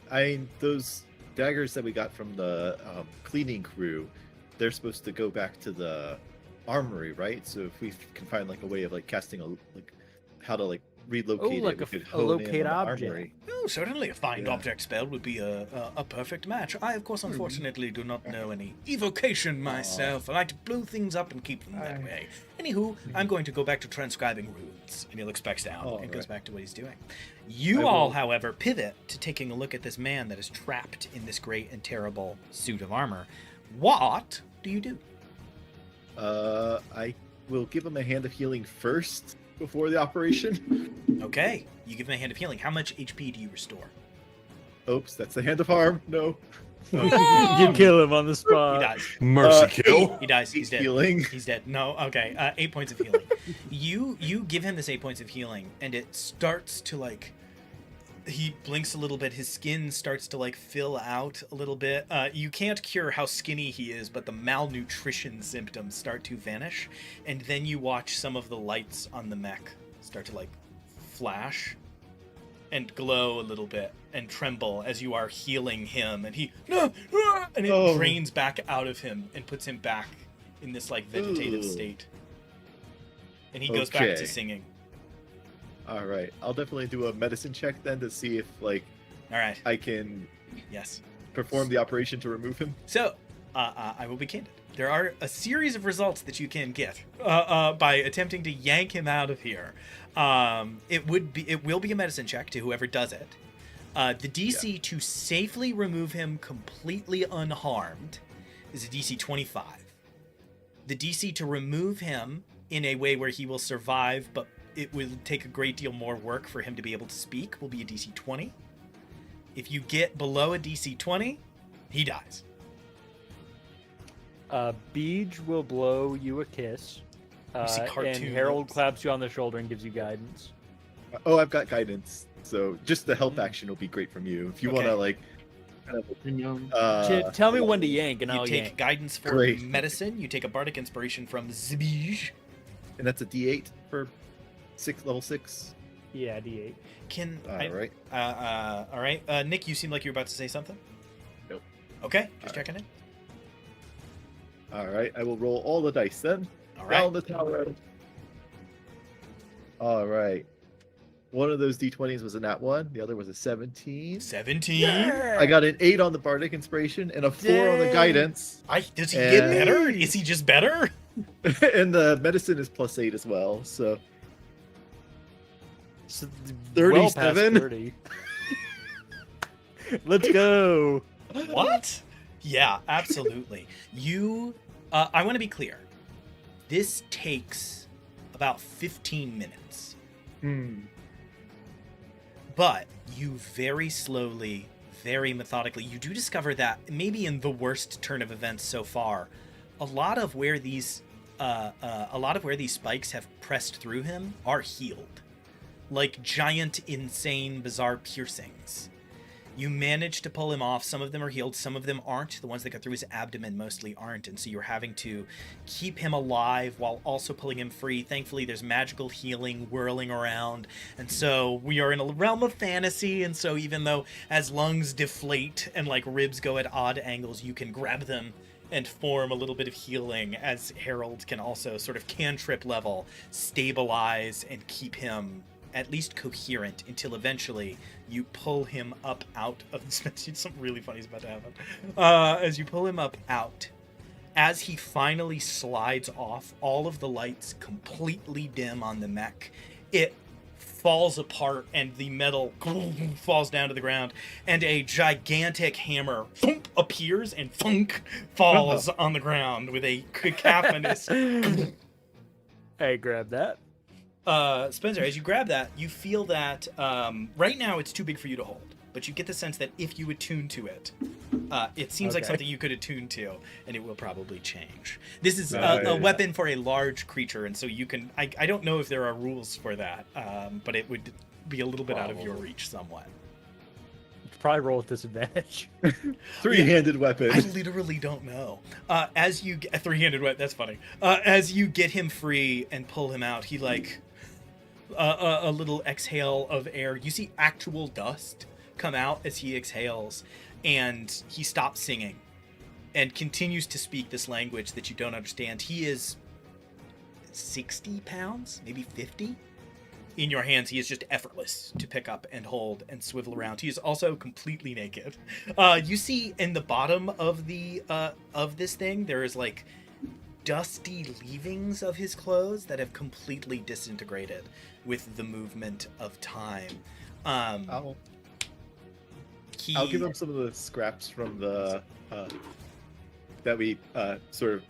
Yeah. Those daggers that we got from the cleaning crew, they're supposed to go back to the armory, right? So if we can find like a way of like casting how to relocate like it, we could a hone in locate on the object. armory. Oh, certainly a find Yeah. object spell would be a perfect match. I, of course, unfortunately do not know any evocation myself. I like to blow things up and keep them that way. Anywho, I'm going to go back to transcribing runes. And he looks back down and goes back to what he's doing. You all, however, pivot to taking a look at this man that is trapped in this great and terrible suit of armor. What do you do? I will give him a hand of healing first before the operation. Okay, you give him a hand of healing. How much HP do you restore? Oops, that's the hand of harm. No. You kill him on the He spot. dies. Mercy kill. He dies. He's dead. Healing. He's dead. No, okay. 8 points of healing. You give him this 8 points of healing, and it starts to he blinks a little bit. His skin starts to fill out a little bit. You can't cure how skinny he is, but the malnutrition symptoms start to vanish, and then you watch some of the lights on the mech start to flash and glow a little bit and tremble as you are healing him, and he and it drains back out of him and puts him back in this vegetative state, and he goes back to Okay. singing. All right, I'll definitely do a medicine check then to see if All right. I can Yes. perform the operation to remove him. So, I will be candid. There are a series of results that you can get by attempting to yank him out of here. It will be a medicine check to whoever does it. The DC to safely remove him completely unharmed is a DC 25. The DC to remove him in a way where he will survive, but it will take a great deal more work for him to be able to speak, will be a DC 20. If you get below a DC 20, he dies. Beej will blow you a kiss. see And cartoon Harold lips. claps you on the shoulder and gives you guidance. Oh, I've got guidance. So just the help action will be great from you. If you Okay. want to like, Tell me when to yank, and You I'll take yank. guidance for Great. medicine. You take a bardic inspiration from Zbij. and that's a D8 for level 6. Yeah, D8. Can All I, right. all right. Nick, you seem like you're about to say something. Nope. Okay, just checking in. All right. I will roll all the dice then. All Down right. the tower. All right. One of those D20s was a nat 1. The other was a 17. 17. I got an 8 on the bardic inspiration and a 4 on the Dang. guidance. Does he get And- better? Is he just better? And the medicine is +8 as well. So So, 37. Well past 30. Let's go. What? Yeah, absolutely. I want to be clear. This takes about 15 minutes. But you very slowly, very methodically, you do discover that maybe in the worst turn of events so far, a lot of where these spikes have pressed through him are healed, like giant, insane, bizarre piercings. You manage to pull him off. Some of them are healed, some of them aren't. The ones that got through his abdomen mostly aren't, and so you're having to keep him alive while also pulling him free. Thankfully, there's magical healing whirling around, and so we are in a realm of fantasy, and so even though as lungs deflate and like ribs go at odd angles, you can grab them and form a little bit of healing, as Harold can also sort of cantrip level stabilize and keep him at least coherent until eventually you pull him up out of the something really funny is about to happen. As you pull him up out, as he finally slides off, all of the lights completely dim on the mech. It falls apart and the metal falls down to the ground, and a gigantic hammer thump, appears and thunk falls on the ground with a cacophonous. Hey, grab that. Spencer, as you grab that, you feel that right now it's too big for you to hold, but you get the sense that if you attune to it, it seems like Okay. something you could attune to, and it will probably change. This is a Nice. weapon for a large creature, and so you can. I don't know if there are rules for that, but it would be a little bit out of your Probably. reach somewhat. Probably roll with disadvantage. three-handed weapon. I literally don't know. As you get a three-handed weapon, that's funny. As you get him free and pull him out, he like a little exhale of air. You see actual dust come out as he exhales, and he stops singing and continues to speak this language that you don't understand. He is 60 pounds, maybe 50. In your hands, he is just effortless to pick up and hold and swivel around. He is also completely naked. You see in the bottom of the of this thing, there is like dusty leavings of his clothes that have completely disintegrated with the movement of time. I'll give him some of the scraps from the that we sort of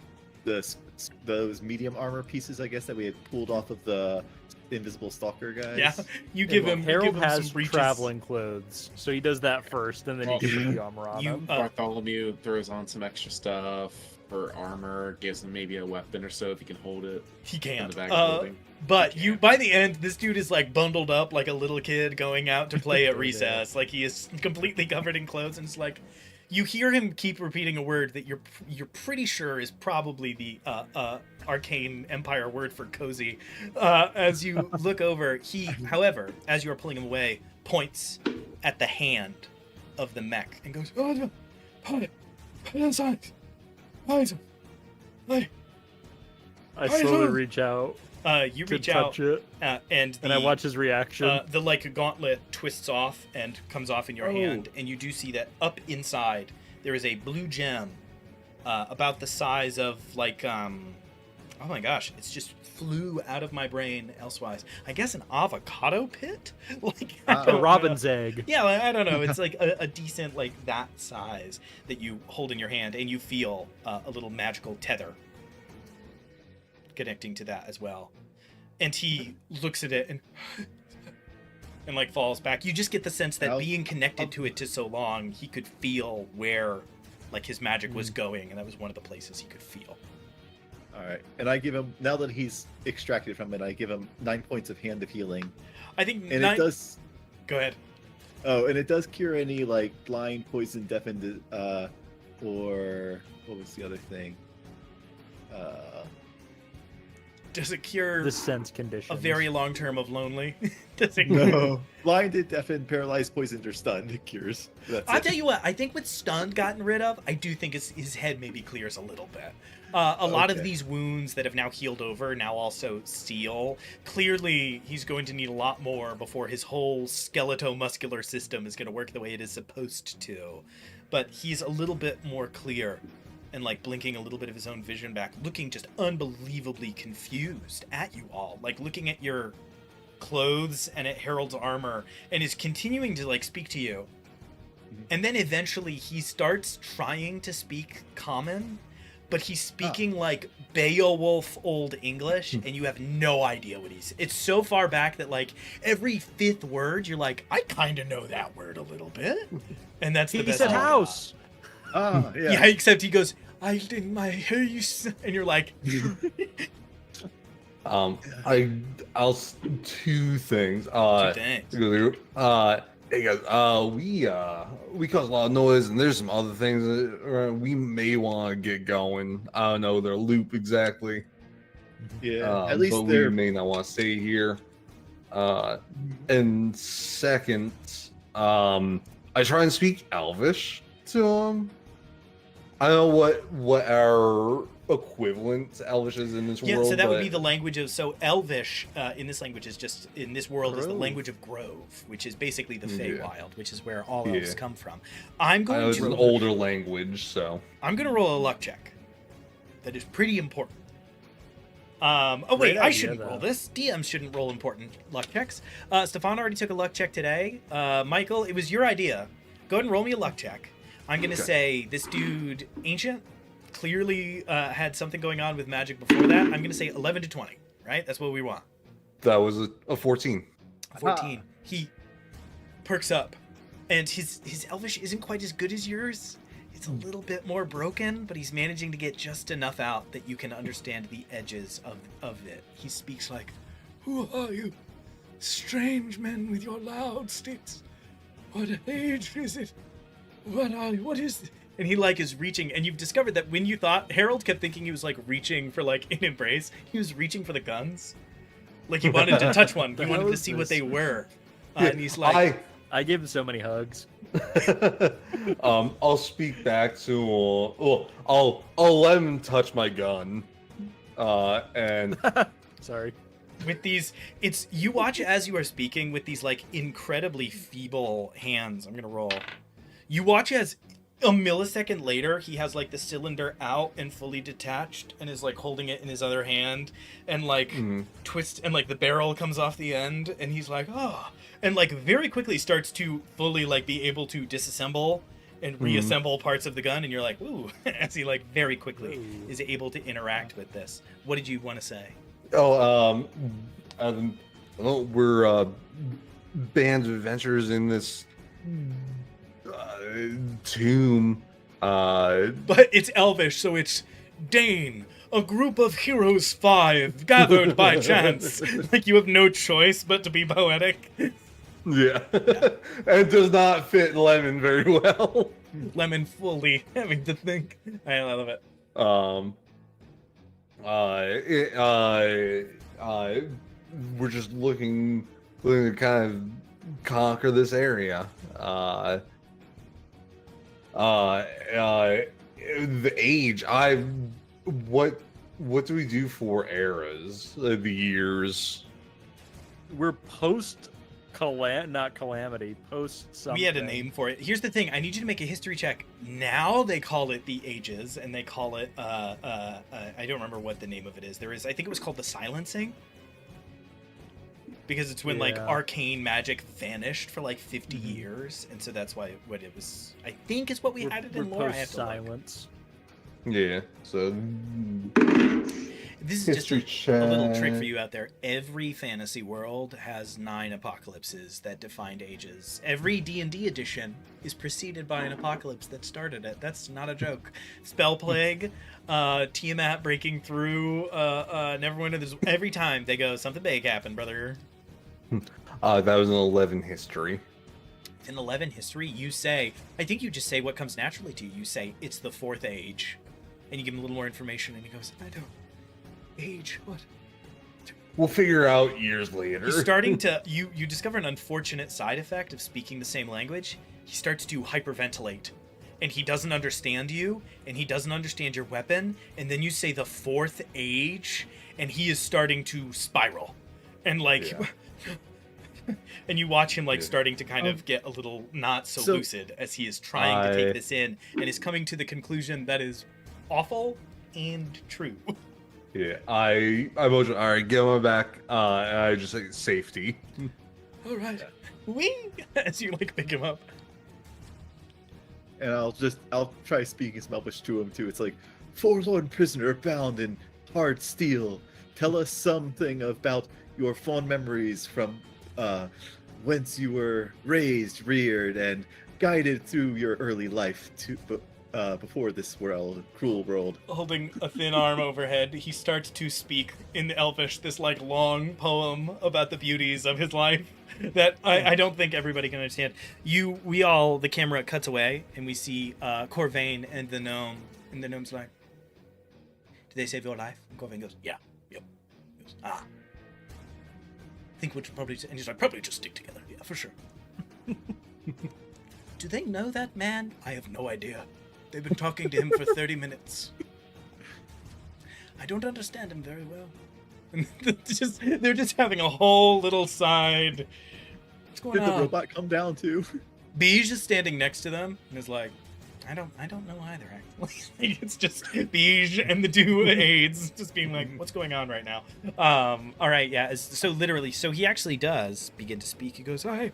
those medium armor pieces, I guess, that we had pulled off of the invisible stalker guys. Yeah, you give him. Harold you give him has some breeches. traveling clothes, so he does that first, and then he Oh. can put the armor on You, him. Bartholomew throws on some extra stuff for armor, gives him maybe a weapon or so if he can hold it He in can't. the bag of holding. But He you, can't. by the end, this dude is like bundled up like a little kid going out to play at Yeah. recess. Like he is completely covered in clothes, and it's like you hear him keep repeating a word that you're pretty sure is probably the arcane empire word for cozy. As you look over, he, however, as you are pulling him away, points at the hand of the mech and goes, "Oh, I slowly reach out you to reach out, touch it, and and I watch his reaction. the like gauntlet twists off and comes off in your hand, and you do see that up inside there is a blue gem, about the size of like oh my gosh, it's just flew out of my brain elsewise. I guess an avocado pit, like I Wow. don't a know. robin's egg. Yeah, like, I don't know. It's like a decent like that size that you hold in your hand, and you feel a little magical tether connecting to that as well. And he looks at it and like falls back. You just get the sense that being connected to it to so long, he could feel where like his magic was going, and that was one of the places he could feel. All right, and I give him, now that he's extracted from it, I give him 9 points of Hand of Healing. I think And it does. Go ahead. Oh, and it does cure any like blind, poison, deafened, or what was the other thing? Does it cure The sense condition. a very long term of lonely? Does it No, blinded, deafened, paralyzed, poisoned, or stunned. It cures. That's I'll it. tell you what, I think with stunned gotten rid of, I do think his head maybe clears a little bit. A lot of Okay. these wounds that have now healed over now also seal. Clearly, he's going to need a lot more before his whole skeletal-muscular system is going to work the way it is supposed to. But he's a little bit more clear and like blinking a little bit of his own vision back, looking just unbelievably confused at you all, like looking at your clothes and at Harold's armor, and is continuing to like speak to you. And then eventually he starts trying to speak common, but he's speaking like Beowulf Old English, and you have no idea what he's... It's so far back that like every fifth word, you're like, I kind of know that word a little bit. And that's the He best said part. house. Ah, yeah. Yeah, except he goes, I in my house, and you're like, I'll two things. thanks. Hey guys, we cause a lot of noise, and there's some other things that we may want to get going. I don't know their loop exactly. Yeah, at least but they're... we may not want to stay here. And second, I try and speak Elvish to them. I don't know what our equivalent to Elvish is in this Yeah, world. so that would but- be the language of... So Elvish in this language is just... In this world is the Grove. language of Grove, which is basically the Yeah. Feywild, which is where all Yeah. elves come from. I'm I know going it's an to... older language, so I'm going to roll a luck check. That is pretty important. Oh wait, Great I idea, shouldn't though. roll this. DMs shouldn't roll important luck checks. Stefan already took a luck check today. Michael, it was your idea. Go ahead and roll me a luck check. I'm going to say this dude, ancient, clearly had something going on with magic before that. I'm going to say 11 to 20, right? That's what we want. that was a 14. 14. He perks up, and his Elvish isn't quite as good as yours. It's a little bit more broken, but he's managing to get just enough out that you can understand the edges of it. He speaks like, "Who are you? Strange men with your loud sticks. What age is it? What are you? What is it?" And he like is reaching, and you've discovered that when you thought Harold kept thinking he was like reaching for like an embrace, he was reaching for the guns. Like he wanted to touch one. He The wanted hell to is see what this? they were. And he's like, I gave him so many hugs. I'll speak back to I'll let him touch my gun. And Sorry. with these, it's you watch as you are speaking with these like incredibly feeble hands. I'm gonna roll. You watch as a millisecond later he has like the cylinder out and fully detached and is like holding it in his other hand and like twist, and like the barrel comes off the end, and he's like, oh, and like very quickly starts to fully like be able to disassemble and reassemble parts of the gun, and you're like, ooh, as he like very quickly is able to interact with this. What did you want to say? we're bands of adventurers in this tomb. But it's Elvish, so it's Dane, a group of heroes 5 gathered by chance. Like you have no choice but to be poetic. Yeah, it does not fit Lemon very well. Lemon fully having to think. I love it. We're just looking to kind of conquer this area. The age. What do we do for eras? The years. We're post not calamity, post something. We had a name for it. Here's the thing. I need you to make a history check. Now they call it the Ages, and they call it I don't remember what the name of it is. I think it was called the Silencing. Because it's when like Yeah. arcane magic vanished for like 50 years, and so that's why what it was. I think is what we had it in lore. I have post to look. silence. Yeah. So This is History just a little trick for check. you out there. Every fantasy world has 9 apocalypses that defined ages. Every D&D edition is preceded by an apocalypse that started it. That's not a joke. Spell plague, Tiamat breaking through, Neverwinter. Every time they go, something big happened, brother. That was an 11 history. In 11 history, you say, I think you just say what comes naturally to you. You say, it's the 4th age. And you give him a little more information, and he goes, I don't. Age? What? We'll figure out years later. He's starting to, you discover an unfortunate side effect of speaking the same language. He starts to hyperventilate. And he doesn't understand you, and he doesn't understand your weapon, and then you say the 4th age, and he is starting to spiral. And like... Yeah. and you watch him like Yeah. starting to kind of get a little not so lucid as he is trying to take this in and is coming to the conclusion that is awful and true. Yeah, I motion. All right, get on my back. And I just say safety. All right, wing as you like pick him up. And I'll try speaking some Elvish to him too. It's like, forlorn prisoner bound in hard steel. Tell us something about your fond memories from whence you were raised, reared, and guided through your early life to before this world, cruel world. Holding a thin arm overhead, he starts to speak in Elvish this like long poem about the beauties of his life that I don't think everybody can understand. The camera cuts away and we see Corvain and the gnome, and the gnome's like, "Did they save your life?" And Corvain goes, "Yeah, yep." He goes, "Ah, I think we should probably," and he's like, "Probably just stick together, yeah, for sure." "Do they know that man?" "I have no idea. They've been talking to him for 30 minutes. I don't understand him very well." And they're just having a whole little side. What's going Did the on? robot come down too? Beige is standing next to them and is like, I don't know either, actually. Like, it's just Beige and the 2 aides just being like, what's going on right now? All right, yeah. So literally, so he actually does begin to speak. He goes, I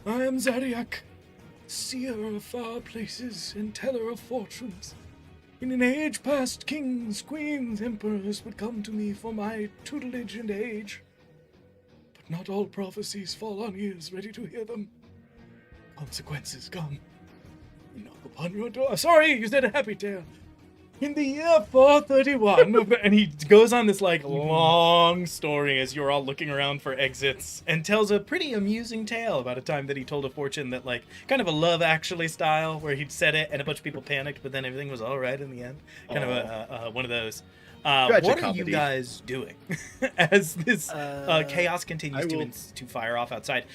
am Zadiak, seer of far places and teller of fortunes. In an age past, kings, queens, emperors would come to me for my tutelage and age. But not all prophecies fall on ears ready to hear them. Consequences come. We knock upon your door. Sorry, you said a happy tale. In the year 431, and he goes on this like long story as you're all looking around for exits, and tells a pretty amusing tale about a time that he told a fortune that like kind of a Love Actually style, where he'd said it and a bunch of people panicked, but then everything was all right in the end. Kind of a one of those. Tragic What are comedy. you guys doing as this chaos continues to fire off outside?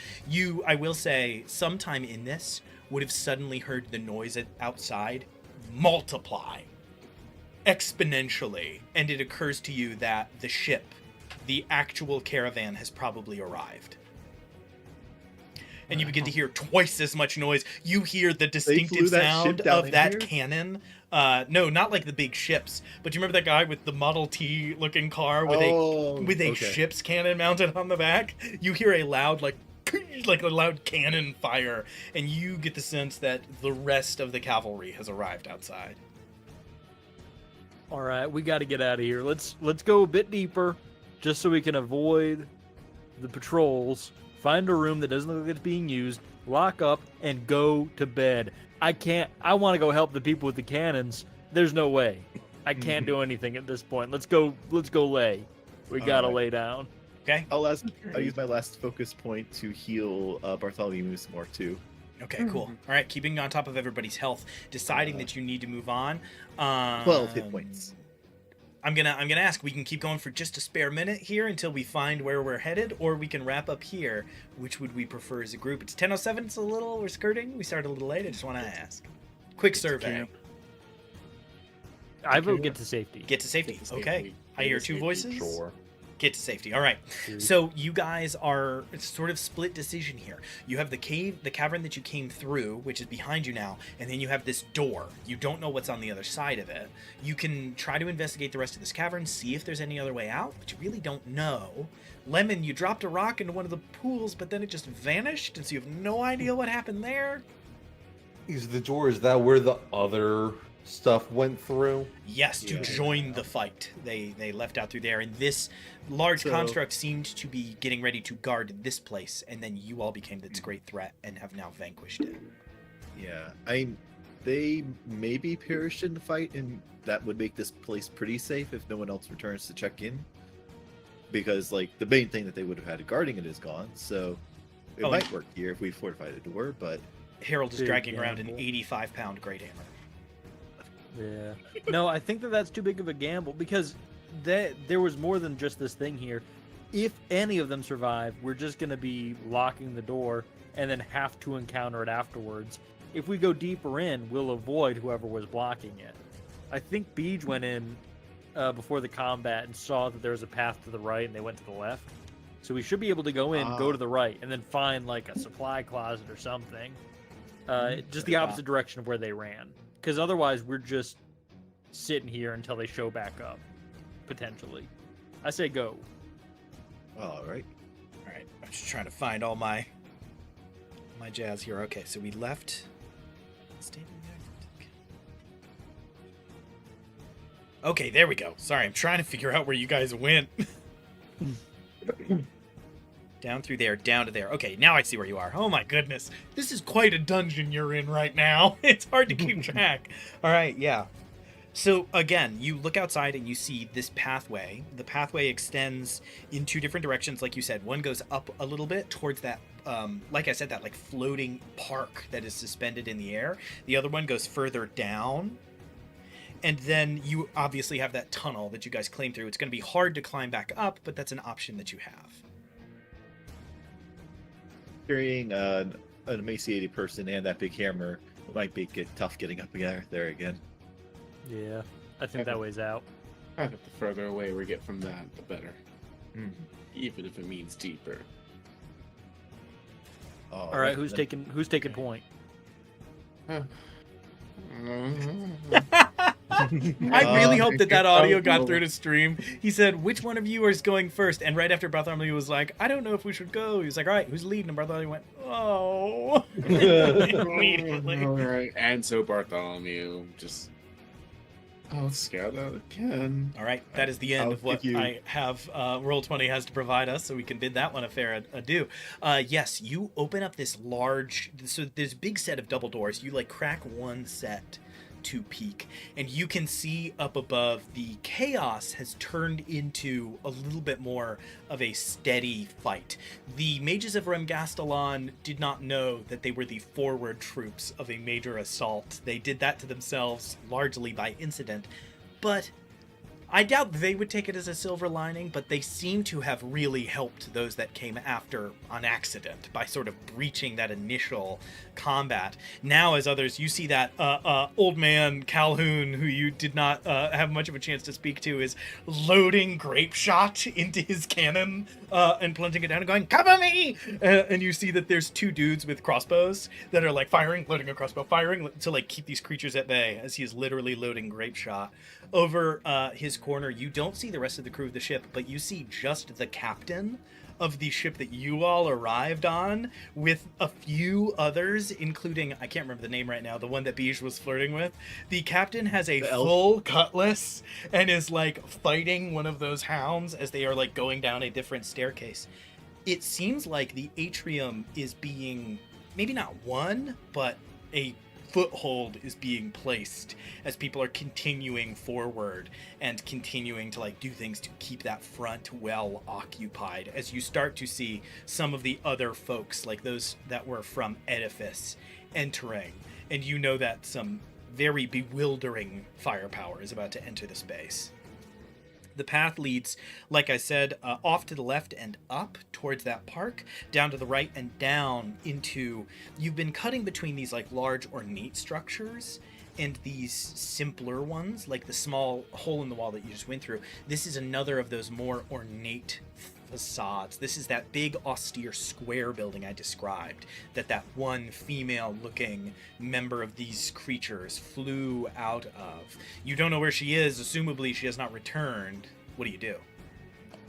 I will say, sometime in this would have suddenly heard the noise outside multiply exponentially, and it occurs to you that the ship, the actual caravan, has probably arrived. And you begin to hear twice as much noise. You hear the distinctive that sound ship down of in that here? cannon. No, not like the big ships. But you remember that guy with the Model T looking car with a okay. ship's cannon mounted on the back? You hear a loud like a loud cannon fire, and you get the sense that the rest of the cavalry has arrived outside. All right, we got to get out of here. Let's go a bit deeper, just so we can avoid the patrols. Find a room that doesn't look like it's being used. Lock up and go to bed. I want to go help the people with the cannons. There's no way. I can't do anything at this point. Let's go lay. We gotta lay down. Okay. I'll use my last focus point to heal Bartholomew some more too. Okay, cool. All right, keeping on top of everybody's health, deciding that you need to move on. 12 hit points. I'm gonna ask. We can keep going for just a spare minute here until we find where we're headed, or we can wrap up here. Which would we prefer as a group? It's 10:07. It's we're skirting. We started a little late. I just want to ask. Quick survey. I vote get to safety. Get to safety. Okay. I hear 2 voices. Sure. Get to safety. All right. So you guys are, it's sort of split decision here. You have the cavern that you came through, which is behind you now, and then you have this door. You don't know what's on the other side of it. You can try to investigate the rest of this cavern, see if there's any other way out, but you really don't know. Lemon, you dropped a rock into one of the pools, but then it just vanished, and so you have no idea what happened there. Is that where the other stuff went through. Yes, to Yeah. join the fight. They left out through there, and this large So- construct seemed to be getting ready to guard this place, and then you all became its great threat and have now vanquished it. Yeah, they maybe perished in the fight, and that would make this place pretty safe if no one else returns to check in. Because like the main thing that they would have had guarding it is gone, so it Oh, might work here if we fortified a door. But Harold is Big dragging around an gamble. 85-pound great hammer. Yeah. No, I think that that's too big of a gamble because there was more than just this thing here. If any of them survive, we're just going to be locking the door and then have to encounter it afterwards. If we go deeper in, we'll avoid whoever was blocking it. I think Beej went in before the combat and saw that there was a path to the right and they went to the left. So we should be able to go in, go to the right, and then find like a supply closet or something. Just the opposite direction of where they ran. Because otherwise, we're just sitting here until they show back up, potentially. I say go. all right. All right, I'm just trying to find all my jazz here. Okay, so we left. Okay, there we go. Sorry, I'm trying to figure out where you guys went. Down through there, down to there. Okay, now I see where you are. Oh my goodness. This is quite a dungeon you're in right now. It's hard to keep track. All right, yeah. So again, you look outside and you see this pathway. The pathway extends in two different directions, like you said. One goes up a little bit towards that, like I said, that like floating park that is suspended in the air. The other one goes further down. And then you obviously have that tunnel that you guys claim through. It's going to be hard to climb back up, but that's an option that you have. Carrying an emaciated person and that big hammer might be tough getting up there again. Yeah, I think that way's out. I think the further away we get from that, the better. Mhm. Even if it means deeper. All right, who's taking point? I really hope that audio got Oh. through to stream. He said, which one of you is going first? And right after Bartholomew was like, I don't know if we should go. He was like, all right, who's leading? And Bartholomew went, oh. Immediately. All right. And so Bartholomew just. I'll scout out again. All right, that is the end I'll of what give you- I have Roll20 has to provide us, so we can bid that one a fair adieu. Yes, you open up this large, so there's a big set of double doors. You like crack one set to peek, and you can see up above the chaos has turned into a little bit more of a steady fight. The mages of Remgastelon did not know that they were the forward troops of a major assault. They did that to themselves largely by incident, but I doubt they would take it as a silver lining, but they seem to have really helped those that came after on accident by sort of breaching that initial combat. Now, as others, you see that old man Calhoun, who you did not have much of a chance to speak to, is loading grape shot into his cannon and plunging it down and going, cover me! And you see that there's two dudes with crossbows that are like firing, loading a crossbow, firing to like keep these creatures at bay as he is literally loading grape shot. Over his corner, you don't see the rest of the crew of the ship, but you see just the captain of the ship that you all arrived on with a few others, including, I can't remember the name right now, the one that Beej was flirting with. The captain has a The elf? full cutlass and is like fighting one of those hounds as they are like going down a different staircase. It seems like the atrium is being maybe not won, but a foothold is being placed as people are continuing forward and continuing to like do things to keep that front well occupied, as you start to see some of the other folks, like those that were from Edifice, entering, and you know that some very bewildering firepower is about to enter the space. The path leads, like I said, off to the left and up towards that park, down to the right and down into... You've been cutting between these like large ornate structures and these simpler ones, like the small hole in the wall that you just went through. This is another of those more ornate facades. This is that big austere square building I described, that one female looking member of these creatures flew out of. You don't know where she is. Assumably she has not returned. What do you do?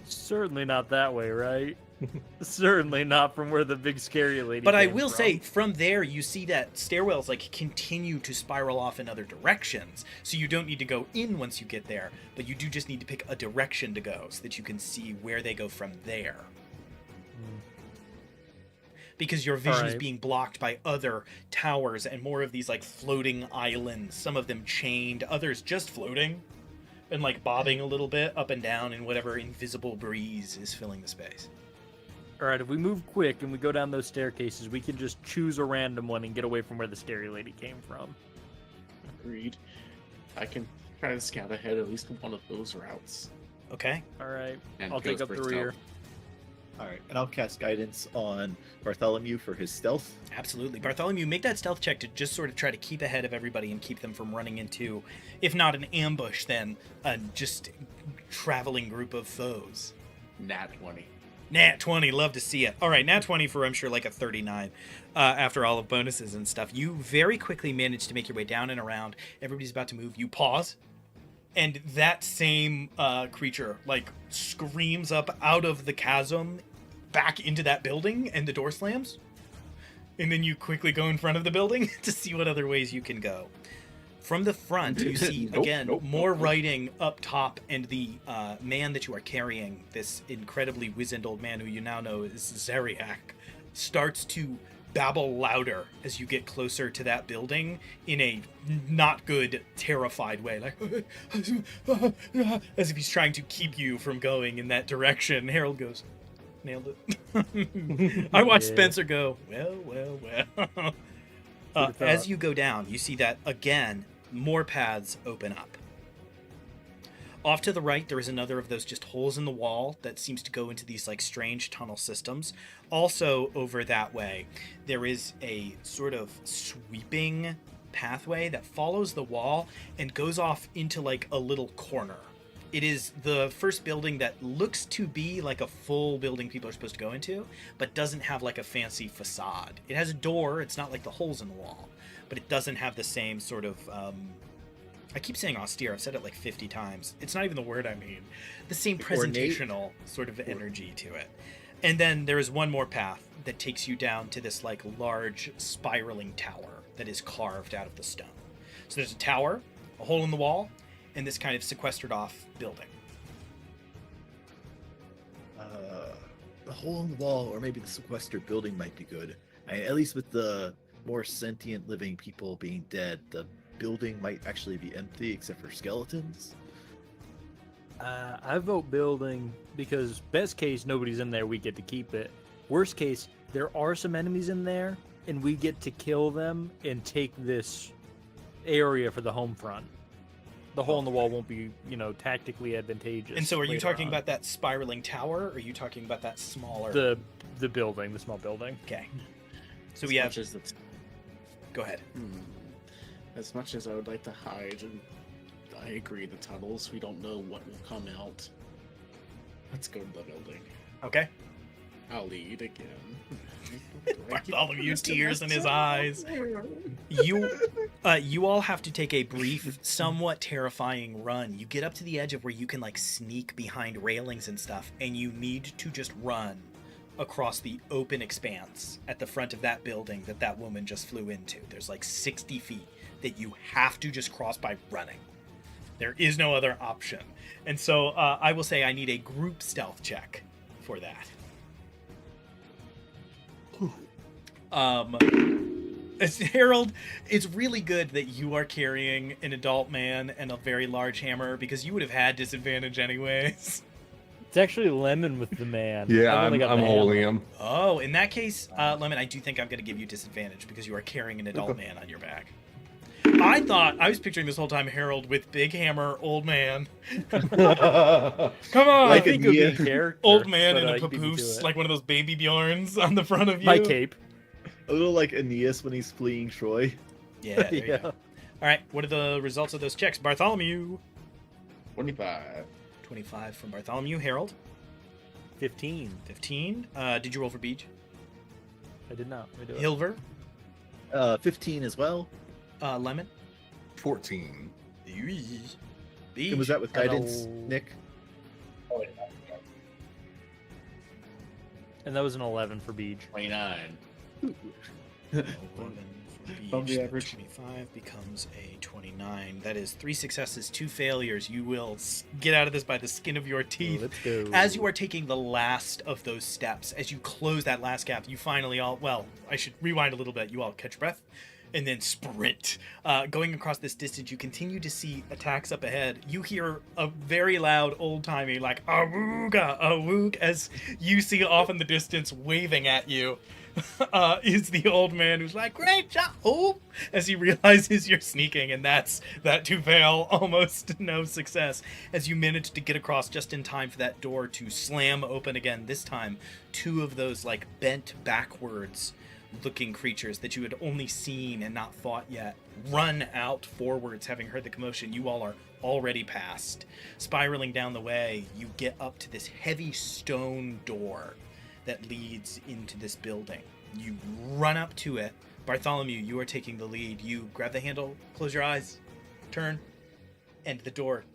Certainly not that way, right? Certainly not from where the big scary lady. But I came will from. say, from there, you see that stairwells like continue to spiral off in other directions. So you don't need to go in once you get there, but you do just need to pick a direction to go so that you can see where they go from there. Because your vision is Alright. being blocked by other towers and more of these like floating islands, some of them chained, others just floating and like bobbing a little bit up and down in whatever invisible breeze is filling the space. All right, if we move quick and we go down those staircases, we can just choose a random one and get away from where the scary lady came from. Agreed. I can try to scout ahead at least one of those routes. Okay? All right, And I'll take goes up the for rear. stealth. All right, and I'll cast guidance on Bartholomew for his stealth. Absolutely. Bartholomew, make that stealth check to just sort of try to keep ahead of everybody and keep them from running into, if not an ambush, then a just traveling group of foes. Nat 20. Nat 20, love to see it. All right, Nat 20 for, I'm sure, like a 39 after all of bonuses and stuff. You very quickly manage to make your way down and around. Everybody's about to move. You pause, and that same creature, like, screams up out of the chasm back into that building, and the door slams. And then you quickly go in front of the building to see what other ways you can go. From the front, you see, more writing up top, and the man that you are carrying, this incredibly wizened old man who you now know is Zeriak, starts to babble louder as you get closer to that building in a not good, terrified way, like as if he's trying to keep you from going in that direction. Harold goes, nailed it. I watched Yeah. Spencer go, well. As you go down, you see that, again, more paths open up. Off to the right, there is another of those just holes in the wall that seems to go into these like strange tunnel systems. Also over that way, there is a sort of sweeping pathway that follows the wall and goes off into like a little corner. It is the first building that looks to be like a full building people are supposed to go into, but doesn't have like a fancy facade. It has a door, it's not like the holes in the wall, but it doesn't have the same sort of, I keep saying austere, I've said it like 50 times. It's not even the word I mean. The same presentational sort of energy to it. And then there is one more path that takes you down to this like large spiraling tower that is carved out of the stone. So there's a tower, a hole in the wall, and this kind of sequestered off building. The hole in the wall, or maybe the sequestered building might be good. At least with the more sentient living people being dead, the building might actually be empty except for skeletons. I vote building because best case, nobody's in there, we get to keep it. Worst case, there are some enemies in there, and we get to kill them and take this area for the home front. The hole in the wall won't be, tactically advantageous. And so are you later talking on. about that spiraling tower, or are you talking about that smaller... the building, the small building? Okay. So As we have... much as it's, Go ahead. as much as I would like to hide, and I agree, the tunnels, we don't know what will come out. Let's go to the building. Okay. I'll lead again. Bartholomew, tears in his eyes. You all have to take a brief, somewhat terrifying run. You get up to the edge of where you can like sneak behind railings and stuff, and you need to just run across the open expanse at the front of that building that woman just flew into. There's like 60 feet that you have to just cross by running. There is no other option. And so I will say I need a group stealth check for that. Harold, it's really good that you are carrying an adult man and a very large hammer, because you would have had disadvantage anyways. It's actually Lemon with the man. Yeah, I've only got I'm the holding hammer. him. Oh, in that case, Lemon, I do think I'm going to give you disadvantage because you are carrying an adult man on your back. I was picturing this whole time Harold with big hammer, old man. Come on! I Like think it would be Nia. character. Old man but, in a you beat me to papoose, it. like one of those baby Bjorns on the front of you. My cape. A little like Aeneas when he's fleeing Troy. Yeah, there you Yeah. go. All right, what are the results of those checks? Bartholomew. 25. 25 from Bartholomew. Harold. 15. 15. Did you roll for Beach? I did not. Let me do it. Hilver. 15 as well. Lemon. 14. Beach. And was that with guidance, Hello. Nick? And that was an 11 for Beej. 29. 11 for Above the each, that average. 25 becomes a 29. That is 3 successes, 2 failures. You will get out of this by the skin of your teeth. Let's go. As you are taking the last of those steps, as you close that last gap, you finally I should rewind a little bit. You all catch your breath and then sprint. Going across this distance, you continue to see attacks up ahead. You hear a very loud, old-timey, like, awooga, awoog, as you see off in the distance waving at you. Is the old man who's like, great job, as he realizes you're sneaking, and that's that to fail, almost no success, as you manage to get across just in time for that door to slam open again. This time, 2 of those like bent backwards looking creatures that you had only seen and not fought yet run out forwards, having heard the commotion. You all are already past. Spiraling down the way, you get up to this heavy stone door that leads into this building. You run up to it. Bartholomew, you are taking the lead. You grab the handle, close your eyes, turn, and the door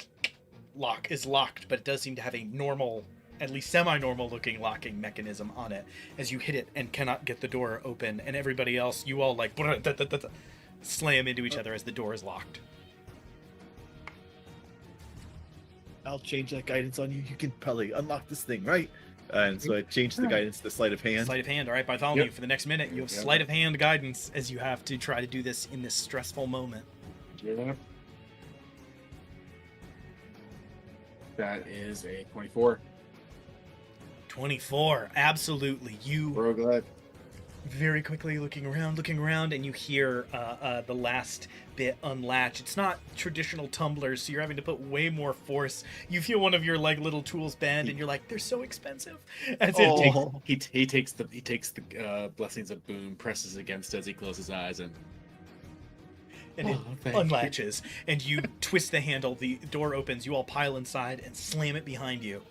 is locked, but it does seem to have a normal, at least semi-normal looking locking mechanism on it as you hit it and cannot get the door open, and everybody else, you all like slam into each other as the door is locked. I'll change that guidance on you. You can probably unlock this thing, right? And so I changed the guidance to sleight of hand. Sleight of hand. All right, Bartholomew, Yep. for the next minute, you have Yep. sleight of hand guidance as you have to try to do this in this stressful moment. Hear that? That is a 24. 24. Absolutely. You We're glad. very quickly looking around, and you hear the last bit unlatch. It's not traditional tumblers, so you're having to put way more force. You feel one of your like little tools bend, and you're like, they're so expensive. As it takes, Oh, He takes the blessings of boom, presses against as he closes his eyes, and and it Oh, thank you. unlatches, and you twist the handle. The door opens. You all pile inside and slam it behind you,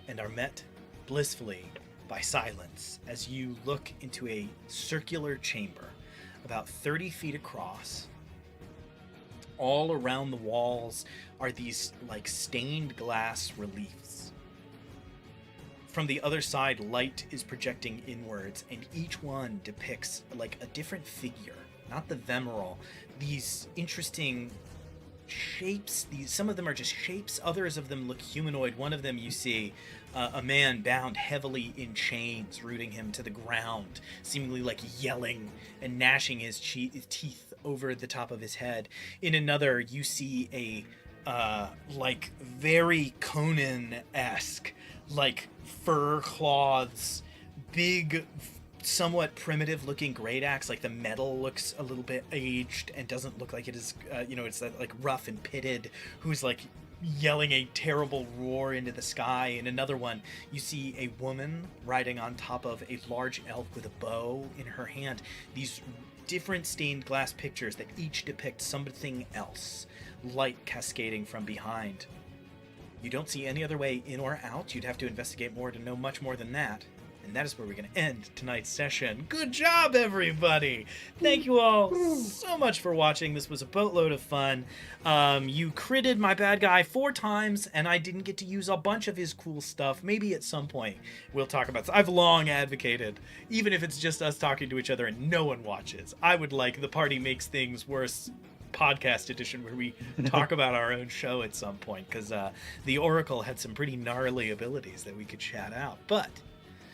and are met blissfully by silence as you look into a circular chamber about 30 feet across. All around the walls are these like stained glass reliefs. From the other side, light is projecting inwards, and each one depicts like a different figure, not the Vemeral. These interesting shapes. Some of them are just shapes. Others of them look humanoid. One of them you see a man bound heavily in chains, rooting him to the ground, seemingly like yelling and gnashing his teeth over the top of his head. In another, you see a like very Conan-esque, like fur cloths, big, somewhat primitive looking great axe. Like the metal looks a little bit aged and doesn't look like it is it's that like rough and pitted, who's like yelling a terrible roar into the sky. In another one, you see a woman riding on top of a large elk with a bow in her hand. These different stained glass pictures that each depict something else, light cascading from behind. You don't see any other way in or out. You'd have to investigate more to know much more than that. And that is where we're going to end tonight's session. Good job, everybody! Thank you all so much for watching. This was a boatload of fun. You critted my bad guy 4 times, and I didn't get to use a bunch of his cool stuff. Maybe at some point we'll talk about this. I've long advocated, even if it's just us talking to each other and no one watches, I would like the Party Makes Things Worse podcast edition where we talk about our own show at some point, because the Oracle had some pretty gnarly abilities that we could chat out. But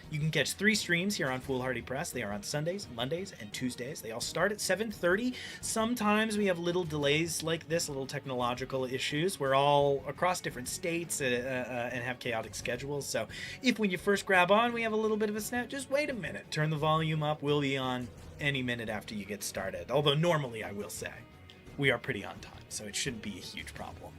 you can catch 3 streams here on Foolhardy Press. They are on Sundays, Mondays, and Tuesdays. They all start at 7:30. Sometimes we have little delays like this, little technological issues. We're all across different states and have chaotic schedules. So if when you first grab on, we have a little bit of a snap, just wait a minute. Turn the volume up. We'll be on any minute after you get started. Although normally, I will say, we are pretty on time, so it shouldn't be a huge problem.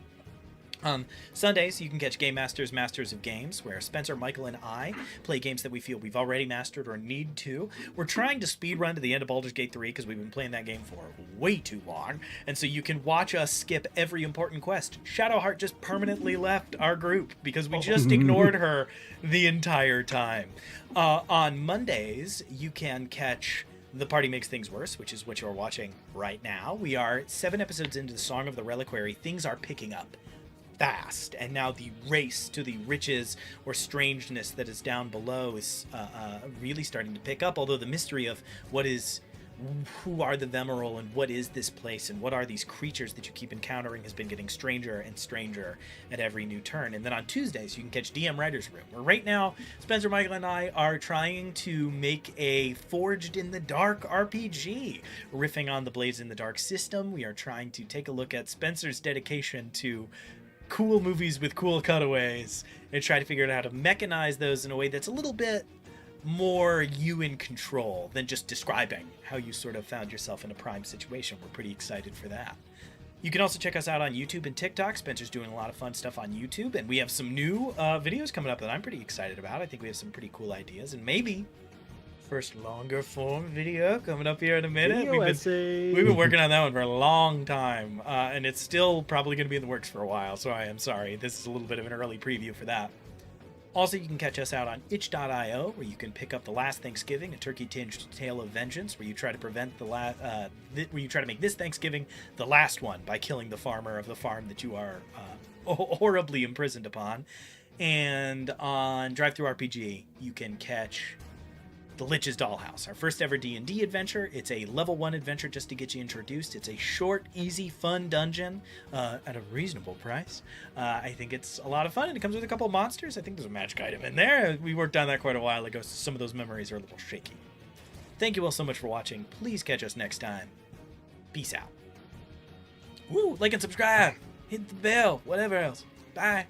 Sundays, you can catch Game Masters, Masters of Games, where Spencer, Michael, and I play games that we feel we've already mastered or need to. We're trying to speed run to the end of Baldur's Gate 3 because we've been playing that game for way too long, and so you can watch us skip every important quest. Shadowheart just permanently left our group because we just ignored her the entire time. On Mondays, you can catch The Party Makes Things Worse, which is what you're watching right now. We are 7 episodes into the Song of the Reliquary. Things are picking up fast, and now the race to the riches or strangeness that is down below is really starting to pick up, although the mystery of who are the Vemeral and what is this place and what are these creatures that you keep encountering has been getting stranger and stranger at every new turn. And then on Tuesdays you can catch DM Writer's Room, where right now Spencer, Michael, and I are trying to make a Forged in the Dark RPG, riffing on the Blades in the Dark system. We are trying to take a look at Spencer's dedication to cool movies with cool cutaways and try to figure out how to mechanize those in a way that's a little bit more you in control than just describing how you sort of found yourself in a prime situation. We're pretty excited for that. You can also check us out on YouTube and TikTok. Spencer's doing a lot of fun stuff on YouTube, and we have some new videos coming up that I'm pretty excited about. I think we have some pretty cool ideas, and maybe first longer form video coming up here in a minute. We've been working on that one for a long time, and it's still probably going to be in the works for a while, so I am sorry. This is a little bit of an early preview for that. Also, you can catch us out on itch.io, where you can pick up The Last Thanksgiving, a turkey-tinged tale of vengeance, where you try to prevent where you try to make this Thanksgiving the last one by killing the farmer of the farm that you are horribly imprisoned upon. And on DriveThruRPG, you can catch The Lich's Dollhouse, our first ever D&D adventure. It's a level 1 adventure just to get you introduced. It's a short, easy, fun dungeon at a reasonable price. I think it's a lot of fun, and it comes with a couple of monsters. I think there's a magic item in there. We worked on that quite a while ago, so some of those memories are a little shaky. Thank you all so much for watching. Please catch us next time. Peace out. Woo! Like and subscribe. Hit the bell. Whatever else. Bye.